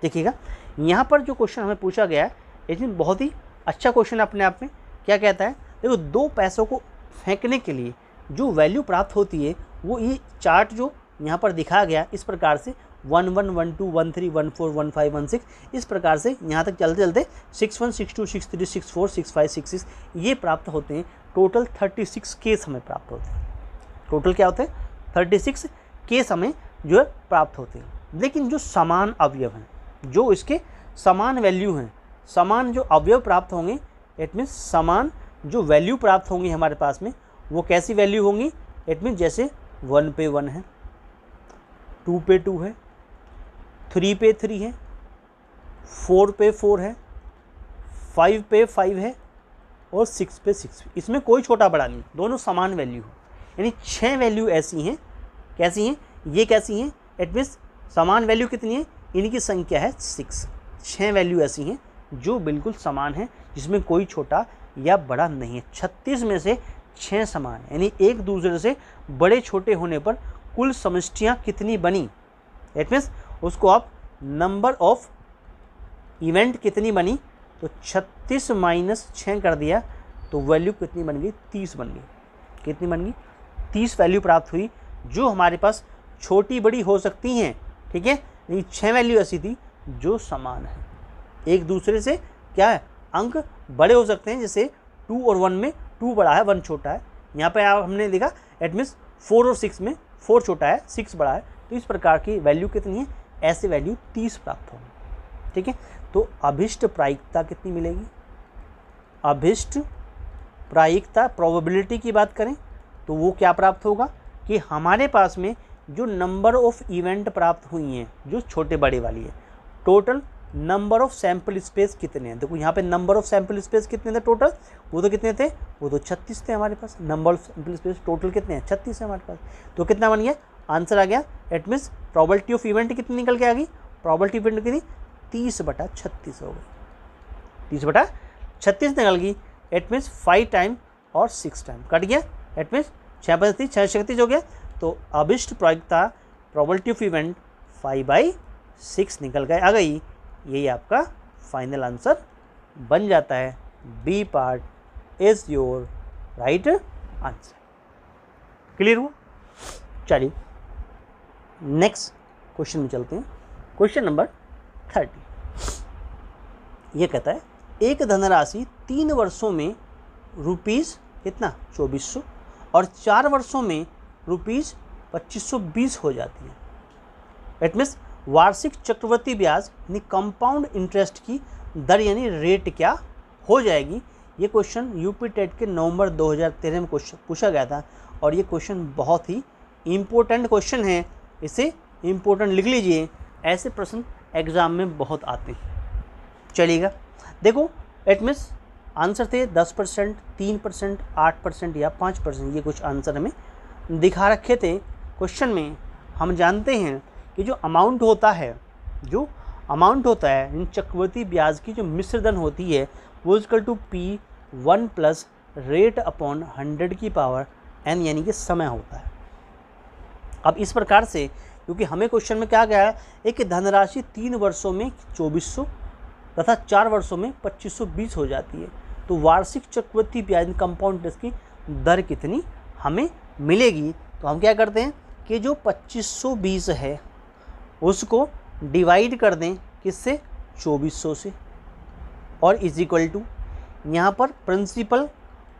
Speaker 1: देखिएगा यहाँ पर जो क्वेश्चन हमें पूछा गया है, इसमें बहुत ही अच्छा क्वेश्चन अपने आप में। क्या कहता है, देखो 2 पैसों को फेंकने के लिए जो वैल्यू प्राप्त होती है, वो ये चार्ट जो यहाँ पर दिखाया गया इस प्रकार से 1 1 1 2 1 3 1 4 1 5 1 6, इस प्रकार से यहाँ तक चलते चलते 6 1 6 2 6 3 6 4 6 5 6 6 ये प्राप्त होते हैं। टोटल 36 केस हमें प्राप्त होते हैं। टोटल क्या होते हैं, 36 केस हमें जो है प्राप्त होते हैं। लेकिन जो समान अवयव हैं, जो इसके समान वैल्यू हैं, समान जो अवयव प्राप्त होंगे, इट मीन्स समान जो वैल्यू प्राप्त होंगी हमारे पास में, वो कैसी वैल्यू होंगी, इट मीन्स जैसे 1 पे 1 है, 2 पे 2 है, 3 पे 3 है, 4 पे 4 है, 5 पे 5 है और 6 पे 6। इसमें कोई छोटा बड़ा नहीं, दोनों समान वैल्यू हो, यानी 6 वैल्यू ऐसी हैं, कैसी हैं, ये कैसी हैं, इट मीन्स समान वैल्यू कितनी है, इनकी संख्या है 6। 6 वैल्यू ऐसी हैं जो बिल्कुल समान है, जिसमें कोई छोटा या बड़ा नहीं है। 36 में से 6 समान है, यानी एक दूसरे से बड़े छोटे होने पर कुल समष्टियाँ कितनी बनी, इट मीन्स उसको आप नंबर ऑफ इवेंट कितनी बनी, तो 36 माइनस 6 कर दिया तो वैल्यू कितनी बन गई, 30 बन गई। कितनी बन गई, 30 वैल्यू प्राप्त हुई, जो हमारे पास छोटी बड़ी हो सकती हैं, ठीक है, लेकिन 6 वैल्यू ऐसी थी जो समान है, एक दूसरे से क्या है, अंक बड़े हो सकते हैं, जैसे 2 और 1 में 2 बड़ा है 1 छोटा है। यहाँ पे आप हमने लिखा एट मीन्स 4 और 6 में 4 छोटा है 6 बड़ा है, तो इस प्रकार की वैल्यू कितनी है, ऐसे वैल्यू 30 प्राप्त होंगी। ठीक है, तो अभिष्ट प्रायिकता कितनी मिलेगी, अभिष्ट प्रायिकता प्रोबेबिलिटी की बात करें तो वो क्या प्राप्त होगा कि हमारे पास में जो नंबर ऑफ इवेंट प्राप्त हुई हैं, जो छोटे बड़े वाली है, total number of sample space कितने हैं। देखो यहाँ पे नंबर ऑफ सैंपल स्पेस कितने थे टोटल, वो तो कितने थे, वो तो 36 थे हमारे पास। Number of sample space total कितने हैं, 36 है हमारे पास। तो कितना बन गया, आंसर आ गया। It means probability of event कितनी निकल के आ गई, प्रोबेबिलिटी इवेंट कितनी, 30/36 हो गई, 30/36 निकल गई। इट मीन्स 5 टाइम और 6 टाइम कट गया। इट मीन्स 6/36 हो गया। तो अभिष्ट प्रायिकता प्रोबेबिलिटी ऑफ इवेंट 5/6 निकल गए आ गई। यही आपका फाइनल आंसर बन जाता है। B part is your right answer. Clear हुआ। चलिए नेक्स्ट क्वेश्चन में चलते हैं। क्वेश्चन नंबर 30 ये कहता है एक धनराशि 3 वर्षों में रुपीज़ कितना 2400 और 4 वर्षों में रुपीज़ 2520 हो जाती है। इट मीन्स वार्षिक चक्रवृद्धि ब्याज यानी कंपाउंड इंटरेस्ट की दर यानी रेट क्या हो जाएगी। ये क्वेश्चन यूपी टेट के नवंबर 2013 में पूछा गया था और ये क्वेश्चन बहुत ही इम्पोर्टेंट क्वेश्चन है। इसे इम्पोर्टेंट लिख लीजिए, ऐसे प्रश्न एग्ज़ाम में बहुत आते हैं। चलिएगा देखो, इट मीन्स आंसर थे 10%, 3%, 8% या 5%। ये कुछ आंसर हमें दिखा रखे थे क्वेश्चन में। हम जानते हैं कि जो अमाउंट होता है इन चक्रवृद्धि ब्याज की जो मिश्र दर होती है वो equal to P1 plus rate upon 100 की पावर n यानी कि समय होता है। अब इस प्रकार से क्योंकि हमें क्वेश्चन में क्या गया है, एक धनराशि 3 वर्षों में 2400 तथा 4 वर्षों में 2520 हो जाती है, तो वार्षिक चक्रवृद्धि ब्याज कंपाउंड इंटरेस्ट की दर कितनी हमें मिलेगी। तो हम क्या करते हैं कि जो 2520 है उसको डिवाइड कर दें किससे, 2400 से, और इज इक्वल टू यहाँ पर प्रिंसिपल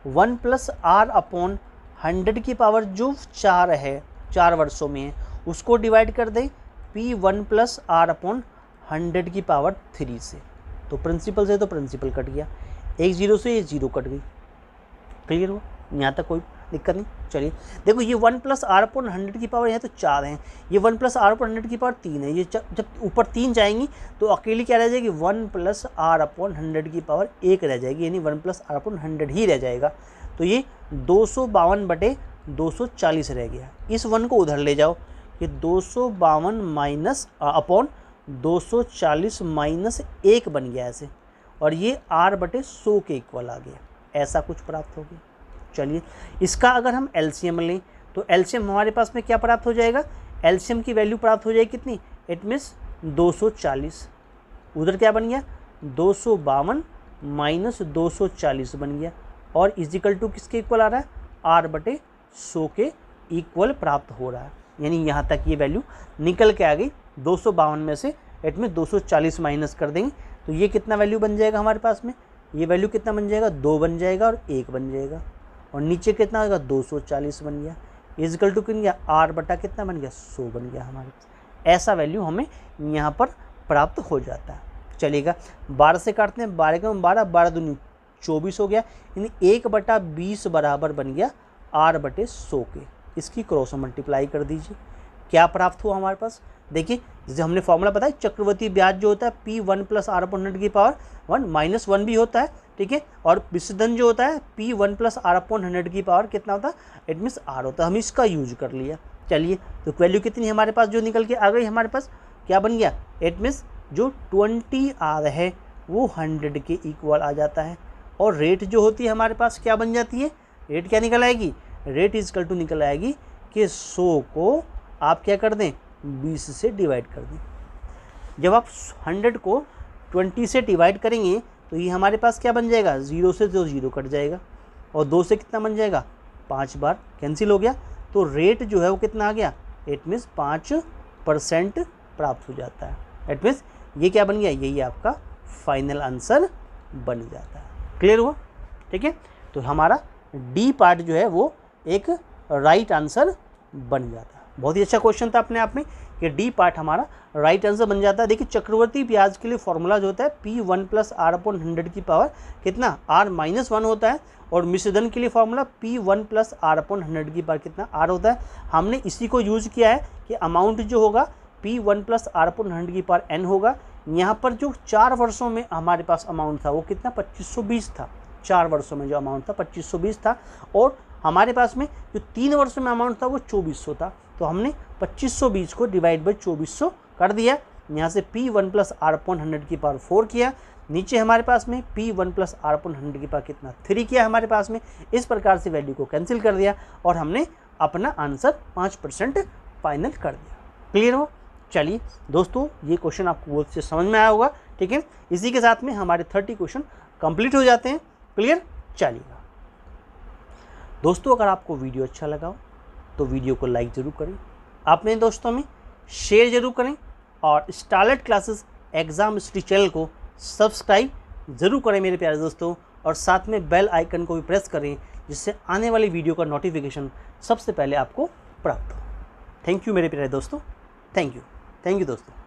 Speaker 1: 1 प्लस आर अपॉन 100 की पावर जो 4 है 4 वर्षों में है उसको डिवाइड कर दें P1 प्लस आर अपॉन 100 की पावर 3 से। तो प्रिंसिपल से तो प्रिंसिपल कट गया, एक जीरो से ये जीरो कट गई। क्लियर हुआ, यहाँ तक कोई दिक्कत नहीं। चलिए देखो, ये 1 प्लस आर अपॉन 100 की पावर यहाँ तो 4 हैं, ये 1 प्लस आर अपॉन 100 की पावर 3 है। ये जब ऊपर 3 जाएंगी तो अकेली क्या रह जाएगी, 1 प्लस आर अपॉन 100 की पावर 1 रह जाएगी, यानी 1 प्लस आर अपॉन 100 ही रह जाएगा। तो ये 252/240 रह गया। इस 1 को उधर ले जाओ, ये 252 माइनस अपॉन 240 माइनस 1 बन गया ऐसे, और ये r/100 के इक्वल आ गया। ऐसा कुछ प्राप्त हो गया। चलिए इसका अगर हम एलसीएम लें तो एलसीएम हमारे पास में क्या प्राप्त हो जाएगा, एलसीएम की वैल्यू प्राप्त हो जाएगी कितनी, इट मीन्स 240। उधर क्या बन गया, 252 माइनस 240 बन गया, और इजिकल टू किसके इक्वल आ रहा है, r/100 के इक्वल प्राप्त हो रहा है। यानी यहाँ तक ये वैल्यू निकल के आ गई 252 में से। इट मीन 240 माइनस कर देंगे तो ये कितना वैल्यू बन जाएगा हमारे पास में, ये वैल्यू कितना बन जाएगा, 2 बन जाएगा और 1 बन जाएगा, और नीचे कितना होगा 240 बन गया, इजिकल टू कितना गया, r/ कितना बन गया, 100 बन गया हमारे पास। ऐसा वैल्यू हमें यहाँ पर प्राप्त हो जाता है। चलिएगा 12 से काटते हैं, 12 के 12, 12 दूनी 24 हो गया, यानी 1/20 बराबर बन गया r/100 के। इसकी क्रॉस मल्टीप्लाई कर दीजिए, क्या प्राप्त हुआ हमारे पास। देखिए जैसे हमने फॉर्मूला बताया, चक्रवृद्धि ब्याज जो होता है P1 प्लस आर अपॉन 100 की पावर 1 माइनस 1 भी होता है, ठीक है, और विसर्जन जो होता है P1 प्लस आर अपॉन 100 की पावर कितना होता है, इट मीन्स r होता है। हम इसका यूज कर लिया। चलिए तो वैल्यू कितनी हमारे पास जो निकल के आ गई, हमारे पास क्या बन गया, इट मीन्स जो 20r है वो 100 के इक्वल आ जाता है, और रेट जो होती है हमारे पास क्या बन जाती है, रेट क्या निकल आएगी, रेट इजकल टू निकल आएगी कि 100 को आप क्या कर दें, 20 से डिवाइड कर दें। जब आप 100 को 20 से डिवाइड करेंगे तो ये हमारे पास क्या बन जाएगा, 0 से जो 0 कट जाएगा, और 2 से कितना बन जाएगा, 5 बार कैंसिल हो गया, तो रेट जो है वो कितना आ गया, इट मीन्स 5% प्राप्त हो जाता है। इट मीन्स ये क्या बन गया, यही आपका फाइनल आंसर बन जाता है। क्लियर हुआ, ठीक है। तो हमारा डी पार्ट जो है वो एक राइट आंसर बन जाता है। बहुत ही अच्छा क्वेश्चन था अपने आप में कि डी पार्ट हमारा राइट आंसर बन जाता है। देखिए चक्रवर्ती ब्याज के लिए फॉर्मूला जो होता है P1 प्लस आर अपॉन 100 की पावर कितना, r-1 होता है, और मिश्रधन के लिए formula P1 plus are upon 100 की पावर कितना, r होता है। हमने इसी को यूज किया है कि अमाउंट जो होगा P1 प्लस आर अपॉन 100 की पावर n होगा, यहाँ पर जो 4 वर्षों में हमारे पास अमाउंट था वो कितना 2520 था। 4 वर्षों में जो अमाउंट था 2520 था, और हमारे पास में जो 3 वर्षों में अमाउंट था वो 2400 था। तो हमने 2520 को डिवाइड बाई 2400 कर दिया। यहाँ से P1 प्लस आर अपॉन 100 की पावर 4 किया। नीचे हमारे पास में P1 प्लस आर अपॉन 100 की पावर कितना 3 किया हमारे पास में। इस प्रकार से वैल्यू को कैंसिल कर दिया और हमने अपना आंसर 5% फाइनल कर दिया। क्लियर हो? चलिए दोस्तों, ये क्वेश्चन आपको बहुत से समझ में आया होगा। ठीक है, इसी के साथ में हमारे 30 क्वेश्चन कंप्लीट हो जाते हैं। क्लियर? चलिएगा दोस्तों, अगर आपको वीडियो अच्छा लगा हो तो वीडियो को लाइक ज़रूर करें, अपने दोस्तों में शेयर ज़रूर करें, और starlet classes exam history channel को सब्सक्राइब ज़रूर करें मेरे प्यारे दोस्तों, और साथ में बेल आइकन को भी प्रेस करें, जिससे आने वाली वीडियो का नोटिफिकेशन सबसे पहले आपको प्राप्त हो। थैंक यू मेरे प्यारे दोस्तों, थैंक यू दोस्तों।